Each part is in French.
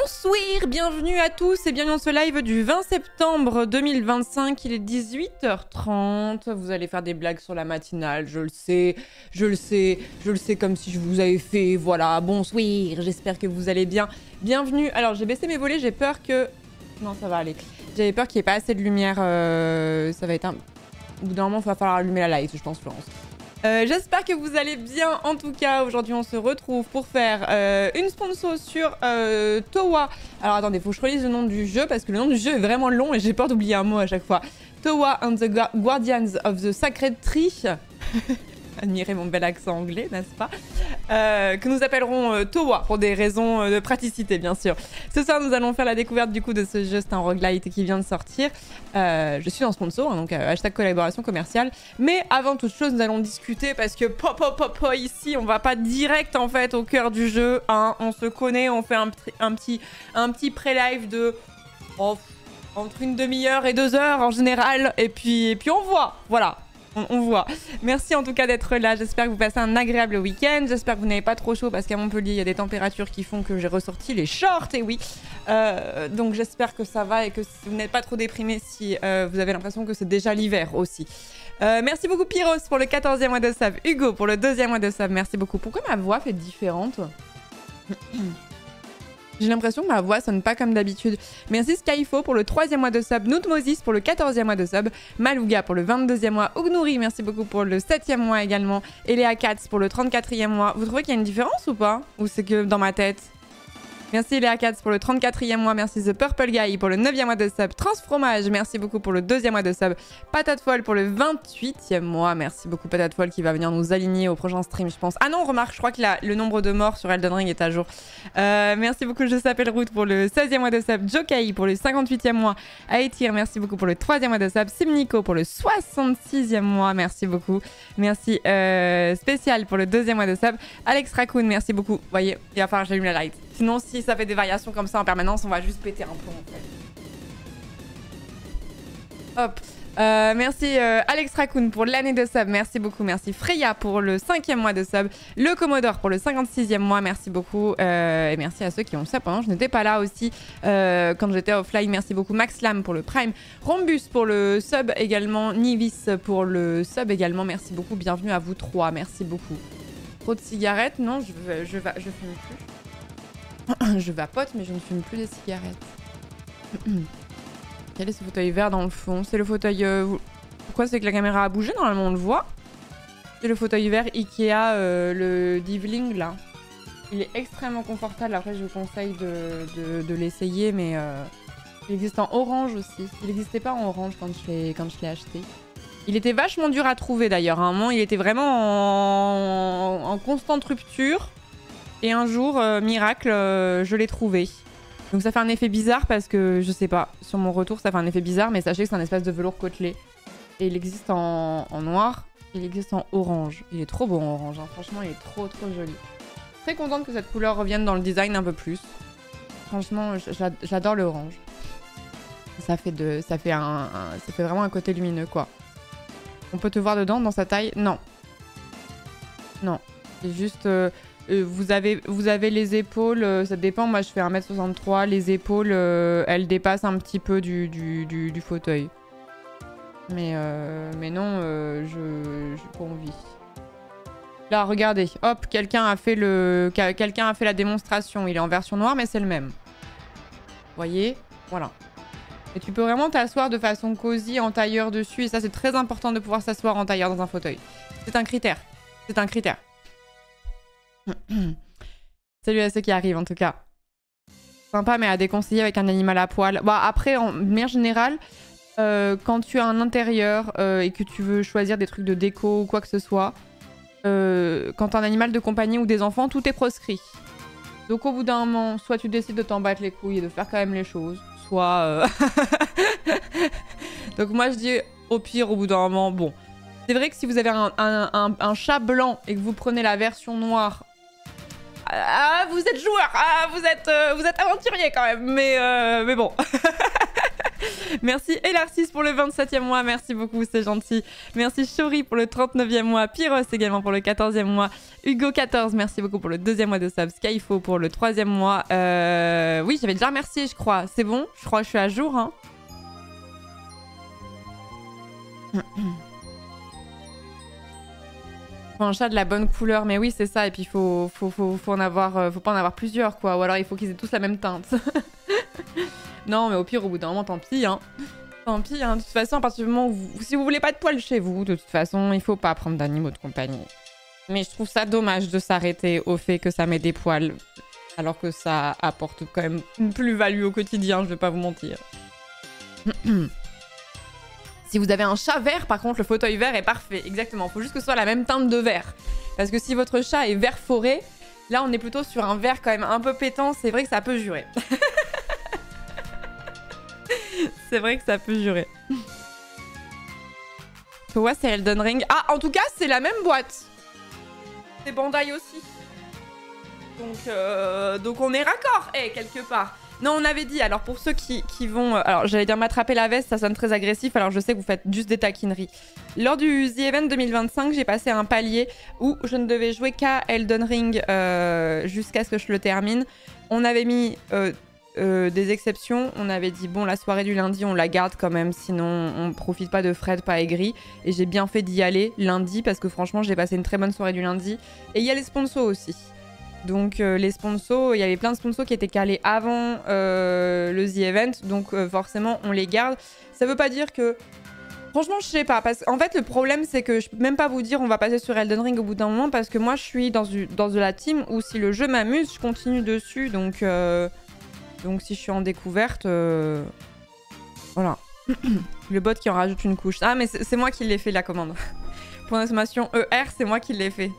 Bonsoir, bienvenue à tous et bienvenue dans ce live du 20 septembre 2025. Il est 18h30. Vous allez faire des blagues sur la matinale, je le sais, comme si je vous avais fait. Voilà, bonsoir, j'espère que vous allez bien. Bienvenue. Alors, j'ai baissé mes volets, j'ai peur que... Non, ça va aller. J'avais peur qu'il n'y ait pas assez de lumière. Ça va être un... Au bout d'un moment, il va falloir allumer la light, je pense, Florence. J'espère que vous allez bien. En tout cas, aujourd'hui, on se retrouve pour faire une sponsor sur Towa. Alors, attendez, faut que je relise le nom du jeu parce que le nom du jeu est vraiment long et j'ai peur d'oublier un mot à chaque fois. Towa and the Guardians of the Sacred Tree. Admirez mon bel accent anglais, n'est-ce pas? Que nous appellerons Towa pour des raisons de praticité, bien sûr. Ce soir, nous allons faire la découverte du coup de ce jeu. C'est un roguelite qui vient de sortir. Je suis en sponsor, hein, donc hashtag collaboration commerciale. Mais avant toute chose, nous allons discuter parce que ici, on va pas direct en fait au cœur du jeu. Hein. On se connaît, on fait un petit pré-live de entre une demi-heure et 2 heures en général. Et puis on voit, voilà. On voit. Merci en tout cas d'être là. J'espère que vous passez un agréable week-end. J'espère que vous n'avez pas trop chaud parce qu'à Montpellier, il y a des températures qui font que j'ai ressorti les shorts. Et oui. Donc j'espère que ça va et que vous n'êtes pas trop déprimé si vous avez l'impression que c'est déjà l'hiver aussi. Merci beaucoup Pyros pour le 14e mois de sub. Hugo pour le 2e mois de sub. Merci beaucoup. Pourquoi ma voix fait différente? J'ai l'impression que ma voix sonne pas comme d'habitude. Merci Skyfo pour le 3e mois de sub. Noutmosis pour le 14e mois de sub. Malouga pour le 22e mois. Ognouri, merci beaucoup pour le 7e mois également. Et Léa Katz pour le 34e mois. Vous trouvez qu'il y a une différence ou pas? Ou c'est que dans ma tête? Merci Léa Katz pour le 34e mois. Merci The Purple Guy pour le 9e mois de sub. Transfromage, merci beaucoup pour le 2e mois de sub. Patate Folle pour le 28e mois. Merci beaucoup Patate Folle qui va venir nous aligner au prochain stream, je pense. Ah non, remarque, je crois que le nombre de morts sur Elden Ring est à jour. Merci beaucoup Je s'appelle Route pour le 16e mois de sub. Jokai pour le 58e mois. Aetir, merci beaucoup pour le 3e mois de sub. Simnico pour le 66e mois. Merci beaucoup. Merci Spécial pour le 2e mois de sub. Alex Raccoon, merci beaucoup. Vous voyez, il va falloir que j'allume la light. Sinon, si ça fait des variations comme ça en permanence, on va juste péter un peu en fait. Hop. Merci Alex Raccoon pour l'année de sub, merci beaucoup. Merci Freya pour le 5e mois de sub. Le Commodore pour le 56e mois, merci beaucoup. Et merci à ceux qui ont sub pendant que je n'étais pas là aussi quand j'étais offline. Merci beaucoup Max Lam pour le Prime. Rombus pour le sub également. Nivis pour le sub également. Merci beaucoup. Bienvenue à vous trois. Merci beaucoup. Trop de cigarettes? Non, je fume plus. Je vapote, mais je ne fume plus des cigarettes. Quel est ce fauteuil vert dans le fond? C'est le fauteuil... Pourquoi c'est que la caméra a bougé? Normalement, on le voit. C'est le fauteuil vert Ikea, le Divling, là. Il est extrêmement confortable. Après, je vous conseille de l'essayer, mais... il existe en orange aussi. Il n'existait pas en orange quand je l'ai acheté. Il était vachement dur à trouver, d'ailleurs. À un moment, il était vraiment en constante rupture. Et un jour, miracle, je l'ai trouvé. Donc ça fait un effet bizarre parce que, je sais pas, sur mon retour, ça fait un effet bizarre, mais sachez que c'est un espèce de velours côtelé. Et il existe en noir, il existe en orange. Il est trop beau en orange, hein. Franchement, il est trop joli. Très contente que cette couleur revienne dans le design un peu plus. Franchement, j'adore le orange. Ça fait vraiment un côté lumineux, quoi. On peut te voir dedans, dans sa taille? Non. Non. C'est juste... vous avez les épaules, ça dépend, moi je fais 1m63, les épaules, elles dépassent un petit peu du fauteuil. Mais non, j'ai pas envie. Là, regardez, hop, quelqu'un a fait la démonstration, il est en version noire, mais c'est le même. Vous voyez? Voilà. Et tu peux vraiment t'asseoir de façon cosy en tailleur dessus, et ça c'est très important de pouvoir s'asseoir en tailleur dans un fauteuil. C'est un critère. C'est un critère. Salut à ceux qui arrivent en tout cas. Sympa mais à déconseiller avec un animal à poil. Bah, après en manière générale, quand tu as un intérieur et que tu veux choisir des trucs de déco ou quoi que ce soit, quand tu as un animal de compagnie ou des enfants, tout est proscrit. Donc au bout d'un moment, soit tu décides de t'en battre les couilles et de faire quand même les choses, soit... Donc moi je dis au pire au bout d'un moment, bon. C'est vrai que si vous avez un chat blanc et que vous prenez la version noire, vous êtes joueur, vous êtes aventurier quand même, mais bon. Merci Elarcis pour le 27e mois, merci beaucoup, c'est gentil. Merci Shori pour le 39e mois, Pyros également pour le 14e mois, Hugo14, merci beaucoup pour le 2e mois de sub, Skyfo pour le 3e mois. Oui, j'avais déjà remercié, je crois. C'est bon, je crois que je suis à jour. Hein. Faut un chat de la bonne couleur, mais oui, c'est ça. Et puis, faut en avoir, faut pas en avoir plusieurs, quoi. Ou alors, il faut qu'ils aient tous la même teinte. Non, mais au pire, au bout d'un moment, tant pis, hein. Tant pis, hein. De toute façon, à partir du moment où si vous voulez pas de poils chez vous, de toute façon, il faut pas prendre d'animaux de compagnie. Mais je trouve ça dommage de s'arrêter au fait que ça met des poils, alors que ça apporte quand même une plus-value au quotidien, je vais pas vous mentir. Si vous avez un chat vert, par contre, le fauteuil vert est parfait. Exactement, faut juste que ce soit la même teinte de vert. Parce que si votre chat est vert forêt, là, on est plutôt sur un vert quand même un peu pétant. C'est vrai que ça peut jurer. C'est vrai que ça peut jurer. Toi, c'est Elden Ring. Ah, en tout cas, c'est la même boîte. C'est Bandai aussi. Donc on est raccord, quelque part. Non, on avait dit, alors pour ceux qui vont... alors, j'allais dire m'attraper la veste, ça sonne très agressif, alors je sais que vous faites juste des taquineries. Lors du The Event 2025, j'ai passé un palier où je ne devais jouer qu'à Elden Ring jusqu'à ce que je le termine. On avait mis des exceptions. On avait dit, bon, la soirée du lundi, on la garde quand même, sinon on profite pas de Fred, pas aigri. Et j'ai bien fait d'y aller lundi, parce que franchement, j'ai passé une très bonne soirée du lundi. Et il y a les sponsors aussi. Donc les sponsors, il y avait plein de sponsors qui étaient calés avant le The Event, donc forcément on les garde. Ça veut pas dire que... Franchement, je sais pas, parce qu'en fait le problème c'est que je peux même pas vous dire on va passer sur Elden Ring au bout d'un moment, parce que moi je suis dans de la team où si le jeu m'amuse, je continue dessus, donc si je suis en découverte, voilà. Le bot qui en rajoute une couche. Ah mais c'est moi qui l'ai fait la commande. Pour l'exclamation ER, c'est moi qui l'ai fait.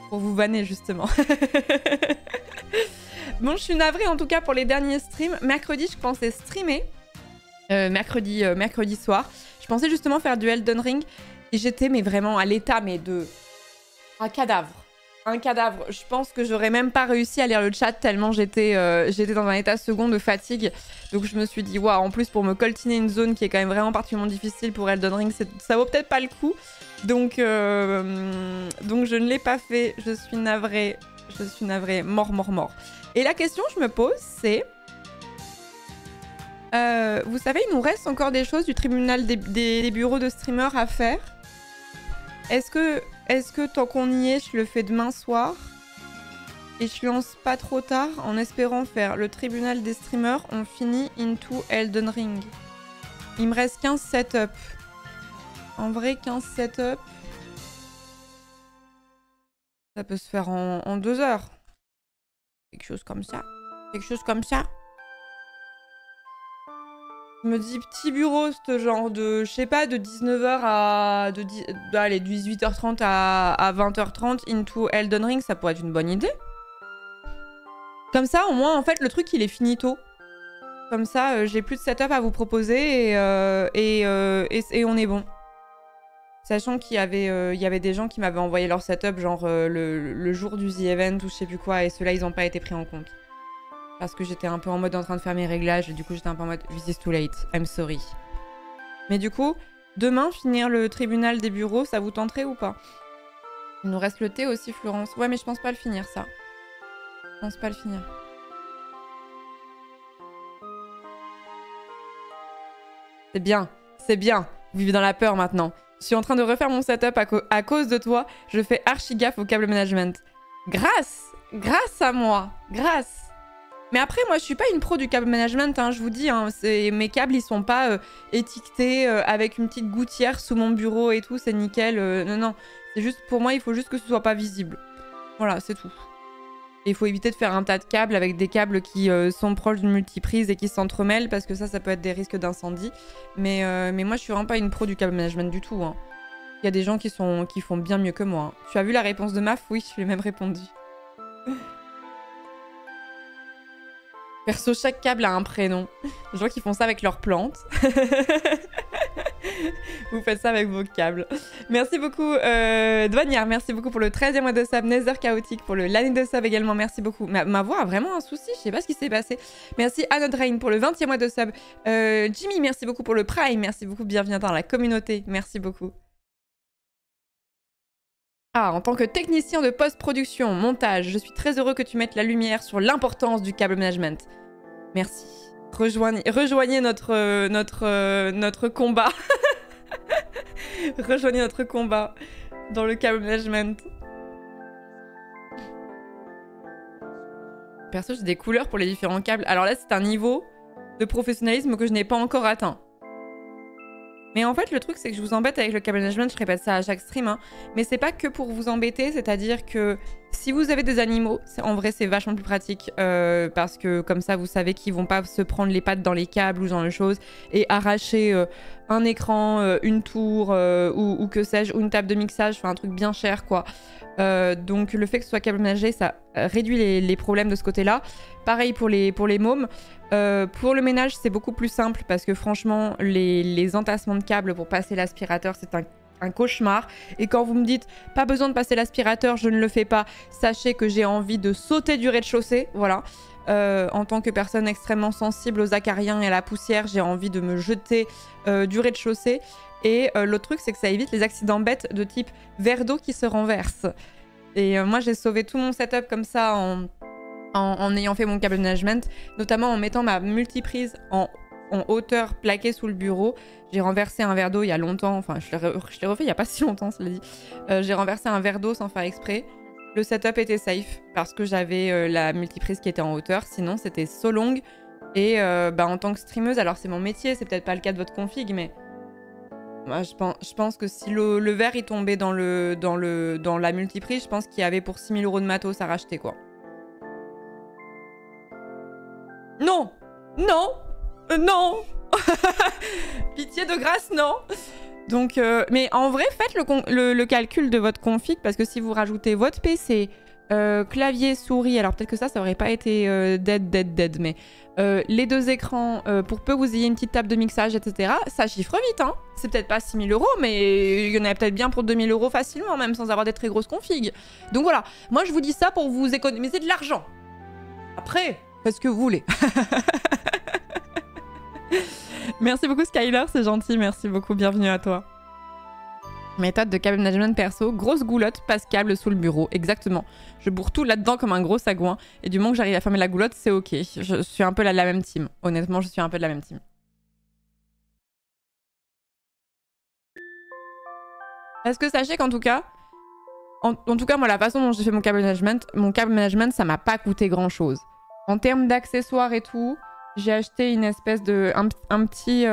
Pour vous vanner, justement. Bon, je suis navrée, en tout cas, pour les derniers streams. Mercredi, je pensais streamer. Mercredi soir. Je pensais justement faire du Elden Ring. Et j'étais, mais vraiment, à l'état, mais de... Un cadavre. Un cadavre. Je pense que j'aurais même pas réussi à lire le chat tellement j'étais dans un état second de fatigue. Donc je me suis dit, waouh, en plus, pour me coltiner une zone qui est quand même vraiment particulièrement difficile pour Elden Ring, ça vaut peut-être pas le coup. Donc je ne l'ai pas fait, je suis navrée, mort. Et la question que je me pose, c'est... vous savez, il nous reste encore des choses du tribunal des bureaux de streamers à faire. Est-ce que tant qu'on y est, je le fais demain soir et je lance pas trop tard en espérant faire le tribunal des streamers, on finit into Elden Ring. Il me reste 15 setups. En vrai, 15 setups, ça peut se faire en 2 heures. Quelque chose comme ça. Je me dis petit bureau, ce genre de, je sais pas, de 19h à... allez, 18h30 à 20h30 into Elden Ring, ça pourrait être une bonne idée. Comme ça, au moins, en fait, le truc, il est finito. Comme ça, j'ai plus de setup à vous proposer et on est bon. Sachant qu'il y avait des gens qui m'avaient envoyé leur setup genre le jour du The Event ou je sais plus quoi, et ceux-là ils n'ont pas été pris en compte. Parce que j'étais un peu en mode en train de faire mes réglages et du coup j'étais un peu en mode this is too late, I'm sorry. Mais du coup, demain finir le tribunal des bureaux, ça vous tenterait ou pas? Il nous reste le thé aussi, Florence. Ouais mais je pense pas le finir ça. Je pense pas le finir. C'est bien, c'est bien. Vous vivez dans la peur maintenant. Je suis en train de refaire mon setup à cause de toi. Je fais archi gaffe au câble management. Grâce à moi. Grâce. Mais après, moi, je suis pas une pro du câble management, hein, je vous dis. Hein, mes câbles, ils sont pas étiquetés avec une petite gouttière sous mon bureau et tout. C'est nickel. Non. C'est juste, pour moi, il faut juste que ce soit pas visible. Voilà, c'est tout. Et il faut éviter de faire un tas de câbles avec des câbles qui sont proches d'une multiprise et qui s'entremêlent parce que ça peut être des risques d'incendie. Mais moi, je suis vraiment pas une pro du câble management du tout. Hein. Il y a des gens qui font bien mieux que moi. Hein. Tu as vu la réponse de Maf? Oui, je lui ai même répondu. Perso, chaque câble a un prénom. Je vois qu'ils font ça avec leurs plantes. Vous faites ça avec vos câbles. Merci beaucoup, Douanière. Merci beaucoup pour le 13e mois de sub. Nether Chaotique pour l'année de sub également. Merci beaucoup. Ma voix a vraiment un souci. Je sais pas ce qui s'est passé. Merci Anodrain pour le 20e mois de sub. Jimmy, merci beaucoup pour le Prime. Merci beaucoup. Bienvenue dans la communauté. Merci beaucoup. Ah, en tant que technicien de post-production, montage, je suis très heureux que tu mettes la lumière sur l'importance du câble management. Merci. Rejoignez notre combat. Rejoignez notre combat dans le câble management. Perso, j'ai des couleurs pour les différents câbles. Alors là, c'est un niveau de professionnalisme que je n'ai pas encore atteint. Mais en fait, le truc, c'est que je vous embête avec le câble management, je répète ça à chaque stream, hein, mais c'est pas que pour vous embêter, c'est-à-dire que si vous avez des animaux, en vrai, c'est vachement plus pratique, parce que comme ça, vous savez qu'ils vont pas se prendre les pattes dans les câbles ou dans les choses, et arracher un écran, une tour, ou que sais-je, ou une table de mixage, enfin un truc bien cher, quoi. Donc le fait que ce soit câble managé, ça réduit les problèmes de ce côté-là. Pareil pour les mômes. Pour le ménage, c'est beaucoup plus simple parce que franchement, les entassements de câbles pour passer l'aspirateur, c'est un cauchemar. Et quand vous me dites « pas besoin de passer l'aspirateur, je ne le fais pas », sachez que j'ai envie de sauter du rez-de-chaussée, voilà. En tant que personne extrêmement sensible aux acariens et à la poussière, j'ai envie de me jeter du rez-de-chaussée. Et l'autre truc, c'est que ça évite les accidents bêtes de type verre d'eau qui se renverse. Et moi, j'ai sauvé tout mon setup comme ça en ayant fait mon câble management, notamment en mettant ma multiprise en hauteur plaquée sous le bureau. J'ai renversé un verre d'eau il y a longtemps, enfin je l'ai refait il n'y a pas si longtemps, cela dit. J'ai renversé un verre d'eau sans faire exprès. Le setup était safe parce que j'avais la multiprise qui était en hauteur, sinon c'était so long. Et en tant que streameuse, alors c'est mon métier, c'est peut-être pas le cas de votre config, mais moi, je pense que si le verre il tombait dans la multiprise, je pense qu'il y avait pour 6 000 € de matos à racheter, quoi. Non! Non! Non! Pitié de grâce, non! Donc, mais en vrai, faites le calcul de votre config, parce que si vous rajoutez votre PC, clavier, souris, alors peut-être que ça aurait pas été dead, mais les 2 écrans, pour peu que vous ayez une petite table de mixage, etc., ça chiffre vite, hein. C'est peut-être pas 6 000 €, mais il y en a peut-être bien pour 2 000 € facilement, même sans avoir des très grosses configs. Donc voilà, moi je vous dis ça pour vous économiser de l'argent. Après, faites ce que vous voulez. Merci beaucoup Skyler, c'est gentil, merci beaucoup, bienvenue à toi. Méthode de câble management perso, grosse goulotte, passe câble sous le bureau, exactement. Je bourre tout là-dedans comme un gros sagouin, et du moment que j'arrive à fermer la goulotte, c'est ok. Je suis un peu la même team, honnêtement, je suis un peu de la même team. Parce que sachez qu'en tout cas, en tout cas, moi, la façon dont j'ai fait mon câble management, ça m'a pas coûté grand-chose. En termes d'accessoires et tout, j'ai acheté une espèce de un petit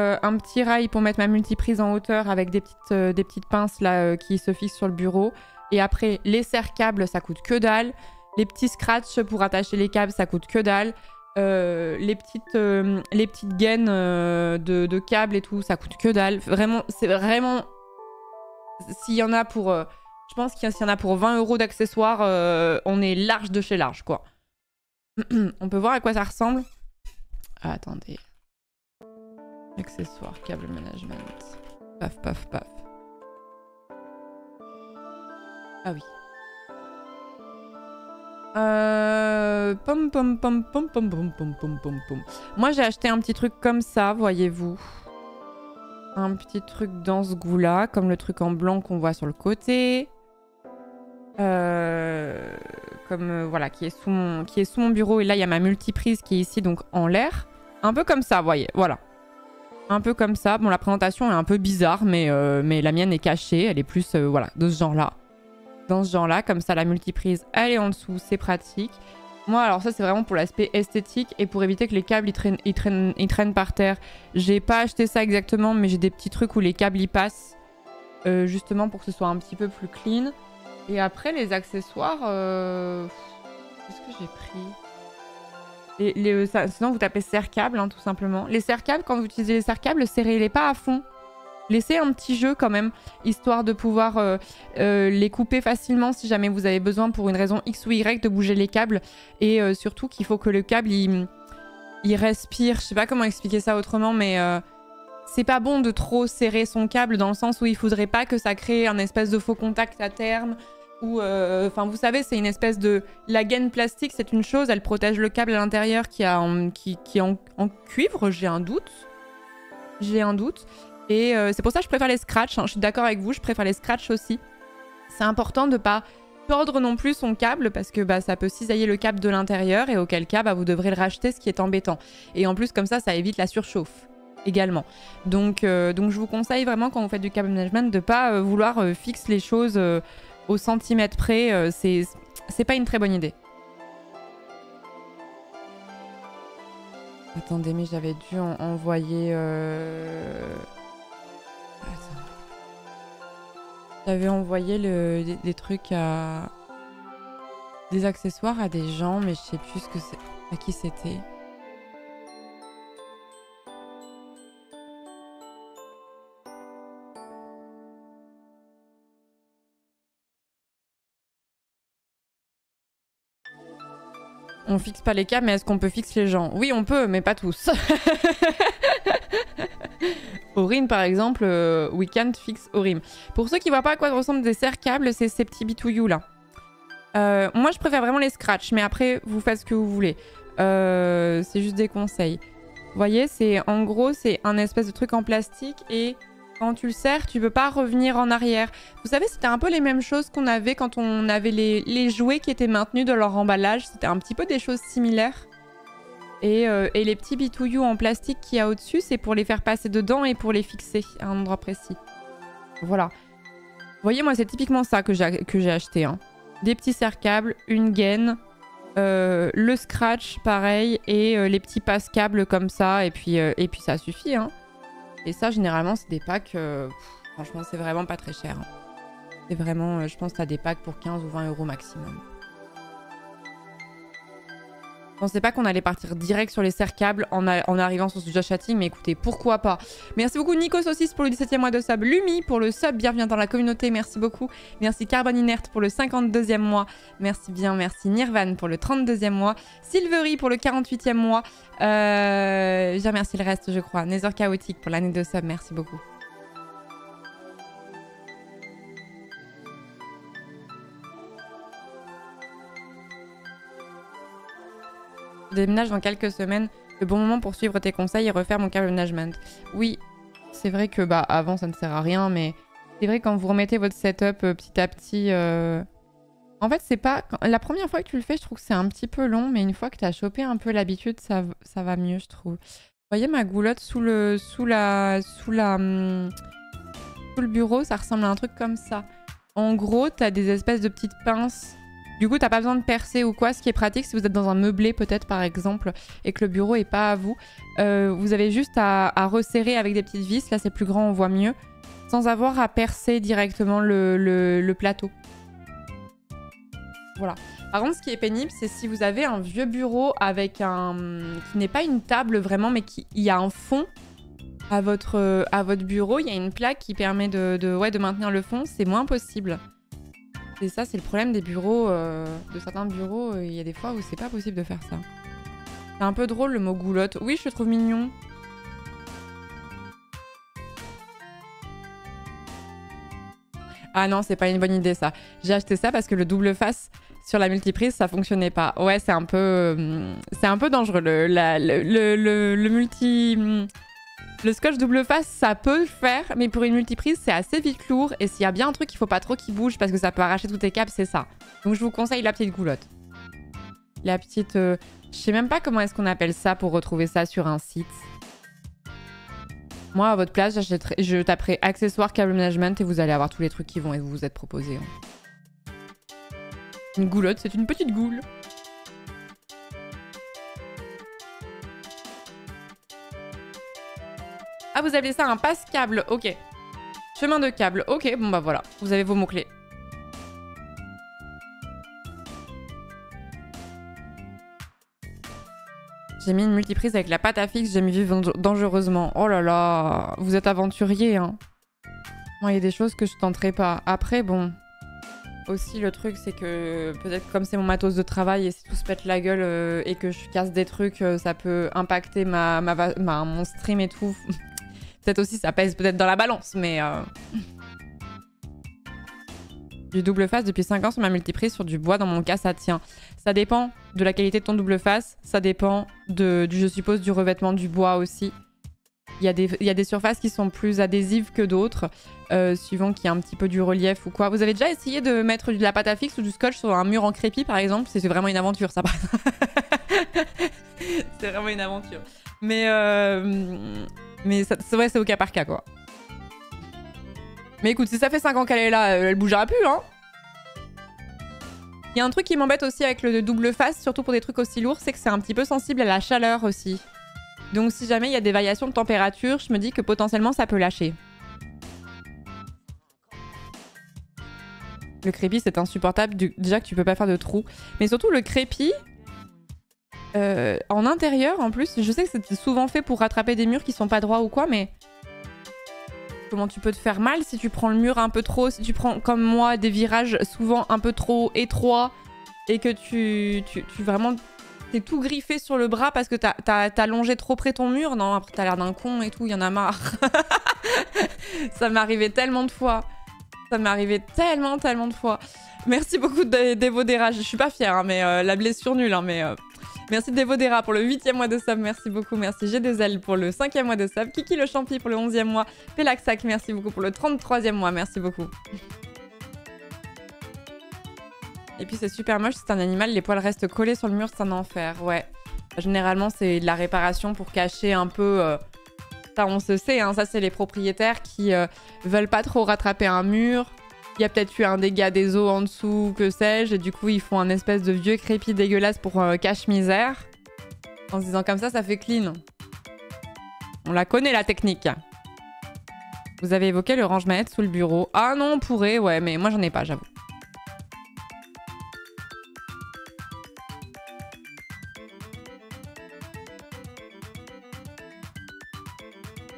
rail pour mettre ma multiprise en hauteur avec des petites pinces là qui se fixent sur le bureau. Et après, les serre-câbles, ça coûte que dalle. Les petits scratchs pour attacher les câbles, ça coûte que dalle. Les petites gaines de câbles et tout, ça coûte que dalle. Vraiment, c'est vraiment... S'il y en a pour... je pense qu'il y en a pour 20 € d'accessoires, on est large de chez large, quoi. On peut voir à quoi ça ressemble. Ah, attendez. Accessoires, câble management. Paf, paf, paf. Ah oui. Pom pom pom pom pom pom pom pom pom pom. Moi, j'ai acheté un petit truc comme ça, voyez-vous. Un petit truc dans ce goût-là, comme le truc en blanc qu'on voit sur le côté. Voilà, qui est sous mon bureau. Et là, il y a ma multiprise qui est ici, donc en l'air. Un peu comme ça, vous voyez, voilà. Un peu comme ça. Bon, la présentation est un peu bizarre, mais la mienne est cachée. Elle est plus, voilà, de ce genre-là. Dans ce genre-là, comme ça, la multiprise, elle est en dessous, c'est pratique. Moi, alors ça, c'est vraiment pour l'aspect esthétique et pour éviter que les câbles, ils traînent par terre. J'ai pas acheté ça exactement, mais j'ai des petits trucs où les câbles, y passent. Justement, pour que ce soit un petit peu plus clean. Et après, les accessoires... Qu'est-ce que j'ai pris sinon, vous tapez serre-câble, hein, tout simplement. Les serre-câbles, quand vous utilisez les serre-câbles, serrez-les pas à fond. Laissez un petit jeu quand même, histoire de pouvoir les couper facilement si jamais vous avez besoin pour une raison X ou Y de bouger les câbles. Et surtout qu'il faut que le câble, il respire. Je sais pas comment expliquer ça autrement, mais c'est pas bon de trop serrer son câble dans le sens où il faudrait pas que ça crée un espèce de faux contact à terme. Ou, enfin, vous savez, c'est une espèce de... La gaine plastique, c'est une chose, elle protège le câble à l'intérieur qui est en cuivre, j'ai un doute. J'ai un doute. Et c'est pour ça que je préfère les scratchs, hein. Je suis d'accord avec vous, je préfère les scratchs aussi. C'est important de pas tordre non plus son câble parce que bah, ça peut cisailler le câble de l'intérieur et auquel cas bah, vous devrez le racheter, ce qui est embêtant. Et en plus, comme ça évite la surchauffe également. Donc je vous conseille vraiment quand vous faites du câble management de pas vouloir fixer les choses au centimètre près. C'est pas une très bonne idée. Attendez, mais j'avais dû envoyer... J'avais envoyé des trucs à... Des accessoires à des gens, mais je sais plus ce que c'est... à qui c'était. On fixe pas les câbles, mais est-ce qu'on peut fixer les gens? Oui, on peut, mais pas tous. Orim, par exemple, we can't fix Orim. Pour ceux qui voient pas à quoi ressemblent des serre-câbles, c'est ces petits bitouillous là. Moi, je préfère vraiment les scratch, mais après, vous faites ce que vous voulez. C'est juste des conseils. Vous voyez, en gros, c'est un espèce de truc en plastique et quand tu le serres, tu peux pas revenir en arrière. Vous savez, c'était un peu les mêmes choses qu'on avait quand on avait les jouets qui étaient maintenus dans leur emballage. C'était un petit peu des choses similaires. Et les petits bitouillous en plastique qu'il y a au-dessus, c'est pour les faire passer dedans et pour les fixer à un endroit précis. Voilà. Vous voyez, moi, c'est typiquement ça que j'ai acheté. Hein. Des petits serre-câbles, une gaine, le scratch, pareil, et les petits passe-câbles comme ça. Et puis ça suffit. Hein. Et ça, généralement, c'est des packs... franchement, c'est vraiment pas très cher. Hein. C'est vraiment... je pense que t'as des packs pour 15 ou 20 € maximum. Je pensais pas qu'on allait partir direct sur les serre-câbles en arrivant sur ce Just Chatting, mais écoutez, pourquoi pas. Merci beaucoup Nico Saucisse pour le 17e mois de sub, Lumi pour le sub, bienvenue dans la communauté, merci beaucoup. Merci Carbone Inerte pour le 52e mois, merci bien, merci Nirvan pour le 32e mois, Silvery pour le 48e mois, j'ai remercié le reste je crois, Nether Chaotique pour l'année de sub, merci beaucoup. Je déménage dans quelques semaines. Le bon moment pour suivre tes conseils et refaire mon câble management. Oui, c'est vrai que bah avant ça ne sert à rien, mais c'est vrai quand vous remettez votre setup petit à petit. En fait, c'est pas la première fois que tu le fais, je trouve que c'est un petit peu long, mais une fois que tu as chopé un peu l'habitude, ça va mieux, je trouve. Vous voyez ma goulotte sous le bureau, ça ressemble à un truc comme ça. En gros, tu as des espèces de petites pinces. Du coup, t'as pas besoin de percer ou quoi, ce qui est pratique si vous êtes dans un meublé peut-être par exemple et que le bureau est pas à vous. Vous avez juste à resserrer avec des petites vis, là c'est plus grand, on voit mieux, sans avoir à percer directement le plateau. Voilà. Par contre, ce qui est pénible, c'est si vous avez un vieux bureau avec qui n'est pas une table vraiment, mais il y a un fond à votre bureau, il y a une plaque qui permet de maintenir le fond, c'est moins possible. Et ça, c'est le problème des bureaux, de certains bureaux. Il y a des fois où c'est pas possible de faire ça. C'est un peu drôle le mot goulotte. Oui, je le trouve mignon. Ah non, c'est pas une bonne idée ça. J'ai acheté ça parce que le double face sur la multiprise, ça fonctionnait pas. Ouais, c'est un peu dangereux. Le scotch double face, ça peut le faire, mais pour une multiprise, c'est assez vite lourd. Et s'il y a bien un truc qu'il faut pas trop qu'il bouge parce que ça peut arracher tous tes câbles, c'est ça. Donc je vous conseille la petite goulotte. La petite... je sais même pas comment est-ce qu'on appelle ça pour retrouver ça sur un site. Moi, à votre place, je taperai accessoires câble management et vous allez avoir tous les trucs qui vont vous être proposés. Hein. Une goulotte, c'est une petite goule. Ah, vous appelez ça un passe-câble, ok. Chemin de câble, ok, bon bah voilà, vous avez vos mots-clés. J'ai mis une multiprise avec la pâte à fixe, j'ai mis vivre dangereusement. Oh là là, vous êtes aventurier, hein. Moi, il y a des choses que je tenterai pas. Après, bon... Aussi, le truc, c'est que peut-être comme c'est mon matos de travail et si tout se pète la gueule et que je casse des trucs, ça peut impacter mon stream et tout. peut-être aussi ça pèse peut-être dans la balance, mais... Du double face depuis 5 ans sur ma multiprise, sur du bois, dans mon cas ça tient. Ça dépend de la qualité de ton double face, ça dépend je suppose du revêtement du bois aussi. Il y a des surfaces qui sont plus adhésives que d'autres, suivant qu'il y a un petit peu du relief ou quoi. Vous avez déjà essayé de mettre de la pâte à fixe ou du scotch sur un mur en crépi par exemple? C'est vraiment une aventure ça. C'est vraiment une aventure. Mais ça, ouais, c'est au cas par cas quoi. Mais écoute, si ça fait 5 ans qu'elle est là, elle bougera plus, hein. Il y a un truc qui m'embête aussi avec le double face, surtout pour des trucs aussi lourds, c'est que c'est un petit peu sensible à la chaleur aussi. Donc si jamais il y a des variations de température, je me dis que potentiellement ça peut lâcher. Le crépi, c'est insupportable. Déjà que tu peux pas faire de trous. Mais surtout le crépi, en intérieur en plus, je sais que c'est souvent fait pour rattraper des murs qui sont pas droits ou quoi, mais... Comment tu peux te faire mal si tu prends le mur un peu trop, si tu prends comme moi des virages souvent un peu trop étroits et que tu vraiment t'es tout griffé sur le bras parce que t'as longé trop près ton mur. Non, après t'as l'air d'un con et tout, il y en a marre. Ça m'est arrivé tellement de fois. Ça m'est arrivé tellement de fois. Merci beaucoup Devodera, je suis pas fière hein, mais la blessure nulle hein, mais... Merci Devodera pour le 8e mois de sub, merci beaucoup. Merci G2L pour le 5e mois de sub. Kiki le Champi pour le 11e mois. Pelaxac, merci beaucoup pour le 33e mois, merci beaucoup. Et puis c'est super moche, c'est un animal, les poils restent collés sur le mur, c'est un enfer, ouais. Généralement c'est de la réparation pour cacher un peu... Ça on se sait, hein, ça c'est les propriétaires qui veulent pas trop rattraper un mur. Il y a peut-être eu un dégât des eaux en dessous, que sais-je, et du coup ils font un espèce de vieux crépi dégueulasse pour cache-misère. En se disant comme ça fait clean. On la connaît la technique. Vous avez évoqué le range-manette sous le bureau. Ah non, on pourrait, ouais, mais moi j'en ai pas, j'avoue.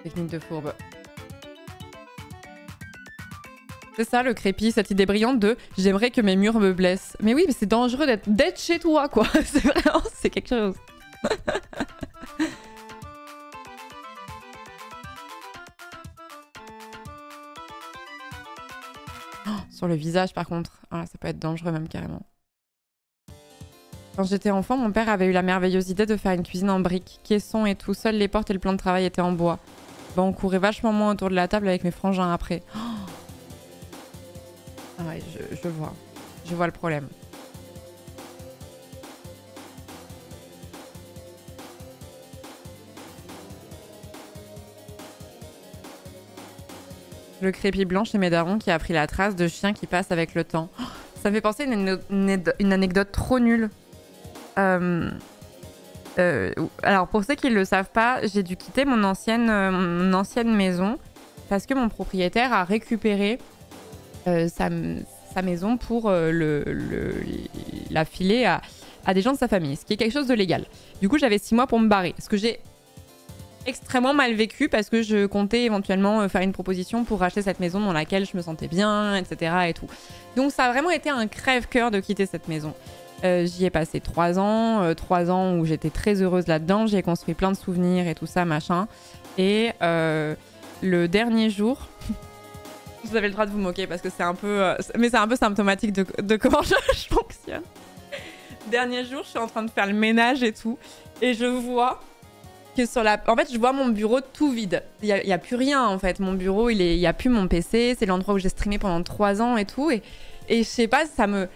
Technique de fourbe. C'est ça le crépi, cette idée brillante de « j'aimerais que mes murs me blessent ». Mais oui, mais c'est dangereux d'être chez toi, quoi. C'est vraiment, c'est quelque chose. Oh, sur le visage, par contre. Ah, ça peut être dangereux même, carrément. Quand j'étais enfant, mon père avait eu la merveilleuse idée de faire une cuisine en briques, caisson et tout. Seules les portes et le plan de travail étaient en bois. Bon, on courait vachement moins autour de la table avec mes frangins après. Oh, ah ouais, je vois. Je vois le problème. Le crépi blanc chez mes darons qui a pris la trace de chien qui passe avec le temps. Oh, ça me fait penser à une anecdote trop nulle. Alors, pour ceux qui ne le savent pas, j'ai dû quitter mon ancienne maison parce que mon propriétaire a récupéré sa maison pour la filer à des gens de sa famille, ce qui est quelque chose de légal. Du coup, j'avais 6 mois pour me barrer, ce que j'ai extrêmement mal vécu parce que je comptais éventuellement faire une proposition pour racheter cette maison dans laquelle je me sentais bien, etc. et tout. Donc ça a vraiment été un crève-cœur de quitter cette maison. J'y ai passé 3 ans, 3 ans où j'étais très heureuse là-dedans, j'y ai construit plein de souvenirs et tout ça, machin. Et le dernier jour... Vous avez le droit de vous moquer parce que c'est un peu... mais c'est un peu symptomatique de comment je fonctionne. Dernier jour, je suis en train de faire le ménage et tout. Et je vois que sur la... En fait, je vois mon bureau tout vide. Il y a plus rien, en fait. Mon bureau, il y a plus mon PC. C'est l'endroit où j'ai streamé pendant 3 ans et tout. Et je sais pas, ça me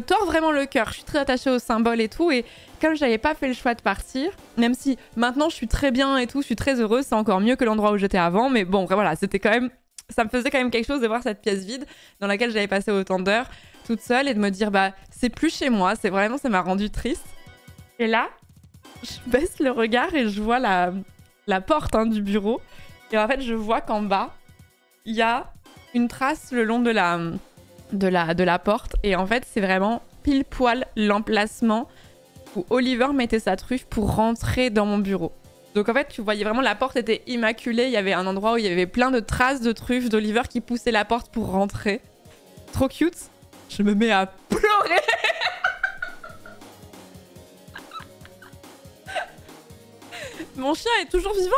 tord vraiment le cœur. Je suis très attachée au symbole et tout. Et comme j'avais pas fait le choix de partir, même si maintenant je suis très bien et tout, je suis très heureuse, c'est encore mieux que l'endroit où j'étais avant. Mais bon, voilà, c'était quand même... Ça me faisait quand même quelque chose de voir cette pièce vide dans laquelle j'avais passé autant d'heures toute seule et de me dire bah c'est plus chez moi, ça m'a rendu triste. Et là, je baisse le regard et je vois la porte du bureau. Et en fait, je vois qu'en bas, il y a une trace le long de la porte. Et en fait, c'est vraiment pile poil l'emplacement où Oliver mettait sa truffe pour rentrer dans mon bureau. Donc en fait, tu voyais vraiment la porte était immaculée. Il y avait un endroit où il y avait plein de traces de truffes d'Oliver qui poussait la porte pour rentrer. Trop cute. Je me mets à pleurer. Mon chien est toujours vivant.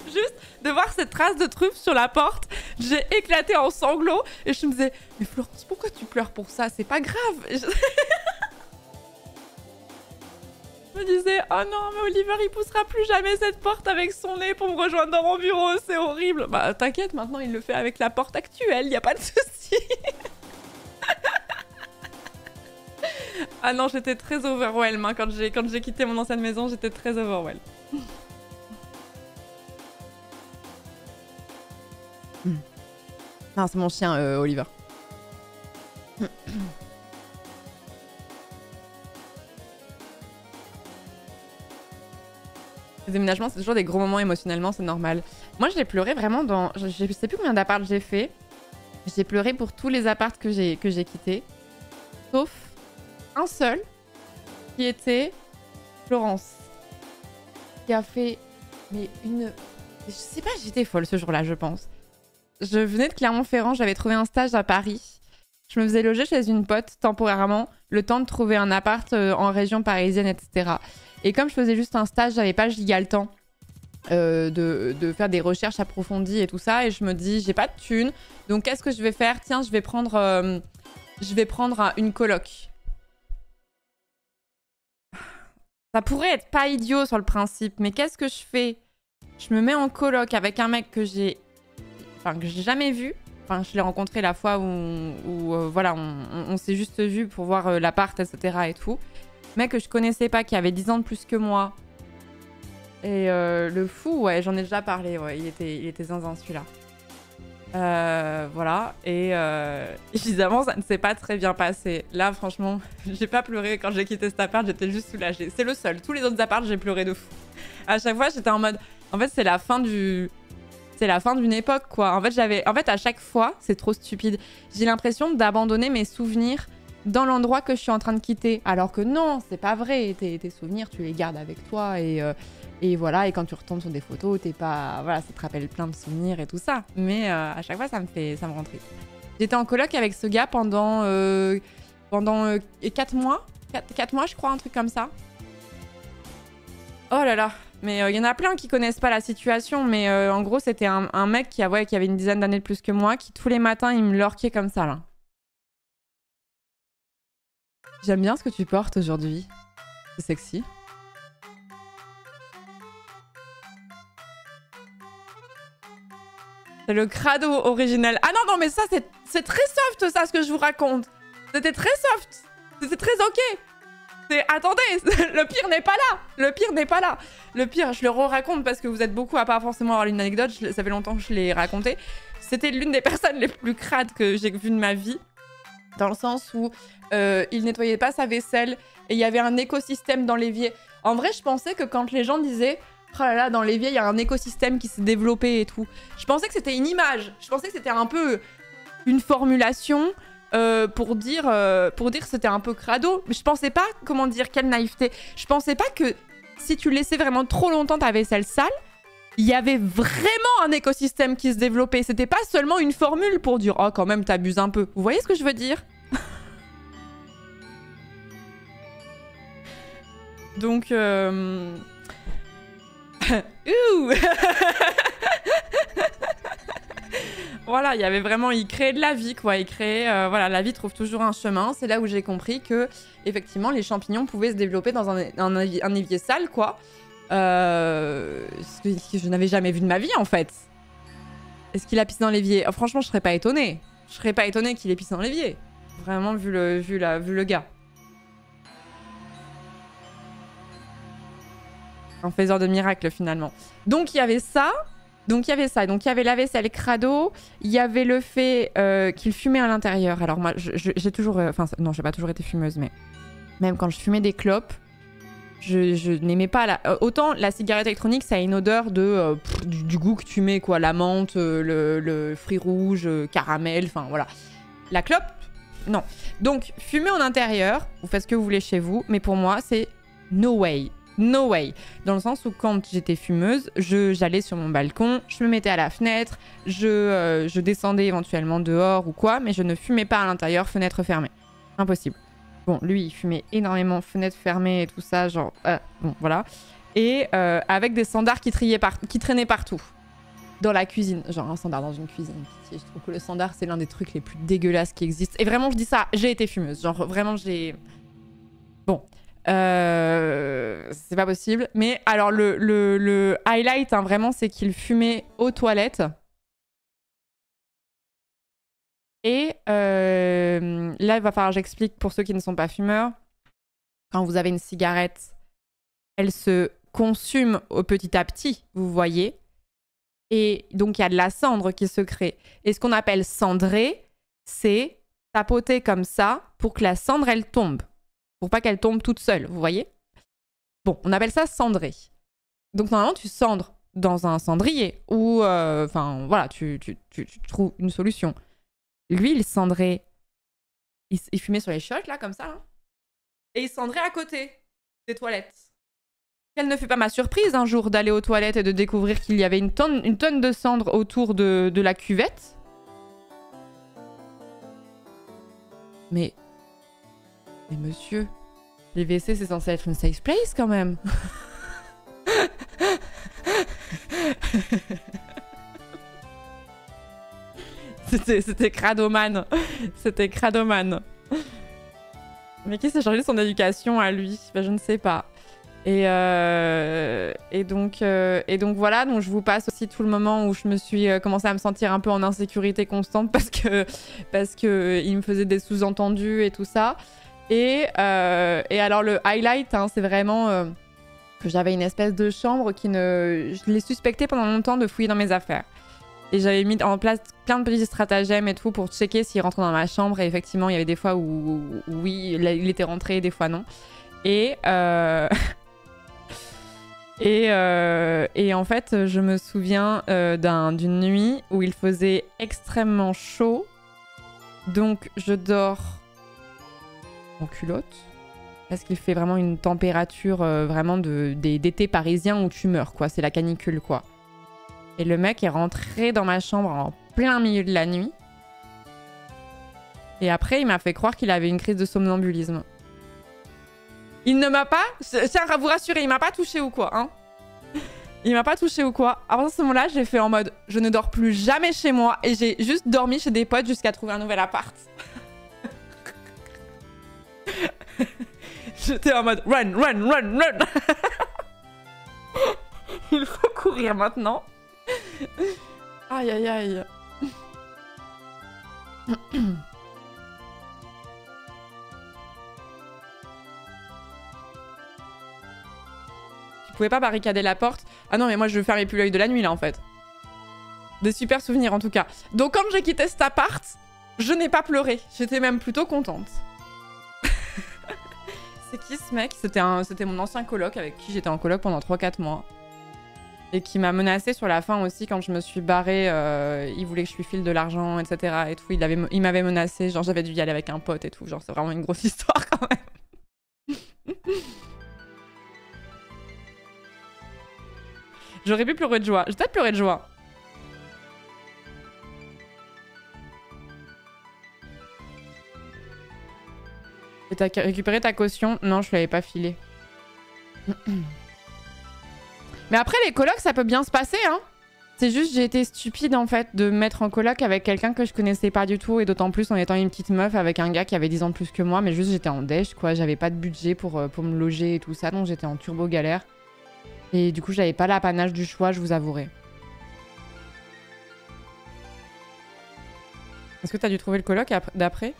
Juste de voir cette trace de truffe sur la porte, j'ai éclaté en sanglots et je me disais mais Florence, pourquoi tu pleures pour ça? C'est pas grave. Je me disais oh non mais Oliver il poussera plus jamais cette porte avec son nez pour me rejoindre dans mon bureau, c'est horrible. Bah t'inquiète, maintenant il le fait avec la porte actuelle, y a pas de souci. Ah non, j'étais très overwhelmed hein. Quand j'ai quitté mon ancienne maison, j'étais très overwhelmed. Non, c'est mon chien, Oliver. Les déménagements, c'est toujours des gros moments émotionnellement, c'est normal. Moi, je l'ai pleuré vraiment dans... Je sais plus combien d'apparts j'ai fait. J'ai pleuré pour tous les apparts que j'ai quittés. Sauf un seul, qui était Florence. Qui a fait... Mais une... Je sais pas, j'étais folle ce jour-là, je pense. Je venais de Clermont-Ferrand, j'avais trouvé un stage à Paris. Je me faisais loger chez une pote temporairement, le temps de trouver un appart en région parisienne, etc. Et comme je faisais juste un stage, j'avais pas giga le temps de faire des recherches approfondies et tout ça. Et je me dis, j'ai pas de thunes, donc qu'est-ce que je vais faire? Tiens, je vais prendre une coloc. Ça pourrait être pas idiot sur le principe, mais qu'est-ce que je fais? Je me mets en coloc avec un mec que j'ai jamais vu. Enfin, je l'ai rencontré la fois où voilà, on s'est juste vu pour voir l'appart, etc. et tout. Mec que je connaissais pas, qui avait 10 ans de plus que moi. Et le fou, ouais, j'en ai déjà parlé, ouais, il était zinzin celui-là. Voilà, et évidemment, ça ne s'est pas très bien passé. Là, franchement, j'ai pas pleuré quand j'ai quitté cet appart, j'étais juste soulagée. C'est le seul. Tous les autres apparts, j'ai pleuré de fou. À chaque fois, j'étais en mode... En fait, c'est la fin d'une époque, quoi. En fait, à chaque fois, c'est trop stupide. J'ai l'impression d'abandonner mes souvenirs dans l'endroit que je suis en train de quitter. Alors que non, c'est pas vrai. Tes souvenirs, tu les gardes avec toi et voilà. Et quand tu retombes sur des photos, t'es pas... Voilà, ça te rappelle plein de souvenirs et tout ça. Mais à chaque fois, ça me rend triste. J'étais en coloc avec ce gars pendant 4 mois. 4 mois, je crois, un truc comme ça. Oh là là. Mais il y en a plein qui connaissent pas la situation, mais en gros, c'était un mec qui avait une dizaine d'années de plus que moi, qui tous les matins, il me lorquait comme ça, là. J'aime bien ce que tu portes aujourd'hui. C'est sexy. C'est le crado original. Ah non, mais ça, c'est très soft, ça, ce que je vous raconte. C'était très soft. C'était très ok. Attendez, le pire n'est pas là. Le pire n'est pas là. Le pire, je le re-raconte parce que vous êtes beaucoup à pas forcément avoir une anecdote. Ça fait longtemps que je l'ai raconté. C'était l'une des personnes les plus crades que j'ai vues de ma vie. Dans le sens où il nettoyait pas sa vaisselle et il y avait un écosystème dans l'évier. En vrai, je pensais que quand les gens disaient « Oh là là, dans l'évier, il y a un écosystème qui s'est développé et tout », je pensais que c'était une image. Je pensais que c'était un peu une formulation... pour dire que c'était un peu crado. Mais je pensais pas, comment dire, quelle naïveté. Je pensais pas que si tu laissais vraiment trop longtemps ta vaisselle sale, il y avait vraiment un écosystème qui se développait. C'était pas seulement une formule pour dire « Oh, quand même, t'abuses un peu ». Vous voyez ce que je veux dire? Donc... Ouh. Voilà, il y avait vraiment, il créait de la vie, quoi. Il créait, voilà, la vie trouve toujours un chemin. C'est là où j'ai compris que, effectivement, les champignons pouvaient se développer dans un évier sale, quoi. Ce que je n'avais jamais vu de ma vie, en fait. Est-ce qu'il a pissé dans l'évier? Oh, franchement, je serais pas étonnée. Je serais pas étonnée qu'il ait pissé dans l'évier. Vraiment, vu le gars. Un faiseur de miracles, finalement. Donc, il y avait ça. Donc il y avait la vaisselle crado, il y avait le fait qu'il fumait à l'intérieur. Alors moi, j'ai toujours... Enfin, non, j'ai pas toujours été fumeuse, mais même quand je fumais des clopes, je n'aimais pas... Autant la cigarette électronique, ça a une odeur du goût que tu mets, quoi. La menthe, le fruit rouge, caramel, enfin voilà. La clope, non. Donc, fumer en intérieur, vous faites ce que vous voulez chez vous, mais pour moi, c'est no way. No way. Dans le sens où quand j'étais fumeuse, j'allais sur mon balcon, je me mettais à la fenêtre, je descendais éventuellement dehors ou quoi, mais je ne fumais pas à l'intérieur, fenêtre fermée. Impossible. Bon, lui, il fumait énormément, fenêtre fermée et tout ça, genre... bon, voilà. Et avec des standards qui traînaient partout. dans la cuisine. Genre un standard dans une cuisine. Je trouve que le standard, c'est l'un des trucs les plus dégueulasses qui existent. Et vraiment, je dis ça, j'ai été fumeuse. Genre vraiment, j'ai... Bon. C'est pas possible. Mais alors, le highlight, hein, vraiment, c'est qu'il fumait aux toilettes. Et là, il va falloir que j'explique pour ceux qui ne sont pas fumeurs. Quand vous avez une cigarette, elle se consume au petit à petit, vous voyez. Et donc, il y a de la cendre qui se crée. Et ce qu'on appelle cendrer, c'est tapoter comme ça pour que la cendre, elle tombe. Pour pas qu'elle tombe toute seule, vous voyez. Bon, on appelle ça cendrer. Donc, normalement, tu cendres dans un cendrier ou... Enfin, voilà, tu trouves une solution. Lui, il cendrait... Il fumait sur les chiottes, là, comme ça. Hein. Et il cendrait à côté des toilettes. Quelle ne fut pas ma surprise un jour d'aller aux toilettes et de découvrir qu'il y avait une tonne de cendres autour de la cuvette. Mais monsieur, les WC, c'est censé être une safe place, quand même. C'était cradomane. C'était cradomane. Mais qui s'est chargé de son éducation à lui? Ben, je ne sais pas. Et donc voilà, donc je vous passe aussi tout le moment où je me suis commencé à me sentir un peu en insécurité constante parce que il me faisait des sous-entendus et tout ça. Et alors le highlight, hein, c'est vraiment que j'avais une espèce de chambre qui ne... Je l'ai suspecté pendant longtemps de fouiller dans mes affaires. Et j'avais mis en place plein de petits stratagèmes et tout pour checker s'il rentrait dans ma chambre. Et effectivement, il y avait des fois où oui, il était rentré, des fois non. Et en fait, je me souviens d'une nuit où il faisait extrêmement chaud. Donc, je dors en culotte. Parce qu'il fait vraiment une température vraiment d'été parisien où tu meurs, quoi. C'est la canicule, quoi. Et le mec est rentré dans ma chambre en plein milieu de la nuit. Et après, il m'a fait croire qu'il avait une crise de somnambulisme. Il ne m'a pas... Tiens, à vous rassurer, il m'a pas touché ou quoi, hein. Il m'a pas touché ou quoi. À ce moment-là, j'ai fait en mode, je ne dors plus jamais chez moi. Et j'ai juste dormi chez des potes jusqu'à trouver un nouvel appart. J'étais en mode, run, run, run, run. Il faut courir maintenant. Aïe, aïe, aïe. Tu pouvais pas barricader la porte? Ah non, mais moi je fermais plus l'œil de la nuit là en fait. Des super souvenirs en tout cas. Donc quand j'ai quitté cet appart, je n'ai pas pleuré. J'étais même plutôt contente. C'est qui ce mec? C'était mon ancien coloc avec qui j'étais en coloc pendant 3-4 mois. Et qui m'a menacé sur la fin aussi quand je me suis barrée. Il voulait que je lui file de l'argent, etc. Et tout. Il m'avait menacé. Genre j'avais dû y aller avec un pote et tout. Genre c'est vraiment une grosse histoire quand même. J'aurais pu pleurer de joie. J'ai peut-être pleuré de joie. Et t'as récupéré ta caution? Non, je l'avais pas filée. Mais après, les colocs, ça peut bien se passer, hein. C'est juste, j'ai été stupide, en fait, de me mettre en coloc avec quelqu'un que je connaissais pas du tout. Et d'autant plus en étant une petite meuf avec un gars qui avait 10 ans de plus que moi. Mais juste, j'étais en dèche, quoi. J'avais pas de budget pour me loger et tout ça. Donc, j'étais en turbo galère. Et du coup, j'avais pas l'apanage du choix, je vous avouerai. Est-ce que t'as dû trouver le coloc d'après?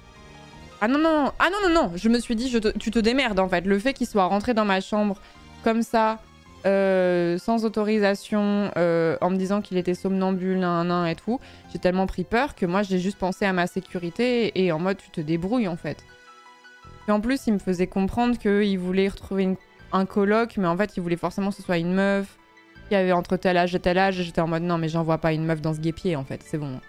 Ah non, non. Ah non, non, non. Je me suis dit, tu te démerdes, en fait. Le fait qu'il soit rentré dans ma chambre comme ça... sans autorisation, en me disant qu'il était somnambule, nan, et tout. J'ai tellement pris peur que moi, j'ai juste pensé à ma sécurité et en mode, tu te débrouilles, en fait. Et en plus, il me faisait comprendre qu'il voulait retrouver un coloc, mais en fait, il voulait forcément que ce soit une meuf qui avait entre tel âge et tel âge. Et j'étais en mode, non, mais j'envoie pas une meuf dans ce guépier, en fait. C'est bon.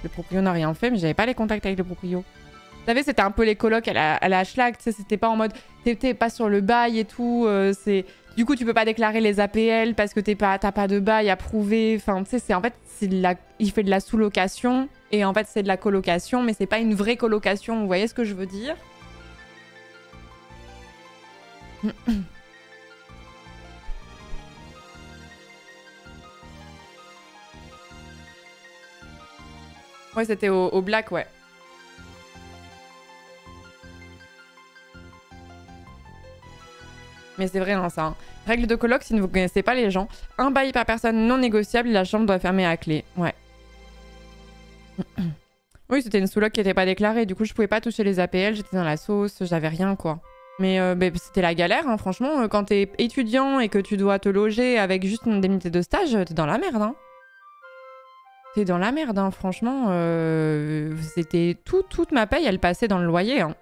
Le proprio n'a rien fait, mais j'avais pas les contacts avec le proprio. Vous savez, c'était un peu les colocs à la schlag, tu sais, c'était pas en mode... T'es pas sur le bail et tout, c'est... Du coup, tu peux pas déclarer les APL parce que t'as pas de bail à prouver. Enfin, tu sais, c'est en fait, il fait de la sous-location et en fait, c'est de la colocation, mais c'est pas une vraie colocation. Vous voyez ce que je veux dire? Ouais, c'était au black, ouais. Mais c'est vrai, hein, ça. Hein. Règle de coloc, si vous ne connaissez pas les gens. Un bail par personne non négociable, la chambre doit fermer à clé. Ouais. Oui, c'était une sous-loc qui n'était pas déclarée. Du coup, je pouvais pas toucher les APL, j'étais dans la sauce, j'avais rien, quoi. Mais c'était la galère, hein, franchement. Quand t'es étudiant et que tu dois te loger avec juste une indemnité de stage, t'es dans la merde, hein. T'es dans la merde, hein, franchement. C'était toute ma paye, elle passait dans le loyer, hein.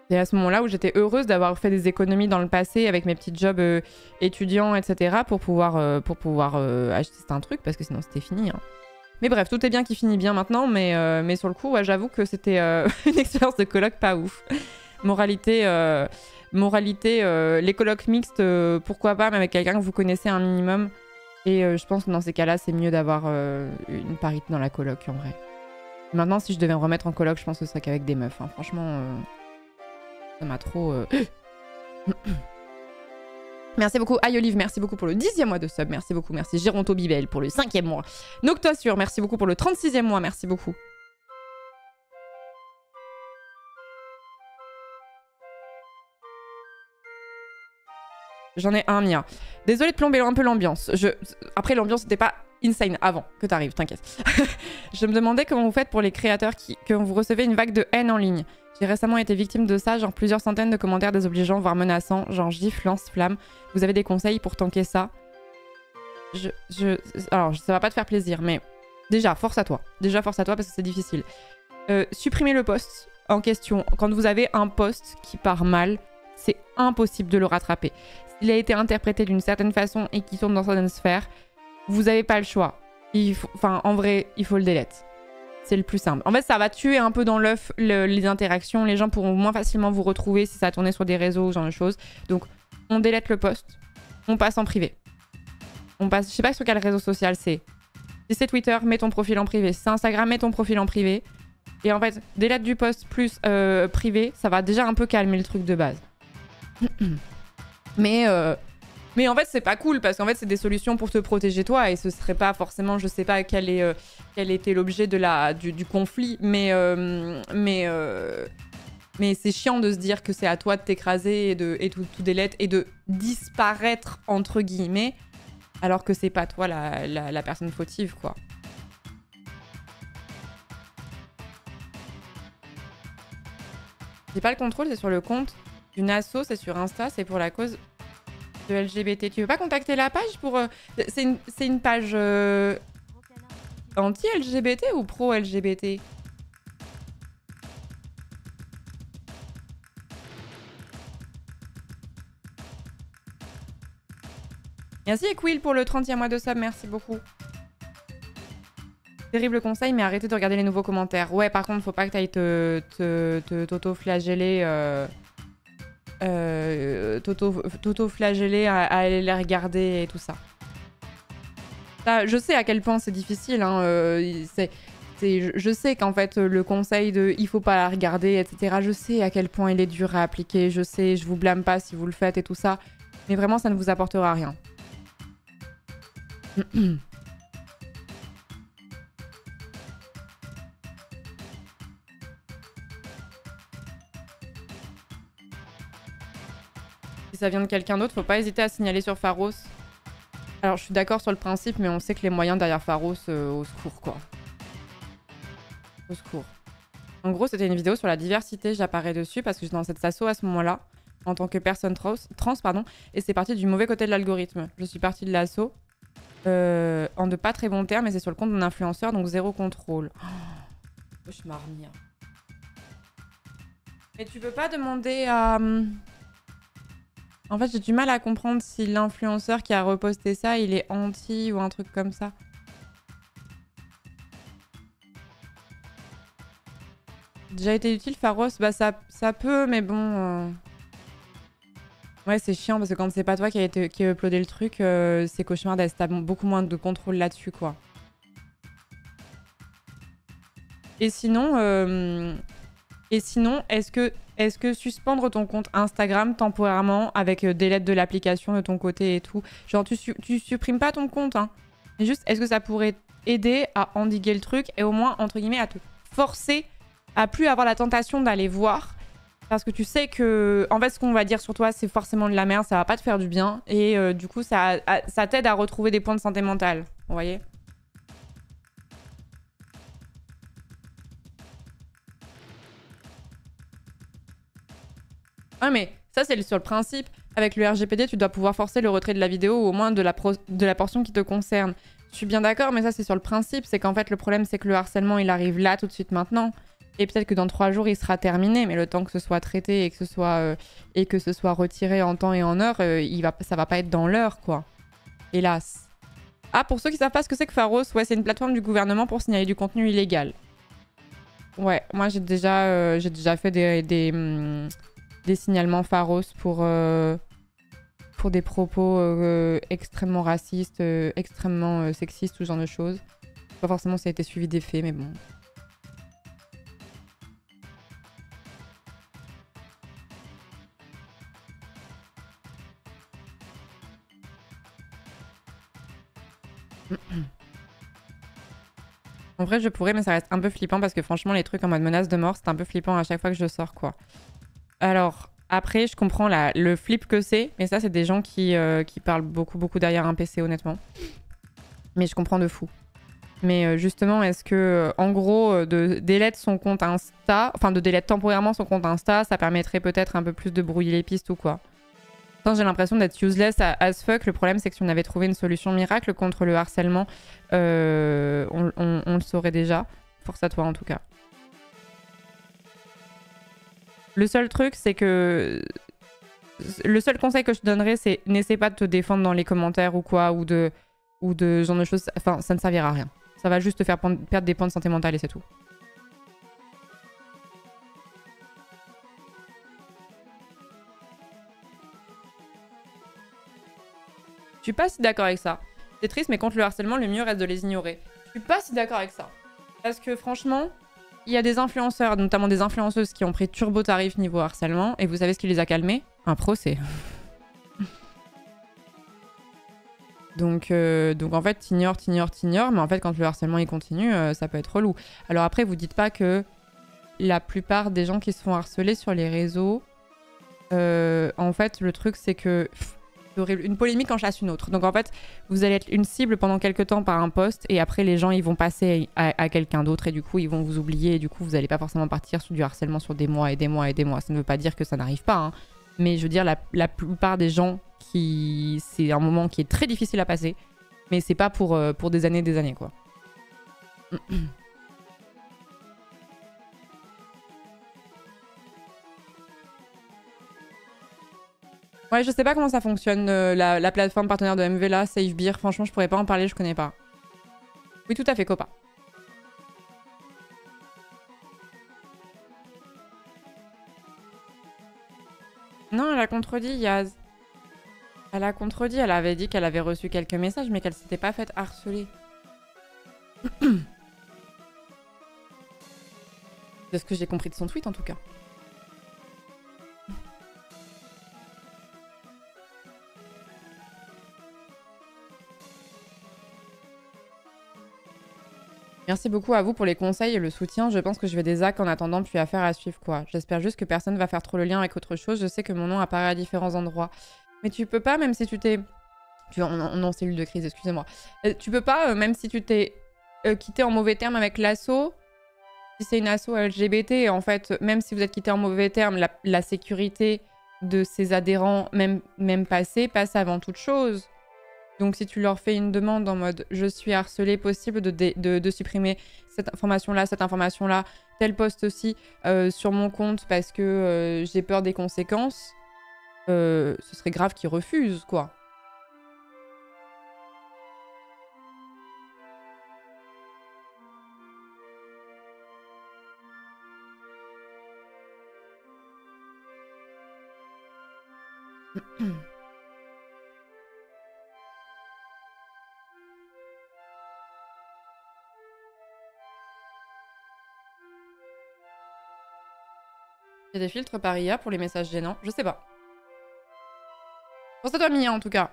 C'est à ce moment-là où j'étais heureuse d'avoir fait des économies dans le passé avec mes petits jobs étudiants, etc. pour pouvoir acheter un truc, parce que sinon c'était fini, hein. Mais bref, tout est bien qui finit bien maintenant, mais sur le coup, ouais, j'avoue que c'était une expérience de coloc pas ouf. Moralité, les colocs mixtes, pourquoi pas, mais avec quelqu'un que vous connaissez un minimum. Et je pense que dans ces cas-là, c'est mieux d'avoir une parité dans la coloc, en vrai. Maintenant, si je devais me remettre en coloc, je pense que ce serait qu'avec des meufs, hein. Franchement, ça m'a trop... Merci beaucoup Ayolive, merci beaucoup pour le 10e mois de sub, merci beaucoup, merci Géronto Bibel pour le 5e mois. Noctoassure, merci beaucoup pour le 36e mois, merci beaucoup. J'en ai un, Mia. Désolée de plomber un peu l'ambiance. Après, l'ambiance n'était pas insane avant que t'arrives, t'inquiète. Je me demandais comment vous faites pour les créateurs que vous recevez une vague de haine en ligne. J'ai récemment été victime de ça, genre plusieurs centaines de commentaires désobligeants, voire menaçants, genre gifs, lance-flammes. Vous avez des conseils pour tanker ça? Alors, ça va pas te faire plaisir, mais déjà, force à toi. Déjà, force à toi parce que c'est difficile. Supprimez le post en question. Quand vous avez un post qui part mal, c'est impossible de le rattraper. S'il a été interprété d'une certaine façon et qui tourne dans certaines sphères, vous n'avez pas le choix. En vrai, il faut le delete. C'est le plus simple. En fait, ça va tuer un peu dans l'œuf les interactions. Les gens pourront moins facilement vous retrouver si ça tournait sur des réseaux, ce genre de choses. Donc, on delete le post. On passe en privé. Je sais pas sur quel réseau social c'est. Si c'est Twitter, mets ton profil en privé. Si c'est Instagram, mets ton profil en privé. Et en fait, delete du post plus privé, ça va déjà un peu calmer le truc de base. Mais en fait, c'est pas cool parce qu'en fait, c'est des solutions pour te protéger toi et ce serait pas forcément, je sais pas quel était l'objet du conflit, mais c'est chiant de se dire que c'est à toi de t'écraser et tout delete et de disparaître entre guillemets alors que c'est pas toi la personne fautive, quoi. J'ai pas le contrôle, c'est sur le compte d'une asso, c'est sur Insta, c'est pour la cause de LGBT. Tu veux pas contacter la page pour... C'est une page anti-LGBT ou pro-LGBT? Merci Equil pour le 30e mois de sub, merci beaucoup. Terrible conseil, mais arrêtez de regarder les nouveaux commentaires. Ouais, par contre, faut pas que t'ailles t'auto-flageller... t'auto-flageller à aller les regarder et tout ça. Je sais à quel point c'est difficile, hein, je sais qu'en fait le conseil de il faut pas la regarder, etc. Je sais à quel point il est dur à appliquer, je sais, je vous blâme pas si vous le faites et tout ça, mais vraiment ça ne vous apportera rien. Si ça vient de quelqu'un d'autre, faut pas hésiter à signaler sur Pharos. Alors je suis d'accord sur le principe, mais on sait que les moyens derrière Pharos, au secours quoi. Au secours. En gros, c'était une vidéo sur la diversité, j'apparais dessus parce que j'étais dans cette asso à ce moment-là, en tant que personne trans, et c'est parti du mauvais côté de l'algorithme. Je suis partie de l'asso en de pas très bons termes, et c'est sur le compte d'un influenceur, donc zéro contrôle. Oh, je m'armire. Mais tu peux pas demander à... En fait, j'ai du mal à comprendre si l'influenceur qui a reposté ça, il est anti ou un truc comme ça. Déjà été utile, Pharos? Bah ça peut, mais bon... Ouais, c'est chiant parce que quand c'est pas toi qui a uploadé le truc, c'est cauchemar t'as beaucoup moins de contrôle là-dessus, quoi. Et sinon, est-ce que est-ce que suspendre ton compte Instagram temporairement avec des lettres de l'application de ton côté et tout, genre tu supprimes pas ton compte, hein. Mais juste, est-ce que ça pourrait aider à endiguer le truc et au moins, entre guillemets, à te forcer à plus avoir la tentation d'aller voir. Parce que tu sais que, en fait, ce qu'on va dire sur toi, c'est forcément de la merde, ça va pas te faire du bien. Et du coup, ça t'aide à retrouver des points de santé mentale. Vous voyez? Ah, mais ça, c'est sur le principe. Avec le RGPD, tu dois pouvoir forcer le retrait de la vidéo ou au moins de la portion qui te concerne. Je suis bien d'accord, mais ça, c'est sur le principe. C'est qu'en fait, le problème, c'est que le harcèlement, il arrive là, tout de suite, maintenant. Et peut-être que dans 3 jours, il sera terminé, mais le temps que ce soit traité et que ce soit retiré en temps et en heure, ça va pas être dans l'heure, quoi. Hélas. Ah, pour ceux qui savent pas ce que c'est que Pharos, ouais, c'est une plateforme du gouvernement pour signaler du contenu illégal. Ouais, moi j'ai déjà fait des signalements Pharos pour des propos extrêmement racistes, extrêmement sexistes, tout ce genre de choses. Pas forcément ça a été suivi des faits, mais bon. En vrai, je pourrais, mais ça reste un peu flippant parce que franchement, les trucs en mode menace de mort, c'est un peu flippant à chaque fois que je sors, quoi. Alors, après, je comprends le flip que c'est, mais ça, c'est des gens qui parlent beaucoup, beaucoup derrière un PC, honnêtement. Mais je comprends de fou. Mais justement, est-ce que, en gros, de délète son compte Insta, enfin, de délète temporairement son compte Insta, ça permettrait peut-être un peu plus de brouiller les pistes ou quoi? J'ai l'impression d'être useless as fuck. Le problème, c'est que si on avait trouvé une solution miracle contre le harcèlement, on le saurait déjà. Force à toi, en tout cas. Le seul truc, c'est que... Le seul conseil que je te donnerais, c'est n'essaie pas de te défendre dans les commentaires ou quoi, ou de ce genre de choses. Enfin, ça ne servira à rien. Ça va juste te faire perdre des points de santé mentale et c'est tout. Je suis pas si d'accord avec ça. C'est triste, mais contre le harcèlement, le mieux reste de les ignorer. Je suis pas si d'accord avec ça. Parce que franchement, il y a des influenceurs, notamment des influenceuses qui ont pris turbo tarif niveau harcèlement. Et vous savez ce qui les a calmés? Un procès. Donc en fait, t'ignores. Mais en fait, quand le harcèlement il continue, ça peut être relou. Alors après, vous dites pas que la plupart des gens qui se font harceler sur les réseaux, en fait, le truc, c'est que... une polémique en chasse une autre. Donc en fait, vous allez être une cible pendant quelques temps par un poste et après les gens ils vont passer à quelqu'un d'autre et du coup ils vont vous oublier et du coup vous n'allez pas forcément partir sur du harcèlement sur des mois et des mois et des mois. Ça ne veut pas dire que ça n'arrive pas, hein. Mais je veux dire la plupart des gens qui... C'est un moment qui est très difficile à passer, mais c'est pas pour des années quoi. Ouais, je sais pas comment ça fonctionne, la plateforme partenaire de MV là, Safe Beer. Franchement, je pourrais pas en parler, je connais pas. Oui, tout à fait, Copa. Non, elle a contredit, Yaz. Elle a contredit, elle avait dit qu'elle avait reçu quelques messages, mais qu'elle s'était pas faite harceler. C'est ce que j'ai compris de son tweet, en tout cas. Merci beaucoup à vous pour les conseils et le soutien. Je pense que je vais des actes en attendant, puis affaire à suivre, quoi. J'espère juste que personne va faire trop le lien avec autre chose. Je sais que mon nom apparaît à différents endroits. Mais tu peux pas, même si tu t'es... Non, cellule de crise, excusez-moi. Tu peux pas, même si tu t'es quitté en mauvais termes avec l'asso, si c'est une asso LGBT, en fait, même si vous êtes quitté en mauvais termes, la sécurité de ses adhérents, même passés, passe avant toute chose. Donc si tu leur fais une demande en mode « je suis harcelé, possible de supprimer cette information-là, tel post aussi sur mon compte parce que j'ai peur des conséquences », ce serait grave qu'ils refusent, quoi. Il y a des filtres par IA pour les messages gênants. Je sais pas. Pour ça, toi, Mia, en tout cas.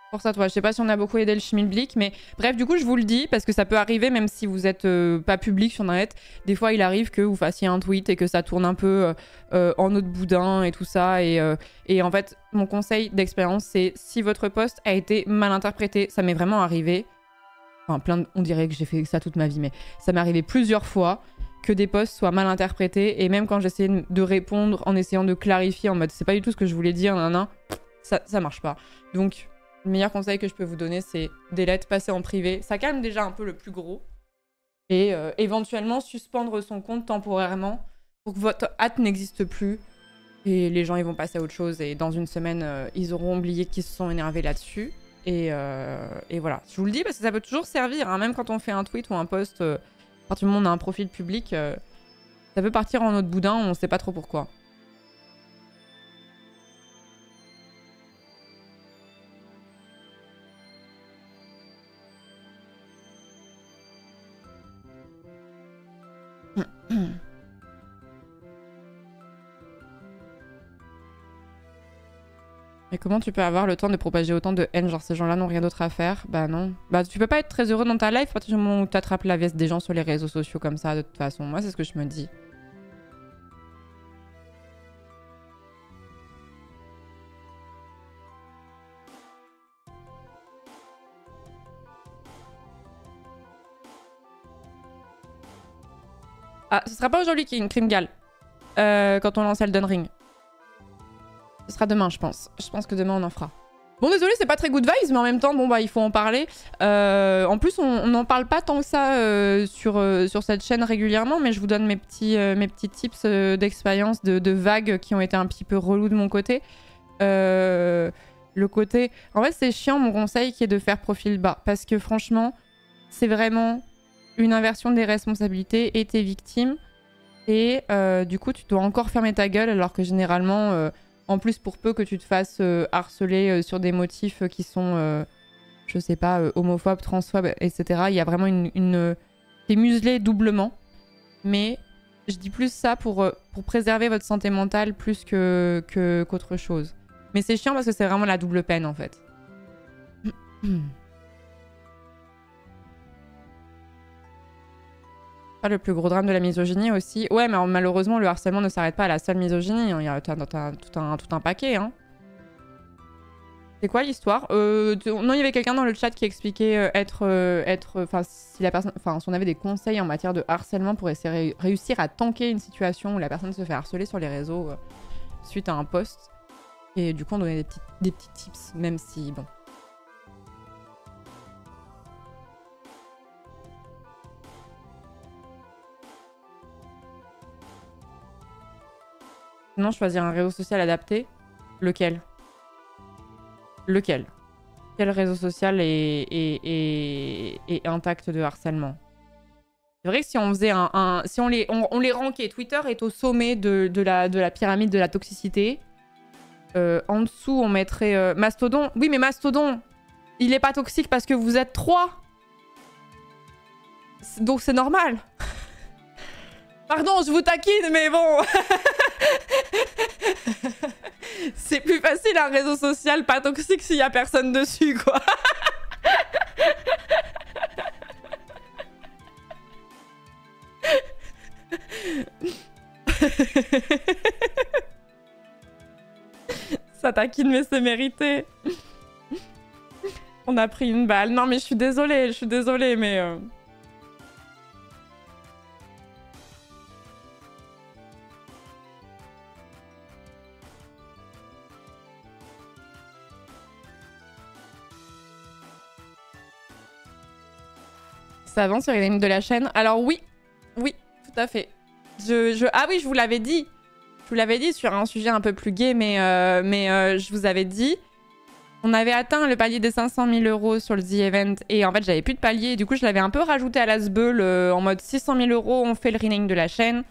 Pour ça, toi. Je sais pas si on a beaucoup aidé le schmilblick, mais bref, du coup, je vous le dis, parce que ça peut arriver, même si vous êtes pas public sur Internet. Des fois, il arrive que vous fassiez un tweet et que ça tourne un peu en eau de boudin et tout ça. Et en fait, mon conseil d'expérience, c'est si votre post a été mal interprété, ça m'est vraiment arrivé. Enfin, on dirait que j'ai fait ça toute ma vie, mais ça m'est arrivé plusieurs fois que des posts soient mal interprétés. Et même quand j'essayais de répondre en essayant de clarifier en mode c'est pas du tout ce que je voulais dire, ça marche pas. Donc, le meilleur conseil que je peux vous donner, c'est des lettres passées en privé. Ça calme déjà un peu le plus gros. Et éventuellement suspendre son compte temporairement pour que votre hâte n'existe plus. Et les gens, ils vont passer à autre chose. Et dans une semaine, ils auront oublié qu'ils se sont énervés là-dessus. Et voilà. Je vous le dis parce que ça peut toujours servir. Hein, même quand on fait un tweet ou un post, à partir du moment où on a un profil public, ça peut partir en eau de boudin, on sait pas trop pourquoi. Mais comment tu peux avoir le temps de propager autant de haine? Genre ces gens-là n'ont rien d'autre à faire? Bah non. Bah tu peux pas être très heureux dans ta life à partir du moment où t'attrapes la veste des gens sur les réseaux sociaux comme ça de toute façon. Moi c'est ce que je me dis. Ah, ce sera pas aujourd'hui qu'il y a une Krimgal. Quand on lance Elden Ring. Ce sera demain, je pense. Je pense que demain, on en fera. Bon, désolé, c'est pas très good vibes, mais en même temps, bon, bah, il faut en parler. En plus, on n'en parle pas tant que ça sur cette chaîne régulièrement, mais je vous donne mes petits tips d'expérience, de vagues qui ont été un petit peu relous de mon côté. Le côté... En fait, c'est chiant, mon conseil, qui est de faire profil bas. Parce que franchement, c'est vraiment une inversion des responsabilités et t'es victime. Et du coup, tu dois encore fermer ta gueule, alors que généralement... En plus, pour peu que tu te fasses harceler sur des motifs qui sont, je sais pas, homophobes, transphobes, etc. Il y a vraiment t'es muselé doublement. Mais je dis plus ça pour préserver votre santé mentale plus qu'autre chose. Mais c'est chiant parce que c'est vraiment la double peine, en fait. Pas le plus gros drame de la misogynie aussi. Ouais, mais malheureusement, le harcèlement ne s'arrête pas à la seule misogynie. Il y a tout un paquet, hein. C'est quoi l'histoire? Non, il y avait quelqu'un dans le chat qui expliquait si la personne, si on avait des conseils en matière de harcèlement pour essayer réussir à tanker une situation où la personne se fait harceler sur les réseaux suite à un post. Et du coup, on donnait des petits tips, même si, bon... Sinon, choisir un réseau social adapté. Lequel? Lequel? Quel réseau social est intact de harcèlement? C'est vrai que si on faisait si on les rankait, Twitter est au sommet de la pyramide de la toxicité. En dessous, on mettrait Mastodon. Oui, mais Mastodon, il est pas toxique parce que vous êtes 3. Donc c'est normal. Pardon, je vous taquine, mais bon. C'est plus facile un réseau social pas toxique s'il y a personne dessus, quoi. Ça taquine, mais c'est mérité. On a pris une balle. Non, mais je suis désolée, mais... Ça avance sur les limites de la chaîne. Alors oui, tout à fait. Ah oui, je vous l'avais dit. Je vous l'avais dit sur un sujet un peu plus gai, mais je vous avais dit. On avait atteint le palier des 500 000 € sur le The Event et en fait j'avais plus de palier. Du coup je l'avais un peu rajouté à la sbeul en mode 600 000 €, on fait le rename de la chaîne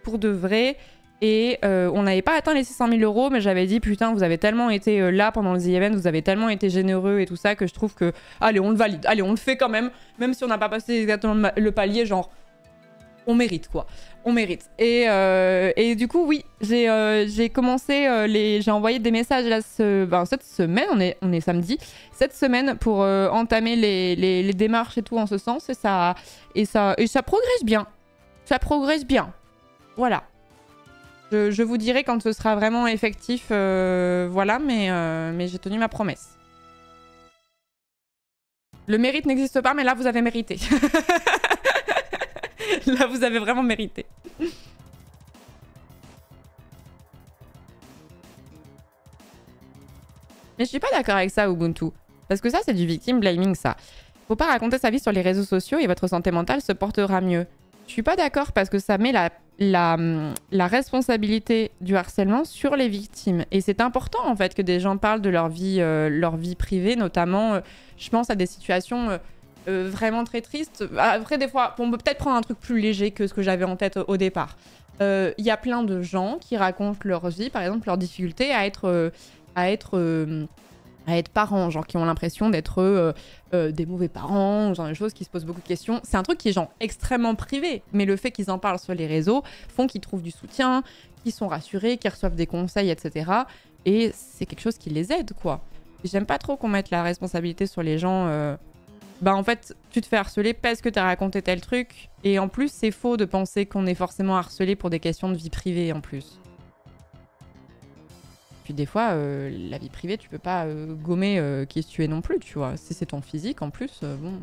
pour de vrai. Et on n'avait pas atteint les 600 000 € mais j'avais dit putain vous avez tellement été là pendant le The Event, vous avez tellement été généreux et tout ça que je trouve que allez on le valide, allez on le fait quand même si on n'a pas passé exactement le palier genre on mérite quoi. On mérite. Et du coup, oui, j'ai commencé, j'ai envoyé des messages là, cette semaine, on est samedi, cette semaine pour entamer les démarches et tout en ce sens. Et ça progresse bien. Ça progresse bien. Voilà. Je vous dirai quand ce sera vraiment effectif. Voilà, mais j'ai tenu ma promesse. Le mérite n'existe pas, mais là, vous avez mérité. Là, vous avez vraiment mérité. Mais je suis pas d'accord avec ça, Ubuntu. Parce que ça, c'est du victim blaming, ça. Faut pas raconter sa vie sur les réseaux sociaux et votre santé mentale se portera mieux. Je suis pas d'accord parce que ça met la responsabilité du harcèlement sur les victimes. Et c'est important, en fait, que des gens parlent de leur vie privée, notamment, je pense à des situations vraiment très tristes. Après, des fois, on peut peut-être prendre un truc plus léger que ce que j'avais en tête au départ. Il y a plein de gens qui racontent leur vie, par exemple, leurs difficultés à être parents, genre qui ont l'impression d'être des mauvais parents, genre des choses qui se posent beaucoup de questions. C'est un truc qui est genre extrêmement privé, mais le fait qu'ils en parlent sur les réseaux font qu'ils trouvent du soutien, qu'ils sont rassurés, qu'ils reçoivent des conseils, etc. Et c'est quelque chose qui les aide, quoi. J'aime pas trop qu'on mette la responsabilité sur les gens. Bah en fait, tu te fais harceler parce que t'as raconté tel truc, et en plus c'est faux de penser qu'on est forcément harcelé pour des questions de vie privée en plus. Puis des fois, la vie privée, tu peux pas gommer qui tu es non plus, tu vois. Si c'est ton physique, en plus, bon...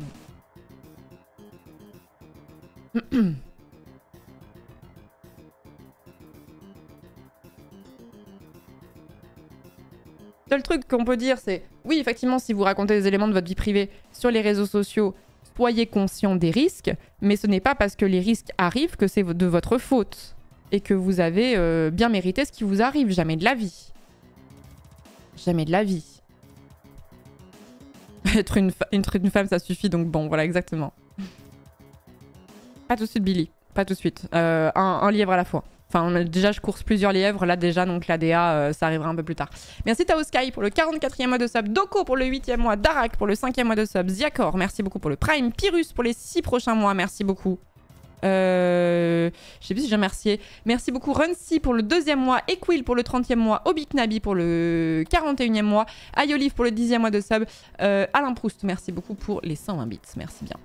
Seul truc qu'on peut dire, c'est... Oui, effectivement, si vous racontez des éléments de votre vie privée sur les réseaux sociaux, soyez conscient des risques, mais ce n'est pas parce que les risques arrivent que c'est de votre faute. Et que vous avez bien mérité ce qui vous arrive. Jamais de la vie. Jamais de la vie. Être une femme, ça suffit, donc bon, voilà, exactement. Pas tout de suite, Billy. Pas tout de suite. Un lièvre à la fois. Enfin, déjà, je course plusieurs lièvres, là déjà, donc l'ADA, ça arrivera un peu plus tard. Merci Tao Sky pour le 44e mois de sub, Doko pour le 8e mois, Darak pour le 5e mois de sub, Ziakor, merci beaucoup pour le Prime, Pyrrhus pour les 6 prochains mois, merci beaucoup. Je sais plus si j'ai remercié. Merci beaucoup Runcy pour le 2e mois, Equil pour le 30e mois, Obiknabi pour le 41e mois, Ayolive pour le 10e mois de sub, Alain Proust, merci beaucoup pour les 120 bits, merci bien.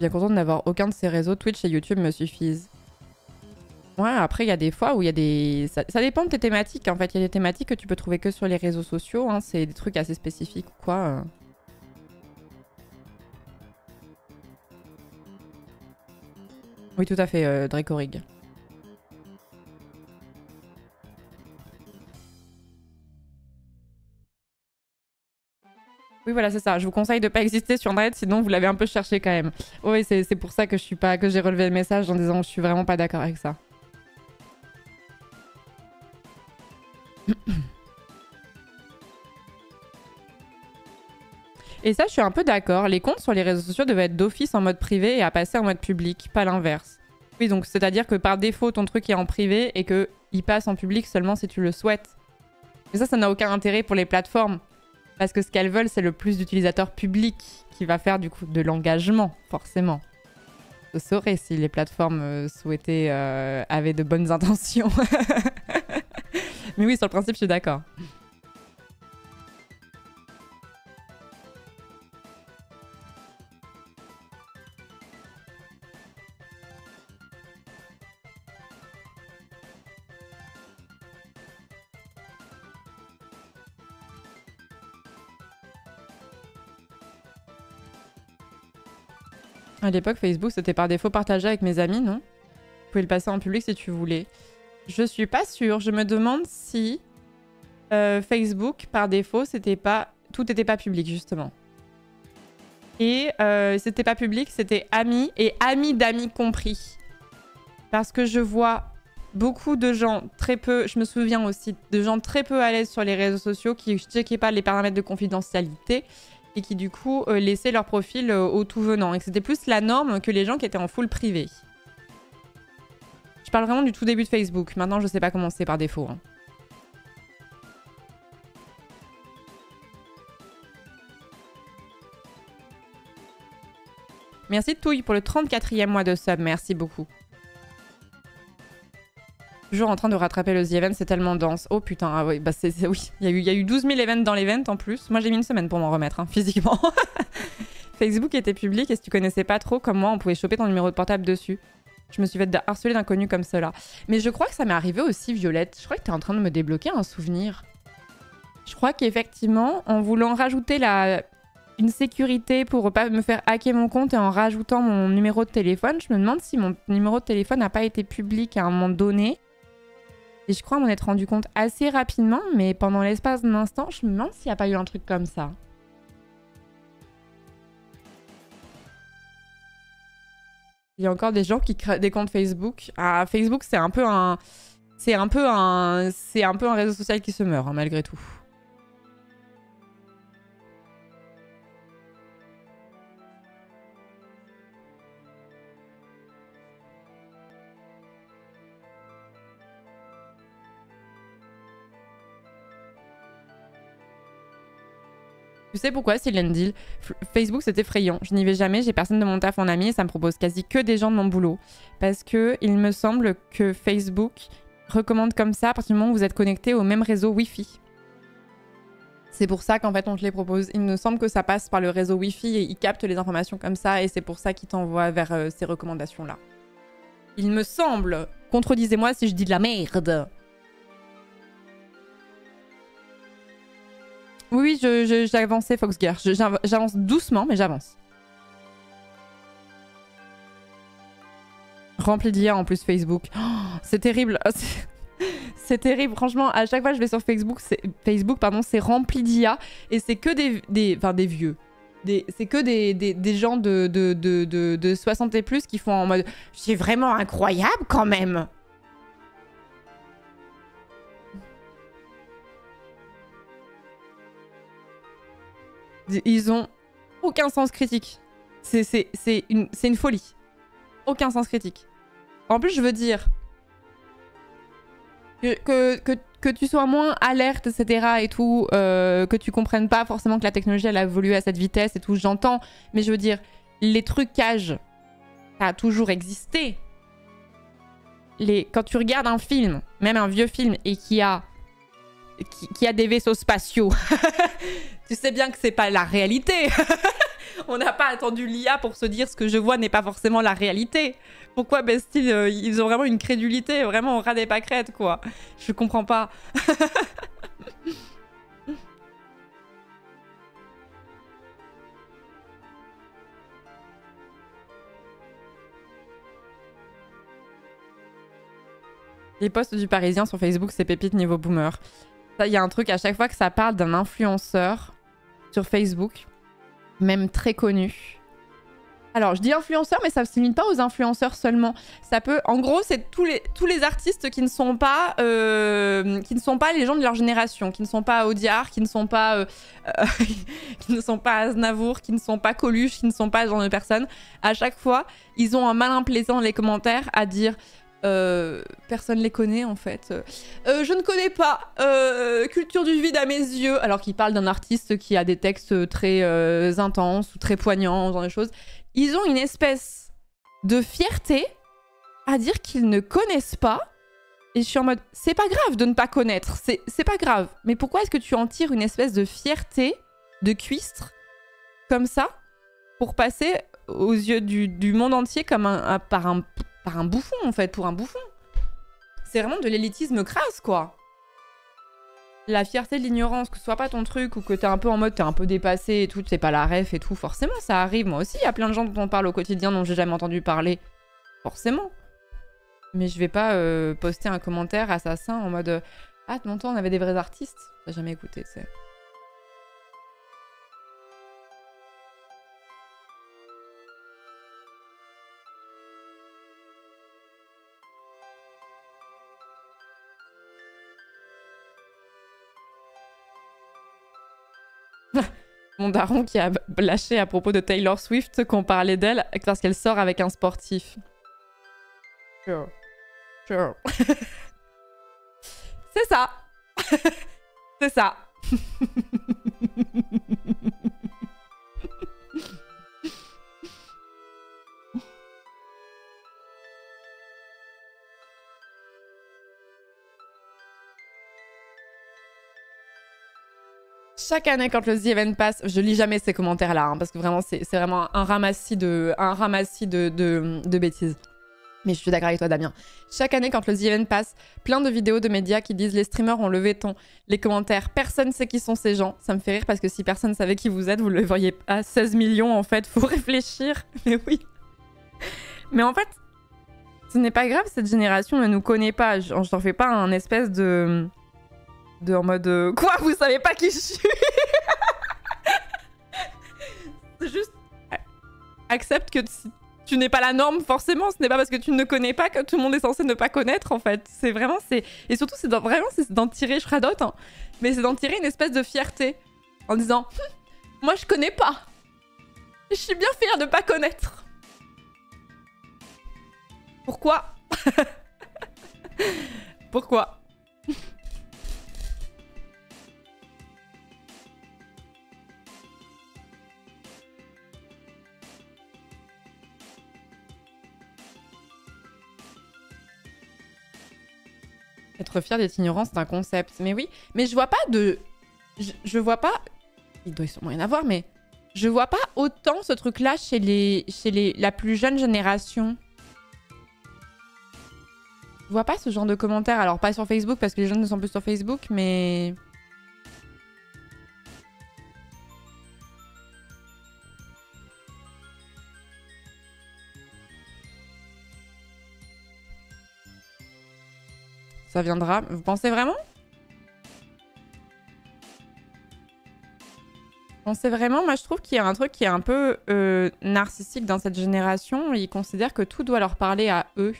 Bien content de n'avoir aucun de ces réseaux. Twitch et YouTube me suffisent. Ouais, après, il y a des fois où il y a des... Ça dépend de tes thématiques, en fait. Il y a des thématiques que tu peux trouver que sur les réseaux sociaux. Hein. C'est des trucs assez spécifiques ou quoi. Oui, tout à fait, Dracorig. Oui, voilà, c'est ça. Je vous conseille de pas exister sur Internet, sinon vous l'avez un peu cherché quand même. Oui, c'est pour ça que j'ai relevé le message en disant que je suis vraiment pas d'accord avec ça. Et ça, je suis un peu d'accord. Les comptes sur les réseaux sociaux devaient être d'office en mode privé et à passer en mode public, pas l'inverse. Oui, donc c'est-à-dire que par défaut, ton truc est en privé et qu'il passe en public seulement si tu le souhaites. Mais ça n'a aucun intérêt pour les plateformes. Parce que ce qu'elles veulent, c'est le plus d'utilisateurs publics qui va faire du coup de l'engagement, forcément. Je saurais si les plateformes souhaitaient, avaient de bonnes intentions. Mais oui, sur le principe, je suis d'accord. À l'époque, Facebook, c'était par défaut partagé avec mes amis, non? Tu pouvais le passer en public si tu voulais. Je suis pas sûre. Je me demande si Facebook, par défaut, tout n'était pas public, justement. Et c'était pas public, c'était amis et amis d'amis compris. Parce que je vois beaucoup de gens très peu... Je me souviens aussi de gens très peu à l'aise sur les réseaux sociaux qui ne checkaient pas les paramètres de confidentialité et qui du coup laissaient leur profil au tout venant et que c'était plus la norme que les gens qui étaient en full privé. Je parle vraiment du tout début de Facebook. Maintenant, je sais pas comment c'est par défaut. Hein. Merci Touille pour le 34e mois de sub. Merci beaucoup. Toujours en train de rattraper le The Event, c'est tellement dense. Oh putain, ah oui, bah oui. Il y a eu 12 000 events dans l'event en plus. Moi j'ai mis une semaine pour m'en remettre, hein, physiquement. Facebook était public et si tu connaissais pas trop, comme moi, on pouvait choper ton numéro de portable dessus. Je me suis fait harceler d'inconnus comme cela. Mais je crois que ça m'est arrivé aussi, Violette. Je crois que t'es en train de me débloquer un souvenir. Je crois qu'effectivement, en voulant rajouter une sécurité pour pas me faire hacker mon compte et en rajoutant mon numéro de téléphone, je me demande si mon numéro de téléphone n'a pas été public à un moment donné. Et je crois m'en être rendu compte assez rapidement, mais pendant l'espace d'un instant, je me demande s'il n'y a pas eu un truc comme ça. Il y a encore des gens qui créent des comptes Facebook. Ah, Facebook, c'est un peu un réseau social qui se meurt, hein, malgré tout. Tu sais pourquoi, Silendil? Facebook, c'est effrayant. Je n'y vais jamais, j'ai personne de mon taf en ami et ça me propose quasi que des gens de mon boulot. Parce que il me semble que Facebook recommande comme ça à partir du moment où vous êtes connecté au même réseau Wi-Fi. C'est pour ça qu'en fait, on te les propose. Il me semble que ça passe par le réseau Wi-Fi et il capte les informations comme ça et c'est pour ça qu'il t'envoie vers ces recommandations-là. Il me semble. Contredisez-moi si je dis de la merde. Oui, j'ai avancé, Foxgear. J'avance doucement, mais j'avance. Rempli d'IA en plus Facebook. Oh, c'est terrible. C'est terrible. Franchement, à chaque fois que je vais sur Facebook, c'est rempli d'IA. Et c'est que des vieux. C'est que des gens de 60 et plus qui font en mode « C'est vraiment incroyable quand même !» Ils ont aucun sens critique. C'est une folie. Aucun sens critique. En plus, je veux dire que tu sois moins alerte, etc. et tout, que tu comprennes pas forcément que la technologie, elle a évolué à cette vitesse et tout, j'entends. Mais je veux dire, les trucages, ça a toujours existé. Quand tu regardes un film, même un vieux film, et qui a des vaisseaux spatiaux, tu sais bien que c'est pas la réalité. On n'a pas attendu l'IA pour se dire ce que je vois n'est pas forcément la réalité. Pourquoi Bastille, ils ont vraiment une crédulité vraiment au ras des pâquerettes, quoi. Je comprends pas. Les posts du Parisien sur Facebook, c'est pépite niveau boomer. Ça, il y a un truc à chaque fois que ça parle d'un influenceur sur Facebook, même très connu. Alors, je dis influenceur, mais ça ne se limite pas aux influenceurs seulement. Ça peut, en gros, c'est tous les artistes qui ne sont pas les gens de leur génération, qui ne sont pas Audiard, qui ne sont pas Aznavour, qui ne sont pas Coluche, qui ne sont pas ce genre de personnes. À chaque fois, ils ont un malin plaisant dans les commentaires à dire personne les connaît en fait. Je ne connais pas. Culture du vide à mes yeux. Alors qu'ils parlent d'un artiste qui a des textes très intenses ou très poignants, ce genre de choses. Ils ont une espèce de fierté à dire qu'ils ne connaissent pas. Et je suis en mode, c'est pas grave de ne pas connaître. C'est pas grave. Mais pourquoi est-ce que tu en tires une espèce de fierté de cuistre comme ça pour passer aux yeux du monde entier comme par un bouffon, en fait, pour un bouffon. C'est vraiment de l'élitisme crasse, quoi. La fierté de l'ignorance, que ce soit pas ton truc ou que t'es un peu en mode, t'es un peu dépassé et tout, c'est pas la ref et tout, forcément, ça arrive. Moi aussi, il y a plein de gens dont on parle au quotidien dont j'ai jamais entendu parler. Forcément. Mais je vais pas poster un commentaire assassin en mode ah, de mon temps, on avait des vrais artistes. T'as jamais écouté, c'est... Mon daron qui a lâché à propos de Taylor Swift qu'on parlait d'elle parce qu'elle sort avec un sportif. Sure. Sure. C'est ça. C'est ça. Chaque année, quand le The Event passe, je lis jamais ces commentaires-là, hein, parce que vraiment, c'est vraiment un ramassis de bêtises. Mais je suis d'accord avec toi, Damien. Chaque année, quand le The Event passe, plein de vidéos de médias qui disent les streamers ont levé ton. Les commentaires, personne sait qui sont ces gens. Ça me fait rire parce que si personne savait qui vous êtes, vous le voyez à 16 millions en fait. Faut réfléchir. Mais oui. Mais en fait, ce n'est pas grave, cette génération ne nous connaît pas. Je n'en fais pas un espèce de en mode quoi, vous savez pas qui je suis. C'est juste accepte que tu n'es pas la norme forcément. Ce n'est pas parce que tu ne connais pas que tout le monde est censé ne pas connaître en fait. C'est vraiment et surtout c'est d'en tirer, je radote, hein, mais c'est d'en tirer une espèce de fierté en disant moi je connais pas. Je suis bien fière de pas connaître. Pourquoi? Pourquoi? Être fier d'être ignorant, c'est un concept. Mais oui, mais je vois pas de... Je vois pas... Il doit sûrement y en avoir, mais... Je vois pas autant ce truc-là chez la plus jeune génération. Je vois pas ce genre de commentaires. Alors, pas sur Facebook, parce que les jeunes ne sont plus sur Facebook, mais... Ça viendra. Vous pensez vraiment? Vous pensez vraiment? Moi, je trouve qu'il y a un truc qui est un peu narcissique dans cette génération. Ils considèrent que tout doit leur parler à eux.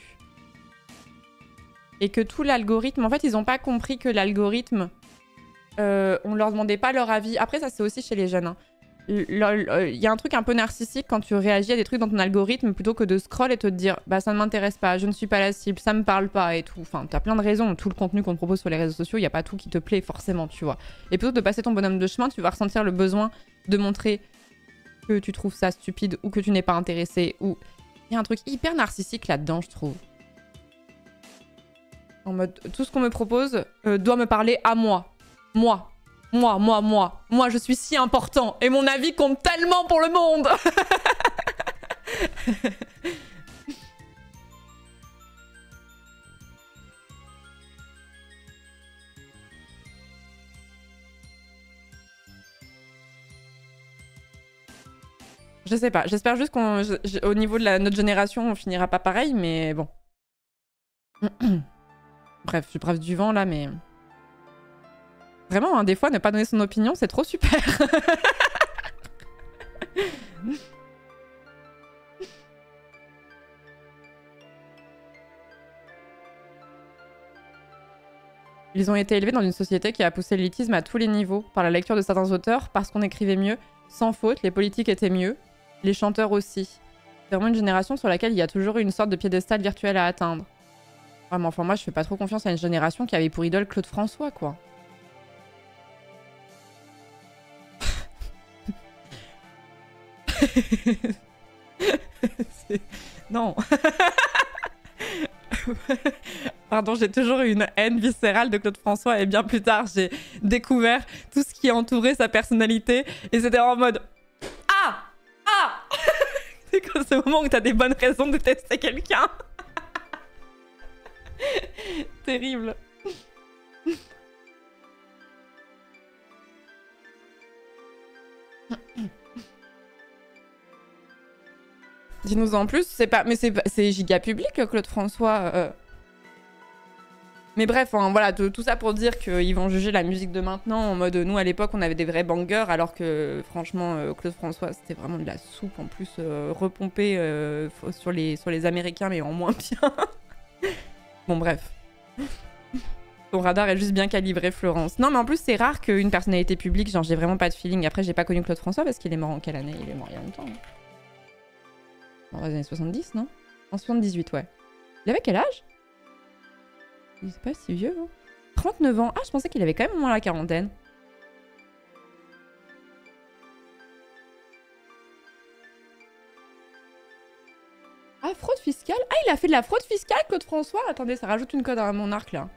Et que tout l'algorithme... En fait, ils n'ont pas compris que l'algorithme... on leur demandait pas leur avis. Après, ça, c'est aussi chez les jeunes. Hein. Il y a un truc un peu narcissique quand tu réagis à des trucs dans ton algorithme plutôt que de scroll et te dire bah ça ne m'intéresse pas, je ne suis pas la cible, ça me parle pas et tout. Enfin, t'as plein de raisons. Tout le contenu qu'on te propose sur les réseaux sociaux, il n'y a pas tout qui te plaît forcément, tu vois. Et plutôt que de passer ton bonhomme de chemin, tu vas ressentir le besoin de montrer que tu trouves ça stupide ou que tu n'es pas intéressé. Ou il y a un truc hyper narcissique là-dedans, je trouve. En mode, tout ce qu'on me propose doit me parler à moi. Moi, je suis si important et mon avis compte tellement pour le monde. Je sais pas, j'espère juste qu'au niveau de notre génération, on finira pas pareil, mais bon. Bref, je brave du vent là, mais... Vraiment, hein, des fois, ne pas donner son opinion, c'est trop super. Ils ont été élevés dans une société qui a poussé l'élitisme à tous les niveaux, par la lecture de certains auteurs, parce qu'on écrivait mieux, sans faute, les politiques étaient mieux, les chanteurs aussi. C'est vraiment une génération sur laquelle il y a toujours eu une sorte de piédestal virtuel à atteindre. Vraiment, enfin, moi, je fais pas trop confiance à une génération qui avait pour idole Claude François, quoi. Non. Pardon, j'ai toujours eu une haine viscérale de Claude François et bien plus tard, j'ai découvert tout ce qui entourait sa personnalité et c'était en mode ah. C'est comme ce moment où t'as des bonnes raisons de tester quelqu'un. Terrible. Dis-nous en plus, c'est giga public, Claude François. Mais bref, hein, voilà, tout ça pour dire qu'ils vont juger la musique de maintenant en mode nous à l'époque on avait des vrais bangers alors que franchement Claude François c'était vraiment de la soupe en plus repompée sur les Américains mais en moins bien. Bon bref. Ton radar est juste bien calibré, Florence. Non, mais en plus, c'est rare qu'une personnalité publique, genre, j'ai vraiment pas de feeling. Après, j'ai pas connu Claude François parce qu'il est mort en quelle année? Il est mort il y a longtemps. Hein. Dans les années 70, non? En 78, ouais. Il avait quel âge? Il est pas si vieux, hein. 39 ans. Ah, je pensais qu'il avait quand même au moins la quarantaine. Ah, fraude fiscale? Ah, il a fait de la fraude fiscale, Claude François? Attendez, ça rajoute une code à mon arc, là.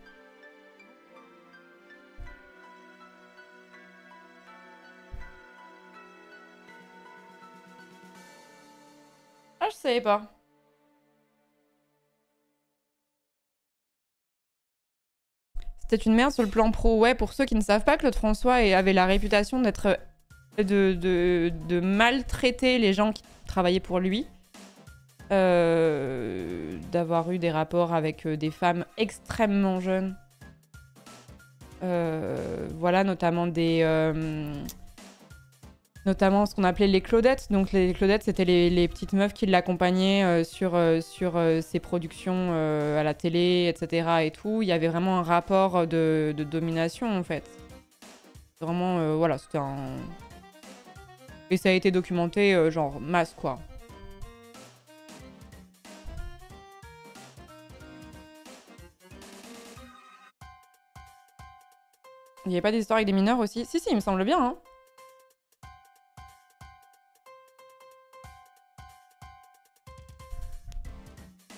Ah, je savais pas. C'était une merde sur le plan pro. Ouais, pour ceux qui ne savent pas, Claude François avait la réputation d'être... de maltraiter les gens qui travaillaient pour lui. D'avoir eu des rapports avec des femmes extrêmement jeunes. Voilà, notamment notamment ce qu'on appelait les Claudettes. Donc les Claudettes, c'était les petites meufs qui l'accompagnaient sur ses productions à la télé, etc. et tout. Il y avait vraiment un rapport de domination, en fait. Vraiment, voilà, c'était un... Et ça a été documenté, genre, masse, quoi. Il n'y avait pas d'histoire avec des mineurs aussi? Si, si, il me semble bien, hein.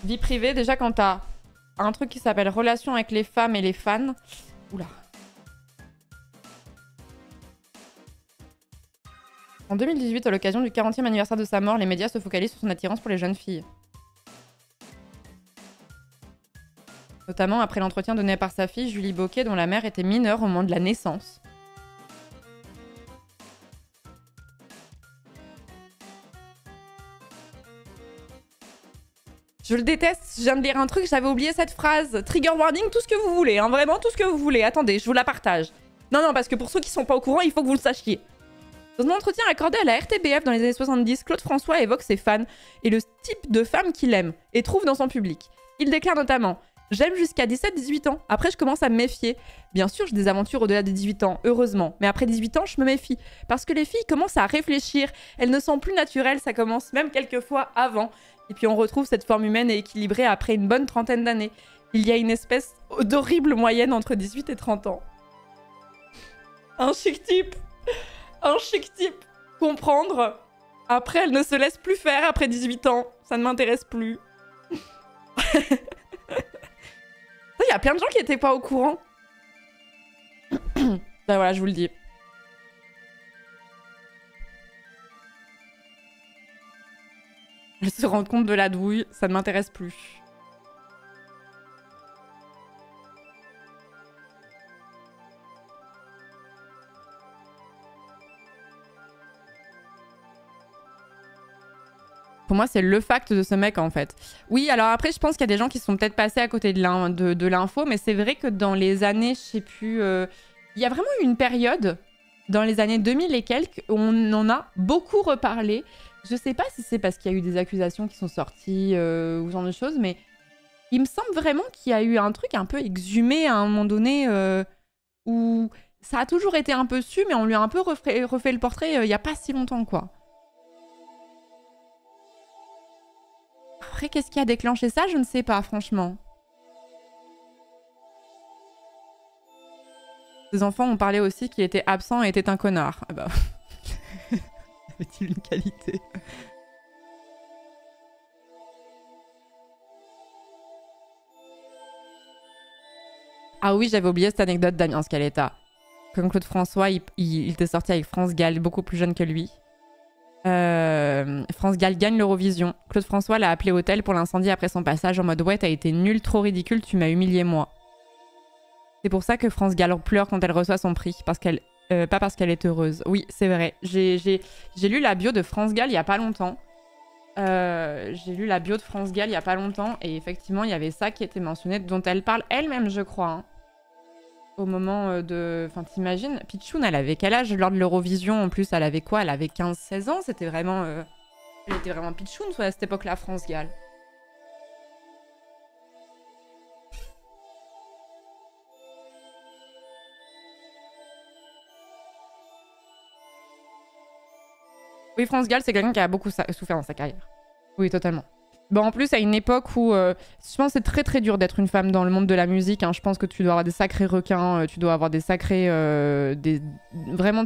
Vie privée, déjà quand t'as un truc qui s'appelle relation avec les femmes et les fans. Oula. En 2018, à l'occasion du 40e anniversaire de sa mort, les médias se focalisent sur son attirance pour les jeunes filles. Notamment après l'entretien donné par sa fille, Julie Boquet, dont la mère était mineure au moment de la naissance. Je le déteste, je viens de lire un truc, j'avais oublié cette phrase. Trigger warning, tout ce que vous voulez, hein, vraiment tout ce que vous voulez. Attendez, je vous la partage. Non, non, parce que pour ceux qui sont pas au courant, il faut que vous le sachiez. Dans un entretien accordé à la RTBF dans les années 70, Claude François évoque ses fans et le type de femmes qu'il aime et trouve dans son public. Il déclare notamment « J'aime jusqu'à 17-18 ans, après je commence à me méfier. Bien sûr, j'ai des aventures au-delà des 18 ans, heureusement, mais après 18 ans, je me méfie. Parce que les filles commencent à réfléchir, elles ne sont plus naturelles, ça commence même quelquefois avant. Et puis on retrouve cette forme humaine et équilibrée après une bonne trentaine d'années. Il y a une espèce d'horrible moyenne entre 18 et 30 ans. » Un chic type. Un chic type. Comprendre. Après, elle ne se laisse plus faire après 18 ans. Ça ne m'intéresse plus. Il y a plein de gens qui étaient pas au courant. Ben voilà, je vous le dis. Elle se rend compte de la douille, ça ne m'intéresse plus. Pour moi, c'est le fact de ce mec, en fait. Oui, alors après, je pense qu'il y a des gens qui sont peut-être passés à côté de l'info, mais c'est vrai que dans les années, je sais plus... il y a vraiment eu une période, dans les années 2000 et quelques, où on en a beaucoup reparlé. Je sais pas si c'est parce qu'il y a eu des accusations qui sont sorties ou ce genre de choses, mais il me semble vraiment qu'il y a eu un truc un peu exhumé à un moment donné où ça a toujours été un peu su, mais on lui a un peu refait le portrait il y a pas si longtemps, quoi. Après, qu'est-ce qui a déclenché ça? Je ne sais pas, franchement. Ses enfants ont parlé aussi qu'il était absent et était un connard. Ah bah... avait-il une qualité? Ah oui, j'avais oublié cette anecdote d'Amiens Scaletta. Comme Claude François, il était sorti avec France Gall, beaucoup plus jeune que lui. France Gall gagne l'Eurovision. Claude François l'a appelé hôtel pour l'incendie après son passage en mode « Ouais, t'as été nul, trop ridicule, tu m'as humilié moi ». C'est pour ça que France Gall pleure quand elle reçoit son prix, parce qu'elle, pas parce qu'elle est heureuse. Oui, c'est vrai. J'ai lu la bio de France Gall il y a pas longtemps. J'ai lu la bio de France Gall il y a pas longtemps et effectivement, il y avait ça qui était mentionné, dont elle parle elle-même, je crois. Hein. Au moment de... Enfin, t'imagines, Pichoun, elle avait quel âge lors de l'Eurovision? En plus, elle avait quoi? Elle avait 15-16 ans. C'était vraiment... Elle était vraiment Pichoun, soit à cette époque-là, France Gall. Oui, France Gall, c'est quelqu'un qui a beaucoup souffert dans sa carrière. Oui, totalement. Bon, en plus, à une époque où je pense que c'est très très dur d'être une femme dans le monde de la musique. Hein. Je pense que tu dois avoir des sacrés requins, tu dois avoir des sacrés... Vraiment,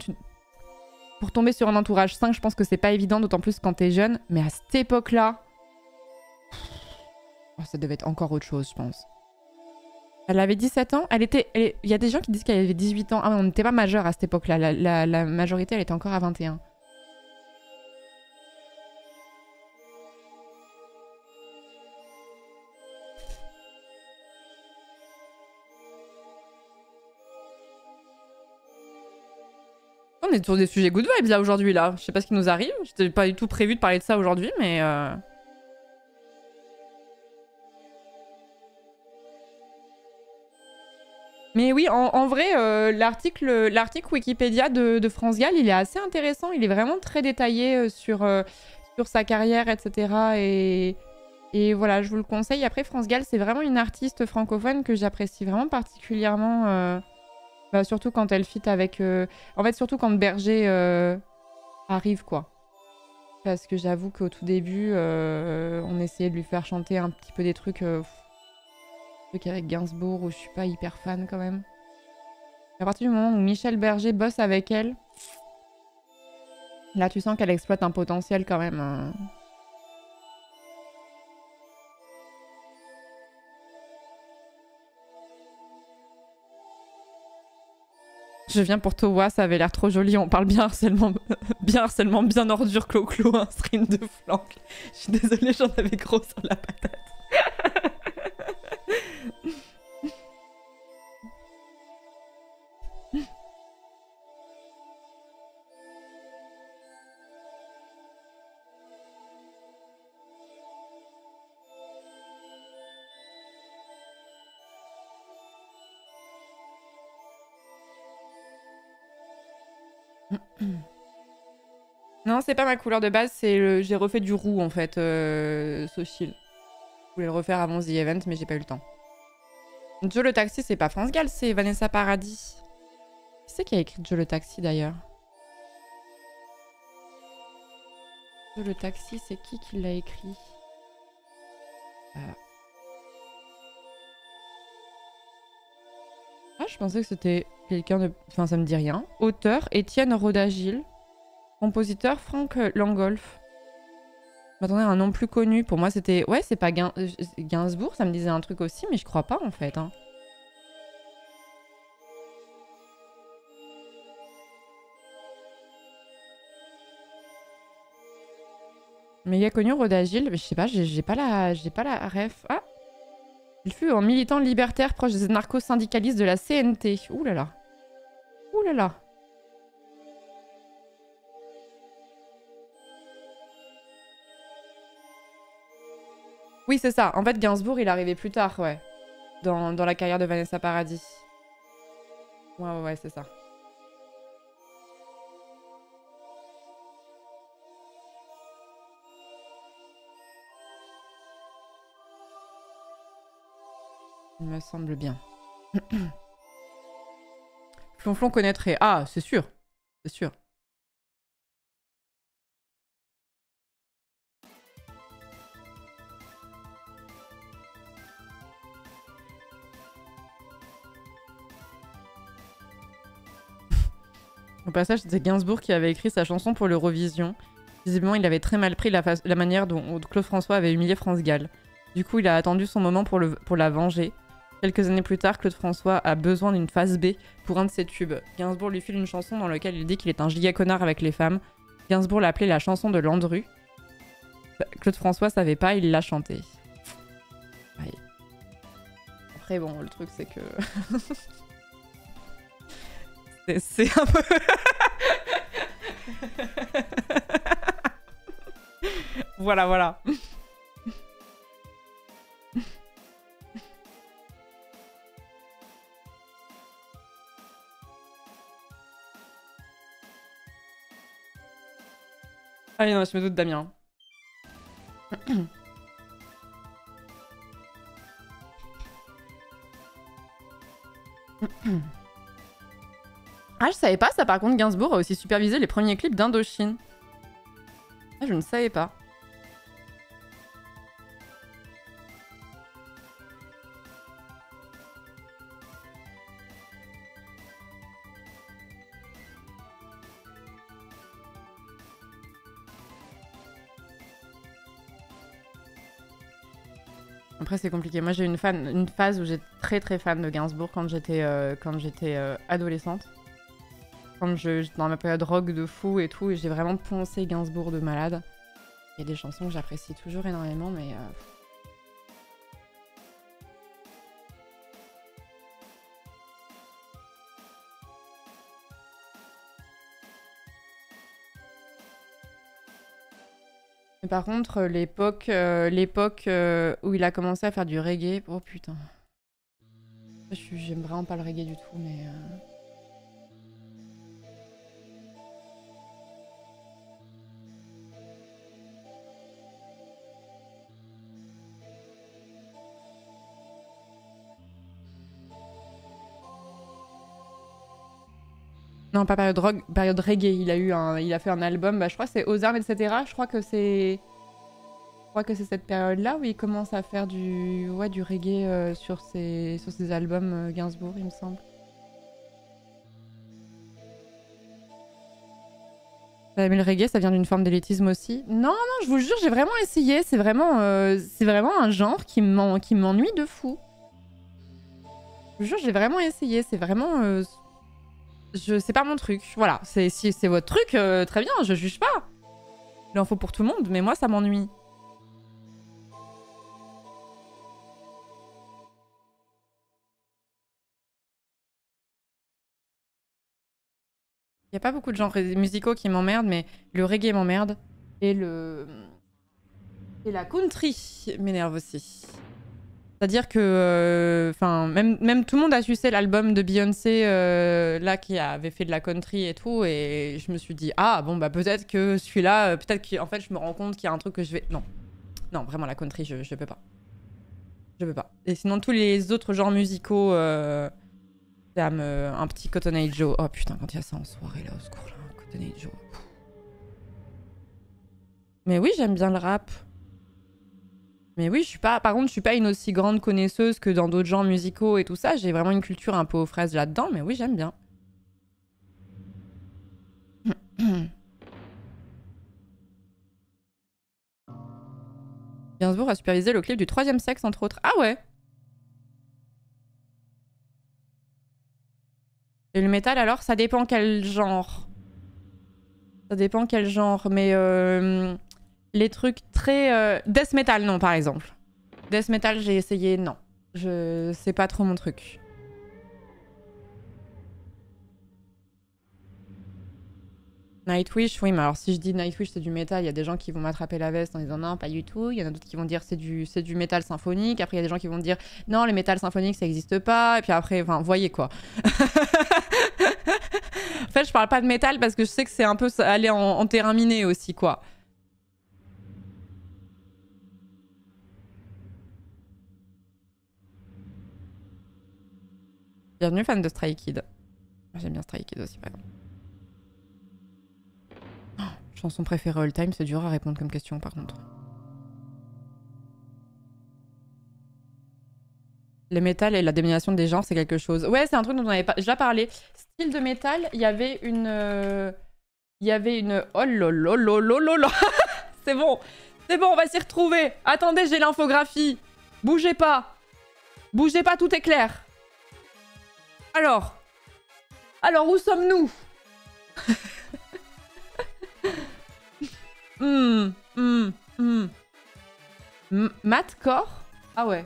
pour tomber sur un entourage 5, je pense que c'est pas évident, d'autant plus quand t'es jeune. Mais à cette époque-là, oh, ça devait être encore autre chose, je pense. Elle avait 17 ans. Il y a des gens qui disent qu'elle avait 18 ans. Ah, on n'était pas majeur à cette époque-là. La majorité, elle était encore à 21. On est sur des sujets good vibes là aujourd'hui là. Je sais pas ce qui nous arrive. J'étais pas du tout prévu de parler de ça aujourd'hui, mais. Mais oui, en vrai, l'article Wikipédia de France Gall, il est assez intéressant. Il est vraiment très détaillé sur sa carrière, etc. Et voilà, je vous le conseille. Après, France Gall, c'est vraiment une artiste francophone que j'apprécie vraiment particulièrement. Surtout quand elle fit avec... En fait, surtout quand Berger arrive, quoi. Parce que j'avoue qu'au tout début, on essayait de lui faire chanter un petit peu des trucs... avec Gainsbourg, où je suis pas hyper fan, quand même. À partir du moment où Michel Berger bosse avec elle, là, tu sens qu'elle exploite un potentiel, quand même. Je viens pour Towa, ça avait l'air trop joli. On parle bien harcèlement, bien ordure, clo-clo, un stream de flanc. Je suis désolée, j'en avais gros sur la patate. Non, c'est pas ma couleur de base, c'est j'ai refait du roux en fait, Sochil. Je voulais le refaire avant The Event, mais j'ai pas eu le temps. Joe le Taxi, c'est pas France Gall, c'est Vanessa Paradis. Qui c'est qui a écrit Joe le Taxi d'ailleurs? Joe le Taxi, c'est qui l'a écrit? Ah, je pensais que c'était quelqu'un de... Enfin, ça me dit rien. Auteur, Étienne Rodagil. Compositeur, Franck Langolf. Je m'attendais à un nom plus connu. Pour moi, c'était... Ouais, c'est pas Gainsbourg, ça me disait un truc aussi, mais je crois pas, en fait. Hein. Méga connu, Rodagil. Mais je sais pas, j'ai pas la ref. Ah! Il fut un militant libertaire proche des anarcho-syndicalistes de la CNT. Ouh là là. Ouh là là. Oui, c'est ça. En fait, Gainsbourg, il est arrivé plus tard, ouais. Dans la carrière de Vanessa Paradis. Ouais, c'est ça. Il me semble bien. Flonflon connaîtrait. Ah, c'est sûr. C'est sûr. Au passage, c'était Gainsbourg qui avait écrit sa chanson pour l'Eurovision. Visiblement, il avait très mal pris la manière dont Claude François avait humilié France Gall. Du coup, il a attendu son moment pour la venger. Quelques années plus tard, Claude François a besoin d'une phase B pour un de ses tubes. Gainsbourg lui file une chanson dans laquelle il dit qu'il est un giga connard avec les femmes. Gainsbourg l'a appelée la chanson de Landru. Claude François savait pas, il l'a chantée. Ouais. Après, bon, le truc, c'est que... c'est un peu... Voilà. Ah non, je me doute, Damien. Ah, je savais pas ça. Par contre, Gainsbourg a aussi supervisé les premiers clips d'Indochine. Ah, je ne savais pas. Après, c'est compliqué. Moi, j'ai eu une phase où j'étais très fan de Gainsbourg quand j'étais adolescente. Quand j'étais dans ma période rock de fou et tout, et j'ai vraiment poncé Gainsbourg de malade. Il y a des chansons que j'apprécie toujours énormément, mais... Mais par contre, l'époque où il a commencé à faire du reggae... Oh putain. J'aime vraiment pas le reggae du tout, mais... Non, pas période rock, période reggae. Il a fait un album, bah, je crois que c'est Aux Armes, etc. Je crois que c'est cette période-là où il commence à faire du reggae sur ses albums Gainsbourg, il me semble. T'as aimé le reggae, ça vient d'une forme d'élitisme aussi? Non, non, je vous jure, j'ai vraiment essayé. C'est vraiment un genre qui m'ennuie de fou. Je vous jure, j'ai vraiment essayé. C'est vraiment... c'est pas mon truc. Voilà, si c'est votre truc, très bien, je juge pas. Il en faut pour tout le monde, mais moi, ça m'ennuie. Il y a pas beaucoup de genres musicaux qui m'emmerdent, mais le reggae m'emmerde. Et la country m'énerve aussi. C'est-à-dire que, même tout le monde a sucé l'album de Beyoncé, là, qui avait fait de la country et tout, et je me suis dit, ah, bon, bah, peut-être que celui-là, peut-être qu'en fait, je me rends compte qu'il y a un truc que je vais... Non. Non, vraiment, la country, je peux pas. Je peux pas. Et sinon, tous les autres genres musicaux, un petit Cotton Eye Joe. Oh, putain, quand il y a ça en soirée, là, au secours, là, Cotton Eye Joe. Mais oui, j'aime bien le rap. Mais oui, par contre, je suis pas une aussi grande connaisseuse que dans d'autres genres musicaux et tout ça. J'ai vraiment une culture un peu aux fraises là-dedans, mais oui, j'aime bien. Gainsbourg a supervisé le clip du Troisième Sexe, entre autres. Ah ouais. Et le métal, alors, ça dépend quel genre. Ça dépend quel genre, mais les trucs très... Death metal, non, par exemple. Death metal, j'ai essayé, non. C'est pas trop mon truc. Nightwish, oui, mais alors si je dis Nightwish c'est du métal, il y a des gens qui vont m'attraper la veste en disant non, pas du tout. Il y en a d'autres qui vont dire c'est du métal symphonique. Après, il y a des gens qui vont dire non, les métal symphoniques ça n'existe pas. Et puis après, enfin, voyez quoi. En fait, je parle pas de métal parce que je sais que c'est un peu aller en terrain miné aussi, quoi. Bienvenue, fan de Stray Kids. J'aime bien Stray Kids aussi, par exemple. Chanson préférée all time, c'est dur à répondre comme question par contre. Le métal et la domination des genres, c'est quelque chose. Ouais, c'est un truc dont on avait déjà parlé. Style de métal, il y avait une... Oh lolololololo. C'est bon, on va s'y retrouver. Attendez, j'ai l'infographie. Bougez pas. Bougez pas, tout est clair. Alors, où sommes-nous? Mathcore? Ah ouais.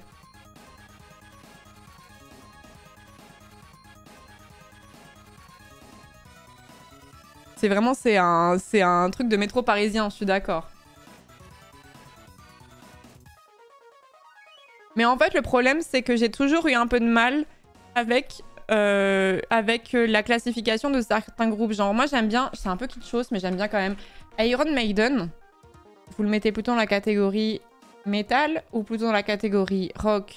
C'est vraiment, c'est un truc de métro parisien, je suis d'accord. Mais en fait, le problème, c'est que j'ai toujours eu un peu de mal avec la classification de certains groupes. Genre, moi, j'aime bien, c'est un peu kitschos, mais j'aime bien quand même Iron Maiden. Vous le mettez plutôt dans la catégorie métal ou plutôt dans la catégorie rock?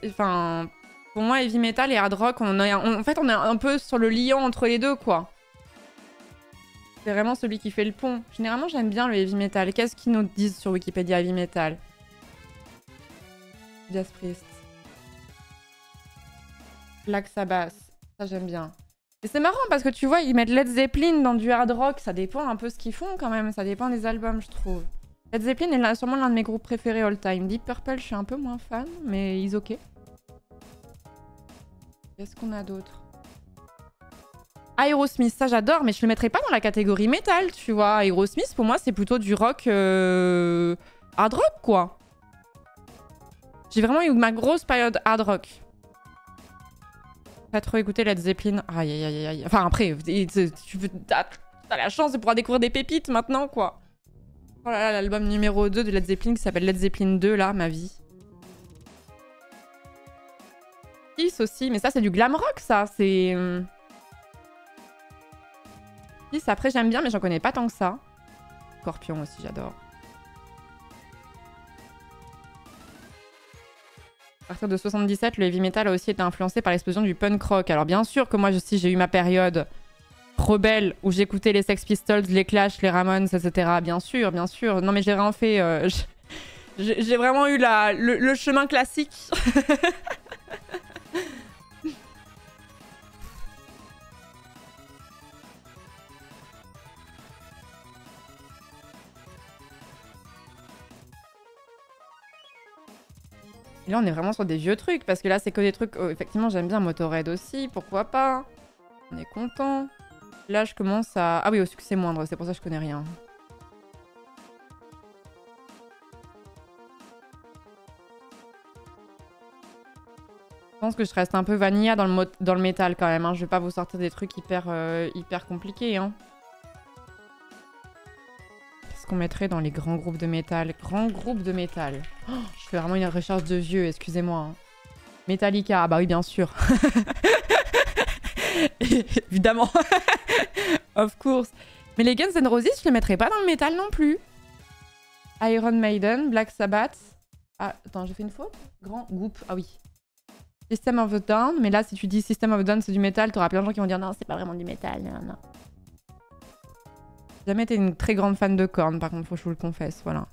Enfin, pour moi, heavy metal et hard rock, en fait, on est un peu sur le liant entre les deux, quoi. C'est vraiment celui qui fait le pont. Généralement, j'aime bien le heavy metal. Qu'est-ce qu'ils nous disent sur Wikipédia heavy metal? Judas Priest. Black Sabbath. Ça, j'aime bien. Et c'est marrant parce que tu vois, ils mettent Led Zeppelin dans du hard rock. Ça dépend un peu ce qu'ils font quand même. Ça dépend des albums, je trouve. Led Zeppelin est là, sûrement l'un de mes groupes préférés all time. Deep Purple, je suis un peu moins fan, mais ils ok. Qu'est-ce qu'on a d'autre? Aerosmith, ça j'adore, mais je le mettrais pas dans la catégorie métal, tu vois. Aerosmith, pour moi, c'est plutôt du rock hard rock, quoi. J'ai vraiment eu ma grosse période hard rock. Pas trop écouté Led Zeppelin. Aïe, aïe, aïe, aïe. Enfin, après, t'as la chance de pouvoir découvrir des pépites maintenant, quoi. Oh là là, l'album numéro 2 de Led Zeppelin qui s'appelle Led Zeppelin 2, là, ma vie. Kiss aussi, mais ça, c'est du glam rock, ça. C'est... Kiss, après, j'aime bien, mais j'en connais pas tant que ça. Scorpion aussi, j'adore. À partir de 77, le heavy metal a aussi été influencé par l'explosion du punk rock. Alors bien sûr que moi aussi j'ai eu ma période rebelle où j'écoutais les Sex Pistols, les Clash, les Ramones, etc. Bien sûr, bien sûr. Non mais j'ai vraiment fait... j'ai vraiment eu le chemin classique. Et là, on est vraiment sur des vieux trucs, parce que là, c'est que des trucs... Oh, effectivement, j'aime bien Motorhead aussi, pourquoi pas. On est content. Là, je commence à... Ah oui, au succès moindre, c'est pour ça que je connais rien. Je pense que je reste un peu vanilla dans le métal quand même. Hein. Je vais pas vous sortir des trucs hyper compliqués. Hein. Qu'est-ce qu'on mettrait dans les grands groupes de métal? Grands groupes de métal. Oh, je fais vraiment une recherche de vieux, excusez-moi. Hein. Metallica, ah bah oui, bien sûr. Évidemment. Of course. Mais les Guns N' Roses, je les mettrais pas dans le métal non plus. Iron Maiden, Black Sabbath. Ah, attends, j'ai fait une faute? Grand groupe, ah oui. System of a Down, mais là, si tu dis System of a Down, c'est du métal, t'auras plein de gens qui vont dire non, c'est pas vraiment du métal. Non, non. J'ai jamais été une très grande fan de Korn, par contre, faut que je vous le confesse, voilà.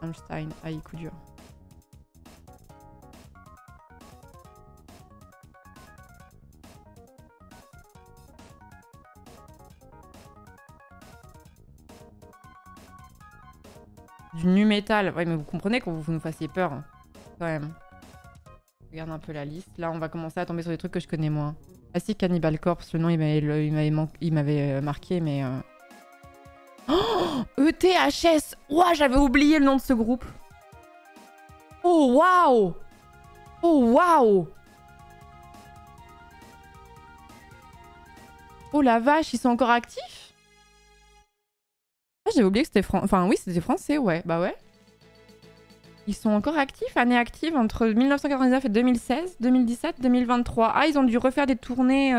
Einstein, aïe, coup dur. Du nu metal, ouais, mais vous comprenez qu'on vous nous fassiez peur, hein, quand même. Regarde un peu la liste. Là, on va commencer à tomber sur des trucs que je connais moins. Ah si, Cannibal Corpse, le nom, il m'avait marqué, mais... Oh, ETHS. Ouah, j'avais oublié le nom de ce groupe. Oh, waouh. Oh, waouh. Oh, la vache, ils sont encore actifs? Ah, j'avais oublié que c'était français. Enfin, oui, c'était français, ouais. Bah ouais. Ils sont encore actifs, année active, entre 1999 et 2016, 2017, 2023. Ah, ils ont dû refaire des tournées...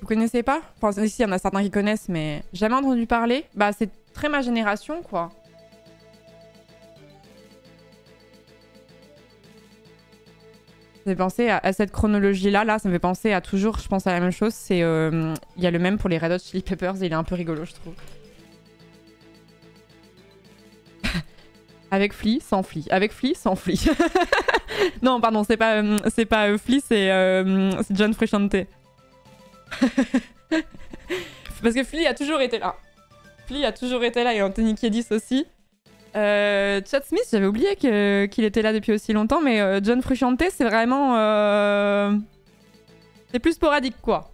Vous connaissez pas? Enfin, ici, il y en a certains qui connaissent, mais jamais entendu parler. Bah, c'est très ma génération, quoi. Ça me fait penser à cette chronologie-là. Là, ça me fait penser à toujours, je pense à la même chose. C'est... Il y a le même pour les Red Hot Chili Peppers et il est un peu rigolo, je trouve. Avec Flea, sans Flea. Avec Flea, sans Flea. Non, pardon, c'est pas Flea, c'est John Frusciante. Parce que Flea a toujours été là. Flea a toujours été là et Anthony Kiedis aussi. Chad Smith, j'avais oublié qu'il était là depuis aussi longtemps, mais John Frusciante, c'est vraiment... C'est plus sporadique, quoi.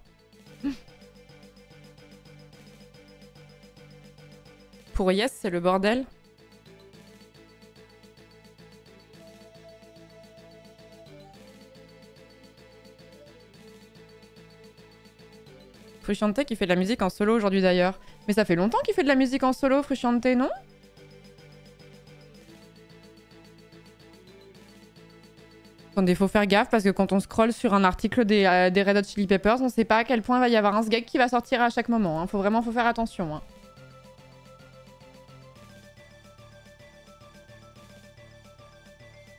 Pour Yes, c'est le bordel. Frusciante qui fait de la musique en solo aujourd'hui d'ailleurs. Mais ça fait longtemps qu'il fait de la musique en solo, Frusciante, non? Attendez, faut faire gaffe parce que quand on scrolle sur un article des Red Hot Chili Peppers, on sait pas à quel point il va y avoir un sgeg qui va sortir à chaque moment. Hein. Faut faire attention. Hein.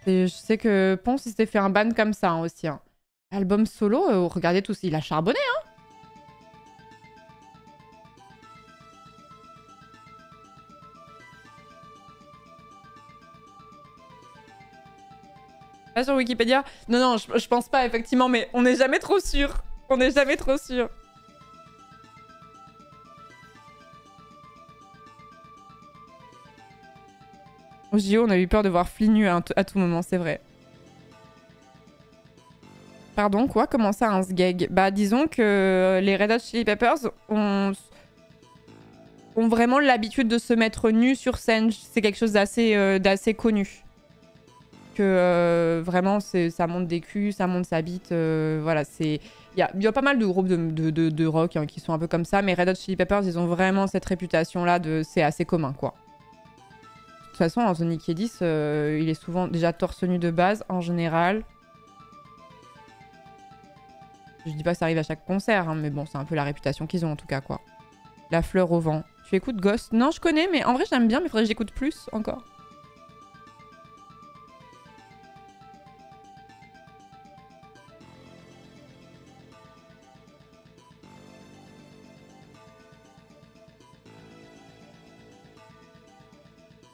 Et je sais que Ponce il s'était fait un ban comme ça hein, aussi. Hein. Album solo, regardez tous, il a charbonné. Hein. Pas sur Wikipédia. Non, non, je pense pas, effectivement, mais on n'est jamais trop sûr. On n'est jamais trop sûr. Au JO, on a eu peur de voir Flynn nu à tout moment, c'est vrai. Pardon, quoi? Comment ça, un sgeg? Bah, disons que les Red Hot Chili Peppers ont vraiment l'habitude de se mettre nus sur scène. C'est quelque chose d'assez connu. Que vraiment, ça monte des culs, ça monte sa bite. Voilà, c'est... Il y a pas mal de groupes de rock hein, qui sont un peu comme ça, mais Red Hot Chili Peppers, ils ont vraiment cette réputation-là de... C'est assez commun, quoi. De toute façon, Anthony Kiedis, il est souvent déjà torse nu de base, en général. Je dis pas que ça arrive à chaque concert, hein, mais bon, c'est un peu la réputation qu'ils ont, en tout cas, quoi. La fleur au vent. Tu écoutes Ghost? Non, je connais, mais en vrai, j'aime bien, mais faudrait que j'écoute plus, encore.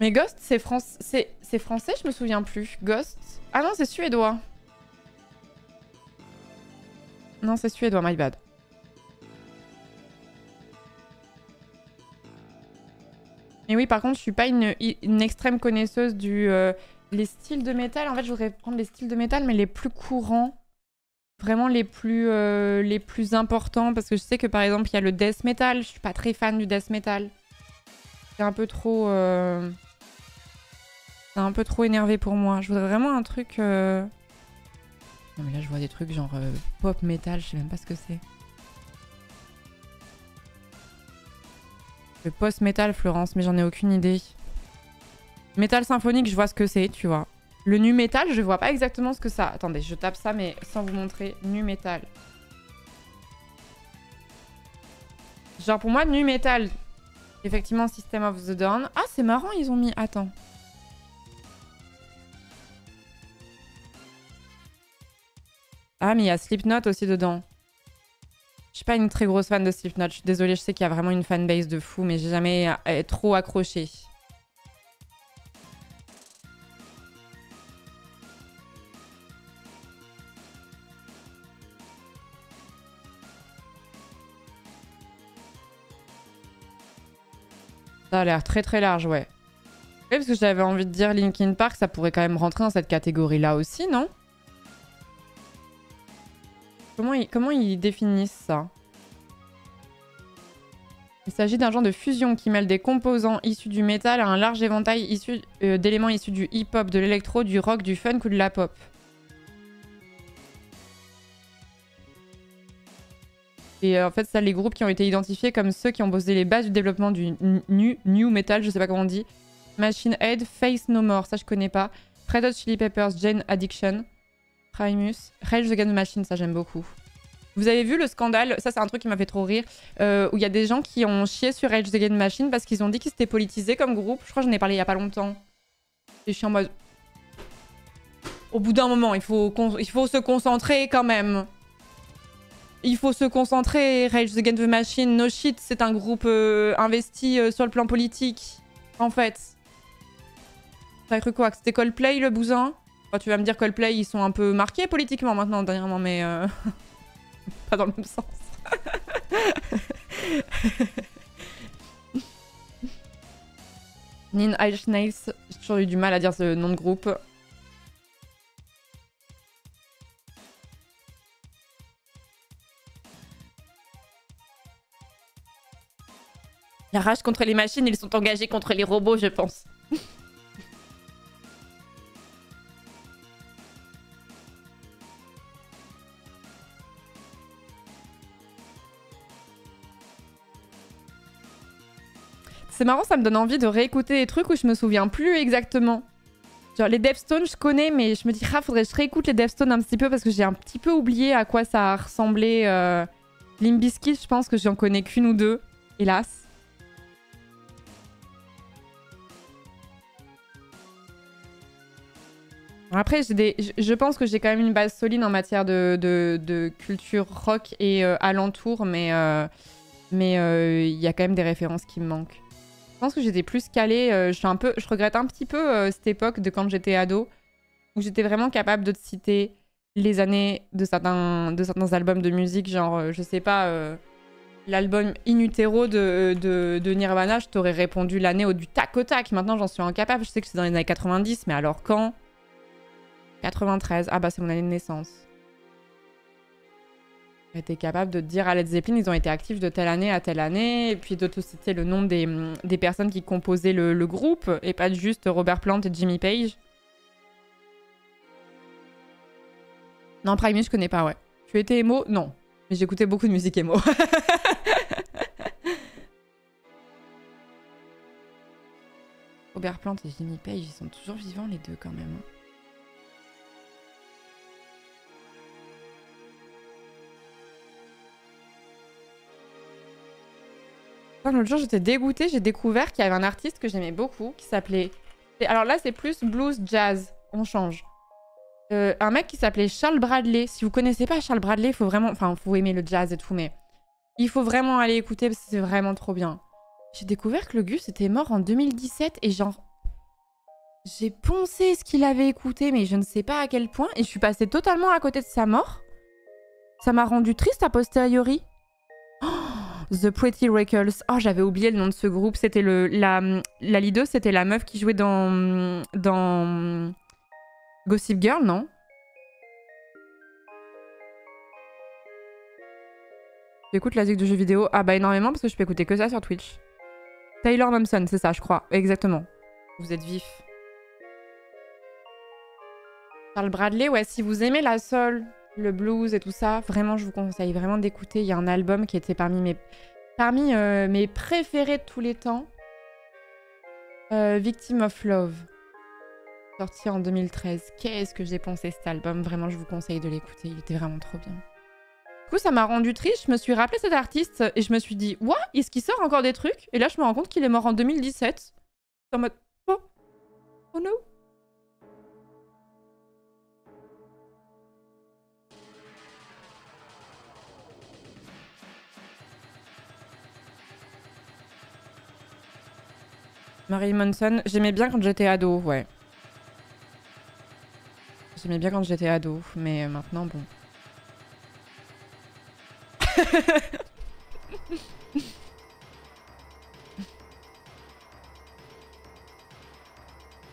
Mais Ghost, c'est français, je me souviens plus. Ghost... Ah non, c'est suédois. Non, c'est suédois, my bad. Mais oui, par contre, je suis pas une extrême connaisseuse les styles de métal. En fait, je voudrais prendre les styles de métal, mais les plus courants. Vraiment les plus importants. Parce que je sais que, par exemple, il y a le death metal. Je suis pas très fan du death metal. C'est un peu trop... C'est un peu trop énervé pour moi. Je voudrais vraiment un truc... Non mais là je vois des trucs genre pop metal, je sais même pas ce que c'est. Le post metal Florence, mais j'en ai aucune idée. Metal symphonique, je vois ce que c'est, tu vois. Le nu metal, je vois pas exactement ce que ça. Attendez, je tape ça mais sans vous montrer. Nu metal. Genre pour moi nu metal. Effectivement System of the Down. Ah c'est marrant ils ont mis... Attends. Ah, mais il y a Slipknot aussi dedans. Je suis pas une très grosse fan de Slipknot. Je suis désolée, je sais qu'il y a vraiment une fanbase de fou, mais j'ai jamais trop accroché. Ça a l'air très très large, ouais. Oui, parce que j'avais envie de dire Linkin Park, ça pourrait quand même rentrer dans cette catégorie-là aussi, non? Comment ils définissent ça? Il s'agit d'un genre de fusion qui mêle des composants issus du métal à un large éventail d'éléments issus du hip-hop, de l'électro, du rock, du funk ou de la pop. Et en fait, ça, les groupes qui ont été identifiés comme ceux qui ont posé les bases du développement du new metal, je sais pas comment on dit. Machine Head, Face No More, ça je connais pas. Red Hot Chili Peppers, Jane Addiction. Primus. Rage Against the Machine, ça j'aime beaucoup. Vous avez vu le scandale, ça c'est un truc qui m'a fait trop rire, où il y a des gens qui ont chié sur Rage Against the Machine parce qu'ils ont dit qu'ils s'étaient politisés comme groupe. Je crois que j'en ai parlé il y a pas longtemps. Et je suis en mode... Au bout d'un moment, il faut se concentrer quand même. Il faut se concentrer. Rage Against the Machine, no shit, c'est un groupe investi sur le plan politique. En fait. T'as cru quoi? Que c'était Coldplay le bousin? Enfin, tu vas me dire Coldplay, ils sont un peu marqués politiquement maintenant, dernièrement, mais... pas dans le même sens. Nine Inch Nails, j'ai toujours eu du mal à dire ce nom de groupe. La rage contre les machines, ils sont engagés contre les robots, je pense. C'est marrant, ça me donne envie de réécouter des trucs où je me souviens plus exactement. Genre les Devstones, je connais, mais je me dis, ah, faudrait que je réécoute les Devstones un petit peu parce que j'ai un petit peu oublié à quoi ça a ressemblé. Limp Bizkit, je pense que j'en connais qu'une ou deux, hélas. Après, je pense que j'ai quand même une base solide en matière de culture rock et alentour, mais il y a quand même des références qui me manquent. Je pense que j'étais plus calée. Je regrette un petit peu cette époque de quand j'étais ado, où j'étais vraiment capable de te citer les années de certains albums de musique, genre, je sais pas, l'album In Utero de Nirvana, je t'aurais répondu l'année du tac au tac. Maintenant, j'en suis incapable. Je sais que c'est dans les années 90, mais alors quand? 93. Ah bah, c'est mon année de naissance. J'étais capable de te dire à Led Zeppelin, ils ont été actifs de telle année à telle année, et puis de te citer le nom des personnes qui composaient le groupe, et pas juste Robert Plant et Jimmy Page. Non, Primus, je connais pas, ouais. Tu étais émo? Non. Mais j'écoutais beaucoup de musique émo. Robert Plant et Jimmy Page, ils sont toujours vivants les deux quand même. L'autre jour, j'étais dégoûtée. J'ai découvert qu'il y avait un artiste que j'aimais beaucoup qui s'appelait... Alors là, c'est plus blues jazz. On change. Un mec qui s'appelait Charles Bradley. Si vous connaissez pas Charles Bradley, il faut vraiment... Enfin, vous aimez le jazz et tout, mais... Il faut vraiment aller écouter parce que c'est vraiment trop bien. J'ai découvert que le Gus était mort en 2017 et genre... J'ai poncé ce qu'il avait écouté, mais je ne sais pas à quel point. Et je suis passée totalement à côté de sa mort. Ça m'a rendu triste a posteriori. The Pretty Recalls. Oh, j'avais oublié le nom de ce groupe. C'était la leader, c'était la meuf qui jouait dans Gossip Girl, non? J'écoute la musique de jeux vidéo. Ah bah énormément parce que je peux écouter que ça sur Twitch. Taylor Momsen, c'est ça, je crois. Exactement. Vous êtes vif. Charles Bradley, ouais, si vous aimez la soul, le blues et tout ça, vraiment, je vous conseille vraiment d'écouter. Il y a un album qui était parmi mes préférés de tous les temps. Victim of Love. Sorti en 2013. Qu'est-ce que j'ai pensé cet album? Vraiment, je vous conseille de l'écouter. Il était vraiment trop bien. Du coup, ça m'a rendu triste. Je me suis rappelé cet artiste et je me suis dit, what? Est-ce qu'il sort encore des trucs? Et là, je me rends compte qu'il est mort en 2017. En mode, oh, oh no. Marilyn Manson, j'aimais bien quand j'étais ado, ouais. J'aimais bien quand j'étais ado, mais maintenant, bon.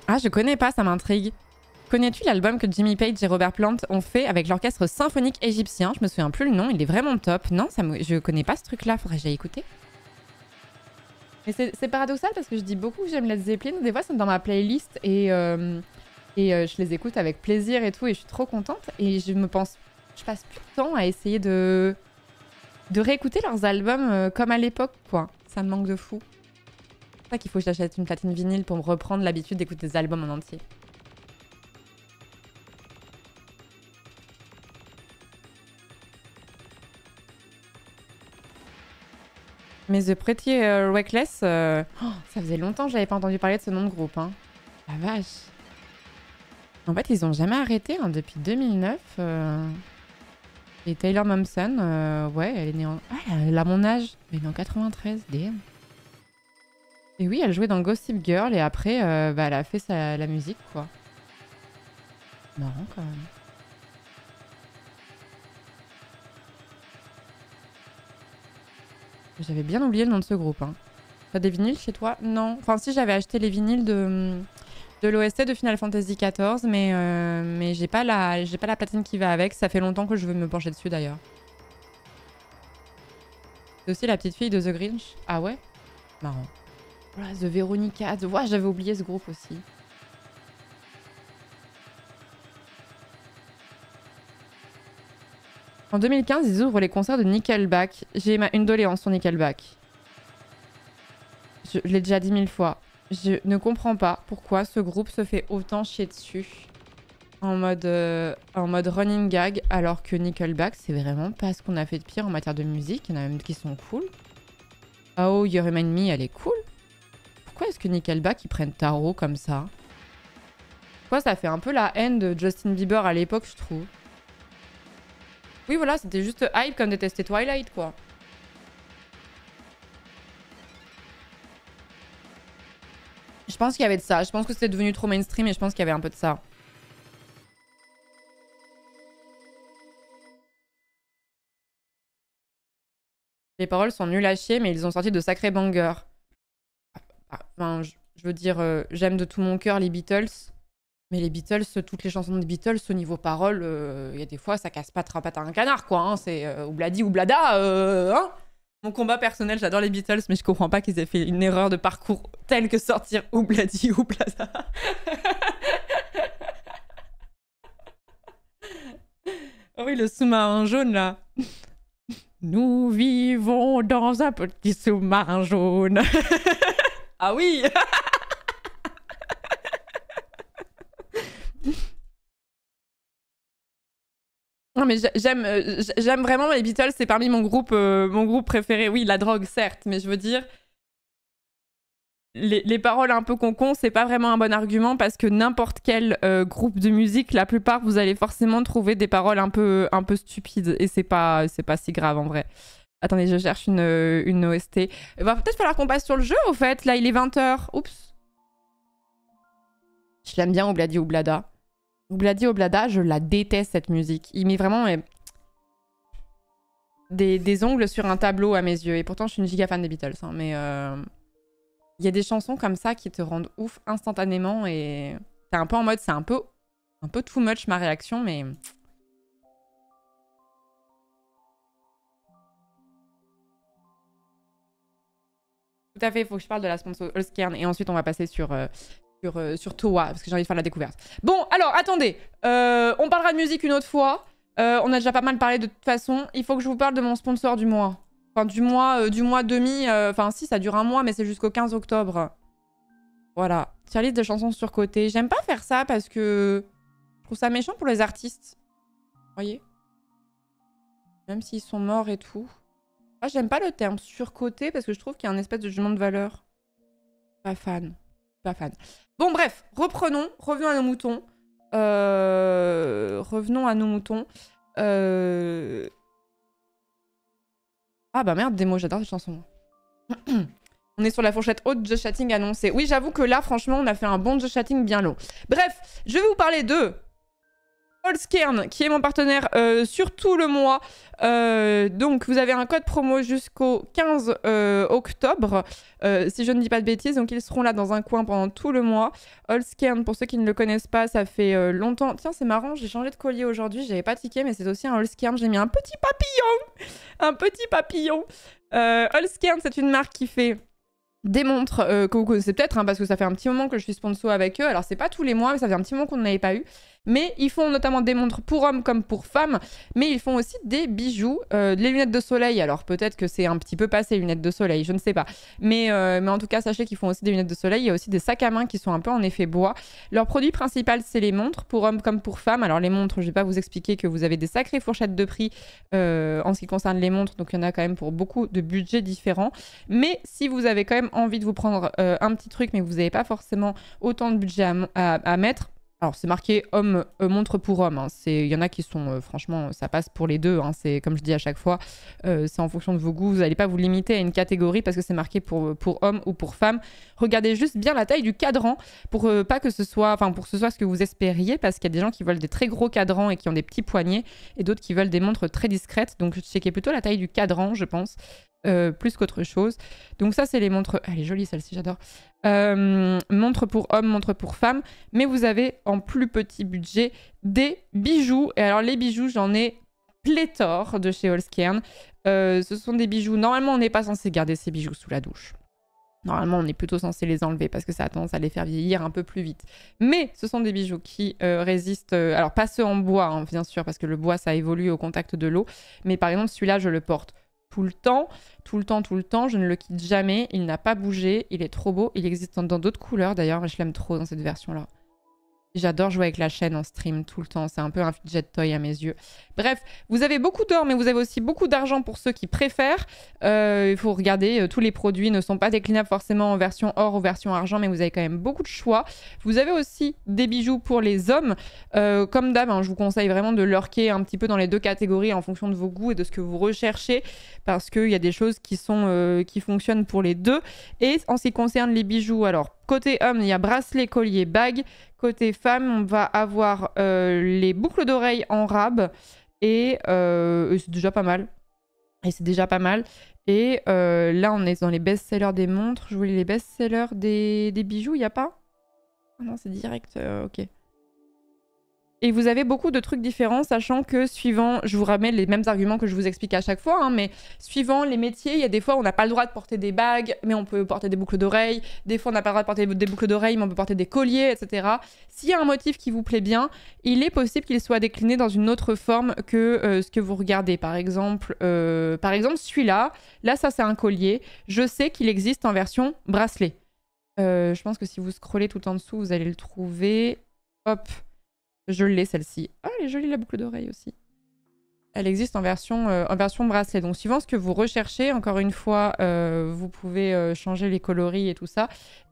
Ah, je connais pas, ça m'intrigue. Connais-tu l'album que Jimmy Page et Robert Plant ont fait avec l'orchestre symphonique égyptien? Je me souviens plus le nom, il est vraiment top. Non, je connais pas ce truc-là, faudrait que j'aille écouter. Mais c'est paradoxal parce que je dis beaucoup que j'aime Led Zeppelin. Des fois, c'est dans ma playlist et je les écoute avec plaisir et tout. Et je suis trop contente. Et je passe plus de temps à essayer de réécouter leurs albums comme à l'époque, quoi. Ça me manque de fou. C'est pour ça qu'il faut que j'achète une platine vinyle pour me reprendre l'habitude d'écouter des albums en entier. Mais The Pretty Reckless, ça faisait longtemps que j'avais pas entendu parler de ce nom de groupe. Hein. La vache. En fait, ils ont jamais arrêté hein, depuis 2009. Et Taylor Momsen, ouais, elle est née en... Ah, elle a mon âge. Elle est née en 93, damn. Et oui, elle jouait dans Gossip Girl et après, bah, elle a fait la musique, quoi. Marrant, quand même. J'avais bien oublié le nom de ce groupe. Hein. T'as des vinyles chez toi? Non. Enfin, si, j'avais acheté les vinyles de l'OST de Final Fantasy XIV, mais j'ai pas la platine qui va avec. Ça fait longtemps que je veux me pencher dessus, d'ailleurs. C'est aussi la petite fille de The Grinch. Ah ouais? Marrant. Voilà, The Veronica. Ouais, j'avais oublié ce groupe aussi. En 2015, ils ouvrent les concerts de Nickelback. J'ai une doléance sur Nickelback. Je l'ai déjà dit 1000 fois. Je ne comprends pas pourquoi ce groupe se fait autant chier dessus en mode running gag, alors que Nickelback, c'est vraiment pas ce qu'on a fait de pire en matière de musique. Il y en a même qui sont cool. Oh, You Remind Me, elle est cool. Pourquoi est-ce que Nickelback, ils prennent Taro comme ça? Quoi, ça fait un peu la haine de Justin Bieber à l'époque, je trouve. Oui, voilà, c'était juste hype comme détester Twilight, quoi. Je pense qu'il y avait de ça. Je pense que c'était devenu trop mainstream et je pense qu'il y avait un peu de ça. Les paroles sont nulles à chier, mais ils ont sorti de sacrés bangers. Enfin, je veux dire, j'aime de tout mon cœur les Beatles. Mais les Beatles, toutes les chansons des Beatles, au niveau paroles, il y a des fois, ça casse pas patte à un canard, quoi. Hein. C'est oubladi oublada, hein. Mon combat personnel, j'adore les Beatles, mais je comprends pas qu'ils aient fait une erreur de parcours telle que sortir oubladi oublada. Oh oui, le sous-marin jaune, là. Nous vivons dans un petit sous-marin jaune. Ah oui. Non mais j'aime vraiment les Beatles, c'est parmi mon groupe préféré. Oui, la drogue certes, mais je veux dire les paroles un peu concon, c'est pas vraiment un bon argument parce que n'importe quel groupe de musique, la plupart vous allez forcément trouver des paroles un peu stupides et c'est pas si grave en vrai. Attendez, je cherche une OST. Il va peut-être falloir qu'on passe sur le jeu au fait. Là, il est 20h. Oups. Je l'aime bien Obladi Oblada. Obladi Oblada, je la déteste cette musique. Il met vraiment des ongles sur un tableau à mes yeux. Et pourtant, je suis une giga fan des Beatles. Hein, mais il y a des chansons comme ça qui te rendent ouf instantanément. Et t'es un peu en mode, c'est un peu too much ma réaction, mais... Tout à fait, il faut que je parle de la sponsor Ulskern. Et ensuite, on va passer sur Towa, parce que j'ai envie de faire la découverte. Bon, alors, attendez. On parlera de musique une autre fois. On a déjà pas mal parlé de toute façon. Il faut que je vous parle de mon sponsor du mois. Enfin, du mois demi. Enfin, si, ça dure un mois, mais c'est jusqu'au 15 octobre. Voilà. Tier list de chansons surcotées. J'aime pas faire ça parce que je trouve ça méchant pour les artistes. Vous voyez? Même s'ils sont morts et tout. Ah, j'aime pas le terme surcoté parce que je trouve qu'il y a un espèce de jugement de valeur. Pas fan. Pas fan. Bon, bref, reprenons. Revenons à nos moutons. Revenons à nos moutons. Ah bah merde, démo, j'adore cette chanson. On est sur la fourchette haute de chatting annoncée. Oui, j'avoue que là, franchement, on a fait un bon de chatting bien long. Bref, je vais vous parler de Ulskern, qui est mon partenaire sur tout le mois. Donc, vous avez un code promo jusqu'au 15 octobre, si je ne dis pas de bêtises. Donc, ils seront là dans un coin pendant tout le mois. Ulskern, pour ceux qui ne le connaissent pas, ça fait longtemps. Tiens, c'est marrant, j'ai changé de collier aujourd'hui. J'avais pas tiqué, mais c'est aussi un Ulskern. J'ai mis un petit papillon. Un petit papillon. Ulskern, c'est une marque qui fait des montres que vous connaissez peut-être, hein, parce que ça fait un petit moment que je suis sponsor avec eux. Alors, c'est pas tous les mois, mais ça fait un petit moment qu'on n'en avait pas eu. Mais ils font notamment des montres pour hommes comme pour femmes, mais ils font aussi des bijoux, des lunettes de soleil. Alors peut-être que c'est un petit peu passé, les lunettes de soleil, je ne sais pas. Mais en tout cas, sachez qu'ils font aussi des lunettes de soleil. Il y a aussi des sacs à main qui sont un peu en effet bois. Leur produit principal, c'est les montres, pour hommes comme pour femmes. Alors les montres, je ne vais pas vous expliquer que vous avez des sacrées fourchettes de prix en ce qui concerne les montres. Donc il y en a quand même pour beaucoup de budgets différents. Mais si vous avez quand même envie de vous prendre un petit truc, mais que vous n'avez pas forcément autant de budget à mettre, alors, c'est marqué homme, montre pour homme. Hein. Il y en a qui sont, franchement, ça passe pour les deux. Hein. C'est comme je dis à chaque fois, c'est en fonction de vos goûts. Vous n'allez pas vous limiter à une catégorie parce que c'est marqué pour homme ou pour femme. Regardez juste bien la taille du cadran pour pas que ce soit, enfin, pour que ce soit ce que vous espériez, parce qu'il y a des gens qui veulent des très gros cadrans et qui ont des petits poignets, et d'autres qui veulent des montres très discrètes. Donc, checkez plutôt la taille du cadran, je pense. Plus qu'autre chose. Donc ça, c'est les montres... Elle est jolie, celle-ci, j'adore. Montre pour hommes, montre pour femmes. Mais vous avez, en plus petit budget, des bijoux. Et alors, les bijoux, j'en ai pléthore de chez Ulskern. Ce sont des bijoux... Normalement, on n'est pas censé garder ces bijoux sous la douche. Normalement, on est plutôt censé les enlever parce que ça a tendance à les faire vieillir un peu plus vite. Mais ce sont des bijoux qui résistent... alors, pas ceux en bois, hein, bien sûr, parce que le bois, ça évolue au contact de l'eau. Mais par exemple, celui-là, je le porte tout le temps, tout le temps, tout le temps. Je ne le quitte jamais. Il n'a pas bougé. Il est trop beau. Il existe dans d'autres couleurs d'ailleurs. Je l'aime trop dans cette version-là. J'adore jouer avec la chaîne en stream tout le temps. C'est un peu un fidget toy à mes yeux. Bref, vous avez beaucoup d'or, mais vous avez aussi beaucoup d'argent pour ceux qui préfèrent. Il faut regarder, tous les produits ne sont pas déclinables forcément en version or ou version argent, mais vous avez quand même beaucoup de choix. Vous avez aussi des bijoux pour les hommes. Comme d'hab, hein, je vous conseille vraiment de lurker un petit peu dans les deux catégories en fonction de vos goûts et de ce que vous recherchez, parce qu'il y a des choses qui fonctionnent pour les deux. Et en ce qui concerne les bijoux, alors côté homme, il y a bracelet, collier, bague. Côté femme, on va avoir les boucles d'oreilles en rab et c'est déjà pas mal. Et là, on est dans les best-sellers des montres. Je voulais les best-sellers des bijoux, il n'y a pas? Ah non, c'est direct, ok. Et vous avez beaucoup de trucs différents, sachant que suivant, je vous ramène les mêmes arguments que je vous explique à chaque fois, hein, mais suivant les métiers, il y a des fois où on n'a pas le droit de porter des bagues, mais on peut porter des boucles d'oreilles. Des fois, on n'a pas le droit de porter des boucles d'oreilles, mais on peut porter des colliers, etc. S'il y a un motif qui vous plaît bien, il est possible qu'il soit décliné dans une autre forme que ce que vous regardez. Par exemple celui-là, là, ça, c'est un collier. Je sais qu'il existe en version bracelet. Je pense que si vous scrollez tout en dessous, vous allez le trouver. Hop. Je l'ai, celle-ci. Ah, elle est jolie, la boucle d'oreille aussi. Elle existe en version bracelet. Donc, suivant ce que vous recherchez, encore une fois, vous pouvez changer les coloris et tout ça.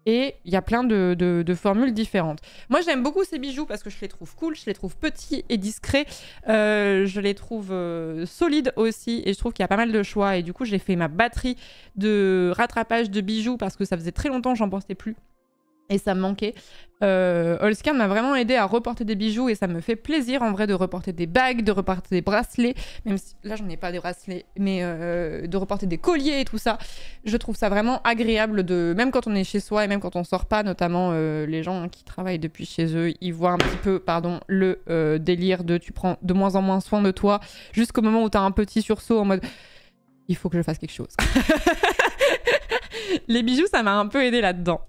Et il y a plein de formules différentes. Moi, j'aime beaucoup ces bijoux parce que je les trouve cool, je les trouve petits et discrets. Je les trouve solides aussi. Et je trouve qu'il y a pas mal de choix. Et du coup, j'ai fait ma batterie de rattrapage de bijoux parce que ça faisait très longtemps que j'en portais plus. Et ça me manquait. Allscan m'a vraiment aidé à reporter des bijoux et ça me fait plaisir en vrai de reporter des bagues, de reporter des bracelets, même si là j'en ai pas des bracelets, mais de reporter des colliers et tout ça. Je trouve ça vraiment agréable même quand on est chez soi et même quand on sort pas, notamment les gens qui travaillent depuis chez eux, ils voient un petit peu, le délire de tu prends de moins en moins soin de toi jusqu'au moment où t'as un petit sursaut en mode il faut que je fasse quelque chose. Les bijoux, ça m'a un peu aidé là-dedans.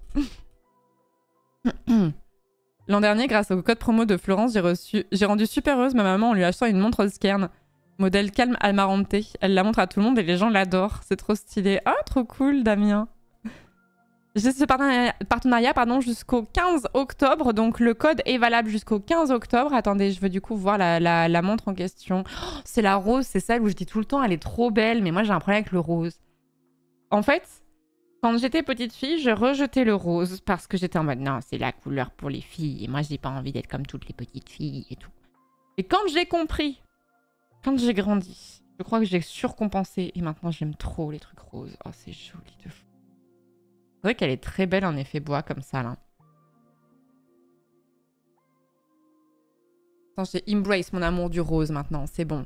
L'an dernier, grâce au code promo de Florence, j'ai rendu super heureuse ma maman en lui achetant une montre Allscan, modèle Calme Almarante. Elle la montre à tout le monde et les gens l'adorent. C'est trop stylé. Ah, trop cool, Damien. J'ai ce partenariat jusqu'au 15 octobre. Donc le code est valable jusqu'au 15 octobre. Attendez, je veux du coup voir la montre en question. Oh, c'est la rose, c'est celle où je dis tout le temps elle est trop belle, mais moi j'ai un problème avec le rose. En fait, quand j'étais petite fille, je rejetais le rose parce que j'étais en mode non, c'est la couleur pour les filles et moi j'ai pas envie d'être comme toutes les petites filles et tout. Et quand j'ai compris, quand j'ai grandi, je crois que j'ai surcompensé et maintenant j'aime trop les trucs roses. Oh, c'est joli de fou. C'est vrai qu'elle est très belle en effet bois comme ça là. J'ai embrace mon amour du rose maintenant, c'est bon.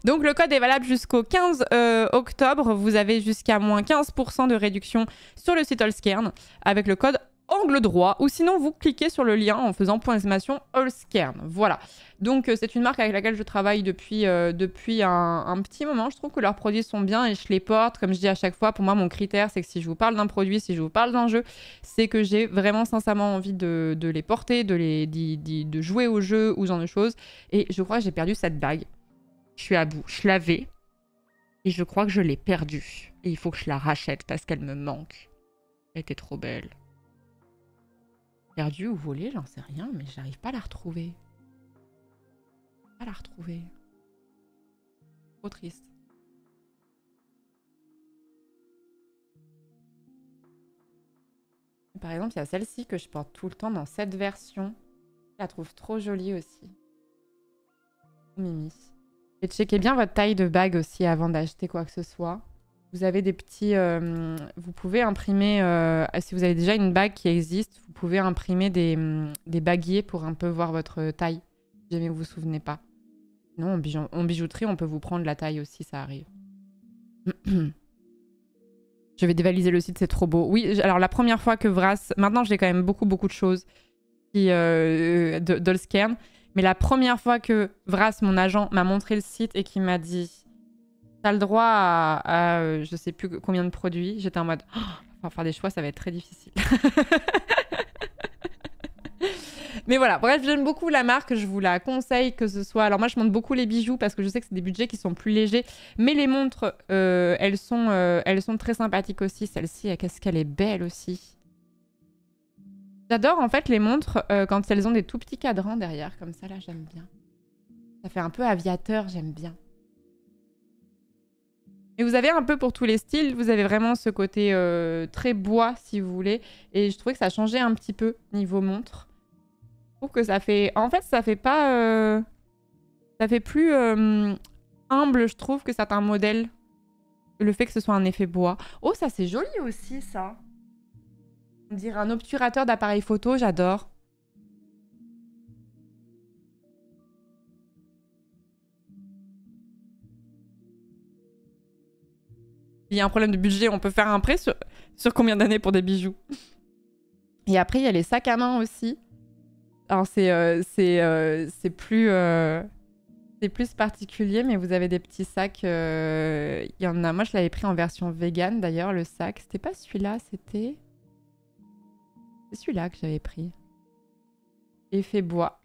Donc le code est valable jusqu'au 15 octobre. Vous avez jusqu'à moins 15% de réduction sur le site Allscan avec le code angle droit, ou sinon vous cliquez sur le lien en faisant .exclamation Allscan. Voilà. Donc c'est une marque avec laquelle je travaille depuis un petit moment. Je trouve que leurs produits sont bien et je les porte. Comme je dis à chaque fois, pour moi mon critère c'est que si je vous parle d'un produit, si je vous parle d'un jeu, c'est que j'ai vraiment sincèrement envie de les porter, de jouer au jeu ou ce genre de choses. Et je crois que j'ai perdu cette bague. Je suis à bout. Je l'avais et je crois que je l'ai perdue. Et il faut que je la rachète parce qu'elle me manque. Elle était trop belle. Perdue ou volée, j'en sais rien, mais j'arrive pas à la retrouver. Trop triste. Par exemple, il y a celle-ci que je porte tout le temps dans cette version. Je la trouve trop jolie aussi. Mimi. Et checkez bien votre taille de bague aussi avant d'acheter quoi que ce soit. Vous avez des petits... vous pouvez imprimer... si vous avez déjà une bague qui existe, vous pouvez imprimer des baguiers pour un peu voir votre taille. Si jamais vous vous souvenez pas. Non, en bijouterie, on peut vous prendre la taille aussi, ça arrive. Je vais dévaliser le site, c'est trop beau. Oui, alors la première fois que Vras... Maintenant, j'ai quand même beaucoup de choses d'Allscan. Mais la première fois que Vras, mon agent, m'a montré le site et qui m'a dit « T'as le droit à je sais plus combien de produits », j'étais en mode oh, « Enfin, faire des choix, ça va être très difficile. » Mais voilà, bref, j'aime beaucoup la marque, je vous la conseille que ce soit... Alors moi, je monte beaucoup les bijoux parce que je sais que c'est des budgets qui sont plus légers. Mais les montres, elles sont très sympathiques aussi. Celle-ci, qu'est-ce qu'elle est belle aussi. J'adore en fait les montres quand elles ont des tout petits cadrans derrière, comme ça là, j'aime bien. Ça fait un peu aviateur, j'aime bien. Et vous avez un peu pour tous les styles, vous avez vraiment ce côté très bois si vous voulez. Et je trouvais que ça changeait un petit peu niveau montre. Je trouve que ça fait... En fait, ça fait pas... Ça fait plus humble, je trouve, que certains modèles. Le fait que ce soit un effet bois. Oh, ça c'est joli aussi, ça. On dirait un obturateur d'appareil photo, j'adore. Il y a un problème de budget, on peut faire un prêt sur combien d'années pour des bijoux. Et après, il y a les sacs à main aussi. Alors, c'est plus particulier, mais vous avez des petits sacs. Il y en a. Moi, je l'avais pris en version vegan d'ailleurs, le sac. C'était pas celui-là, c'était. C'est celui-là que j'avais pris. Effet bois.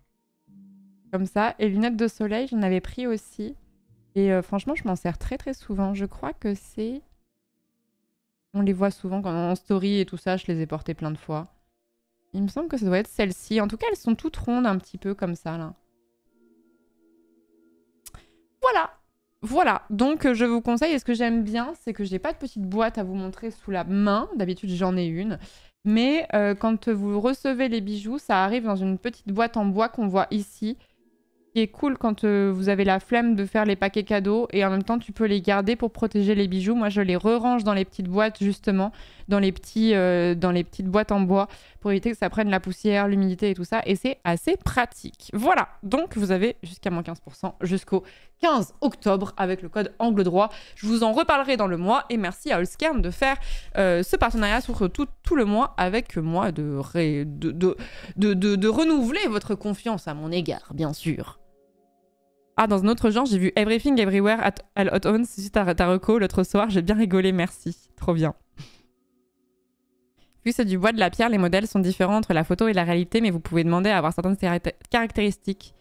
Comme ça. Et lunettes de soleil, j'en avais pris aussi. Et franchement, je m'en sers très très souvent. Je crois que c'est. On les voit souvent quand en story et tout ça, je les ai portées plein de fois. Il me semble que ça doit être celle-ci. En tout cas, elles sont toutes rondes un petit peu comme ça, là. Voilà. Voilà. Donc, je vous conseille, et ce que j'aime bien, c'est que j'ai pas de petite boîte à vous montrer sous la main. D'habitude, j'en ai une. Mais quand vous recevez les bijoux, ça arrive dans une petite boîte en bois qu'on voit ici. Qui est cool quand vous avez la flemme de faire les paquets cadeaux et en même temps tu peux les garder pour protéger les bijoux. Moi je les re-range dans les petites boîtes justement, dans les petites boîtes en bois pour éviter que ça prenne la poussière, l'humidité et tout ça, et c'est assez pratique. Voilà, donc vous avez jusqu'à moins 15% jusqu'au 15 octobre avec le code Angle Droit. Je vous en reparlerai dans le mois et merci à Allscairn de faire ce partenariat sur tout le mois avec moi, de renouveler votre confiance à mon égard, bien sûr. Ah, dans un autre genre, j'ai vu Everything Everywhere at All Hot Ones, c'est ta reco l'autre soir. J'ai bien rigolé, merci. Trop bien. Vu que c'est du bois, de la pierre, les modèles sont différents entre la photo et la réalité, mais vous pouvez demander à avoir certaines caractéristiques.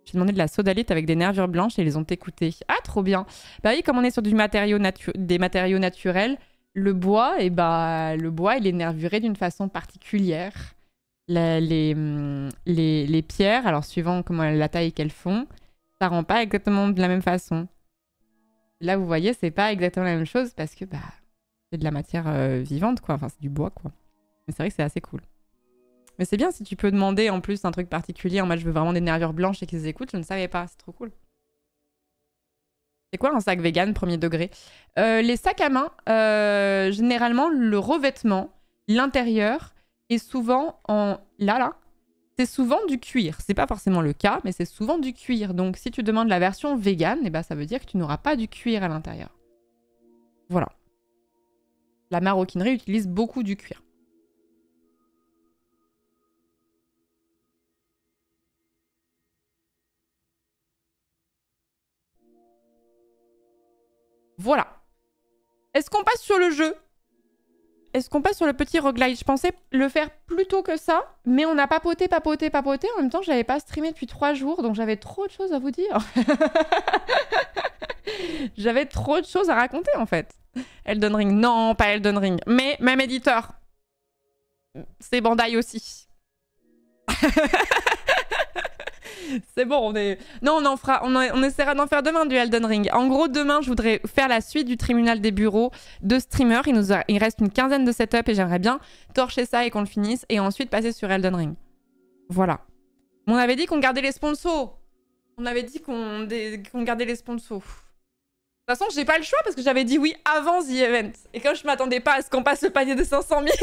J'ai demandé de la sodalite avec des nervures blanches et ils les ont écoutées. Ah, trop bien. Bah oui, comme on est sur des matériaux naturels, le bois, le bois, il est nervuré d'une façon particulière. Les pierres, alors suivant comment la taille qu'elles font, ça rend pas exactement de la même façon. Là, vous voyez, c'est pas exactement la même chose parce que c'est de la matière vivante, quoi. Enfin, c'est du bois, quoi. Mais c'est vrai que c'est assez cool. Mais c'est bien si tu peux demander en plus un truc particulier. En mode, je veux vraiment des nervures blanches et qu'ils écoutent. Je ne savais pas. C'est trop cool. C'est quoi un sac vegan premier degré? Les sacs à main, généralement, le revêtement, l'intérieur, est souvent en... Là. C'est souvent du cuir. C'est pas forcément le cas, mais c'est souvent du cuir. Donc, si tu demandes la version vegan, ça veut dire que tu n'auras pas du cuir à l'intérieur. Voilà. La maroquinerie utilise beaucoup du cuir. Voilà. Est-ce qu'on passe sur le jeu? Est-ce qu'on passe sur le petit roguelite? Je pensais le faire plus tôt que ça, mais on a papoté. En même temps, j'avais pas streamé depuis 3 jours, donc j'avais trop de choses à vous dire. J'avais trop de choses à raconter, en fait. Elden Ring. Non, pas Elden Ring. Mais même éditeur. C'est Bandai aussi. C'est bon, on est... Non, on essaiera d'en faire demain du Elden Ring. En gros, demain, je voudrais faire la suite du tribunal des bureaux de streamers. Il reste une quinzaine de setups et j'aimerais bien torcher ça et qu'on le finisse. Et ensuite passer sur Elden Ring. Voilà. On avait dit qu'on gardait les sponsors. On avait dit qu'on gardait les sponsors. De toute façon, j'ai pas le choix parce que j'avais dit oui avant The Event. Et comme je m'attendais pas à ce qu'on passe le palier de 500 000...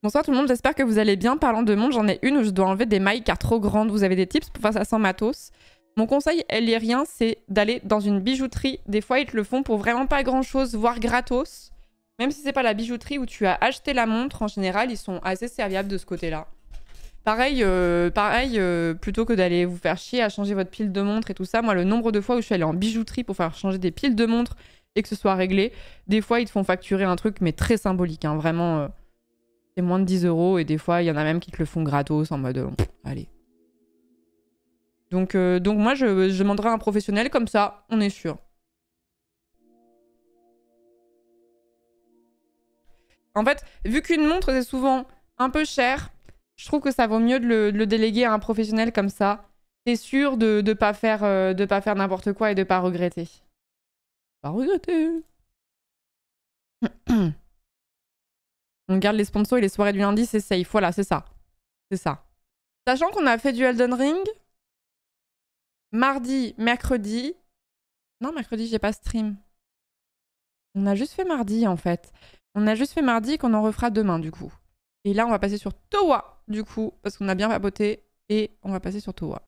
Bonsoir tout le monde, j'espère que vous allez bien. Parlant de montre, j'en ai une où je dois enlever des mailles car trop grandes. Vous avez des tips pour faire ça sans matos? Mon conseil, elle est rien, c'est d'aller dans une bijouterie. Des fois, ils te le font pour vraiment pas grand chose, voire gratos. Même si c'est pas la bijouterie où tu as acheté la montre, en général, ils sont assez serviables de ce côté-là. Pareil, plutôt que d'aller vous faire chier à changer votre pile de montre et tout ça, moi, le nombre de fois où je suis allée en bijouterie pour faire changer des piles de montre et que ce soit réglé, des fois, ils te font facturer un truc, mais très symbolique, hein, vraiment... C'est moins de 10 € et des fois, il y en a même qui te le font gratos en mode allez. Donc moi, je demanderai à un professionnel comme ça, on est sûr. En fait, vu qu'une montre, c'est souvent un peu cher, je trouve que ça vaut mieux de le déléguer à un professionnel comme ça. T'es sûr de ne pas faire n'importe quoi et de pas regretter. Pas regretter. On garde les sponsors et les soirées du lundi, c'est safe. Voilà, c'est ça. C'est ça. Sachant qu'on a fait du Elden Ring mardi, mercredi. Non, mercredi, j'ai pas stream. On a juste fait mardi, en fait. On a juste fait mardi qu'on en refera demain, du coup. Et là, on va passer sur Towa, du coup, parce qu'on a bien papoté. Et on va passer sur Towa.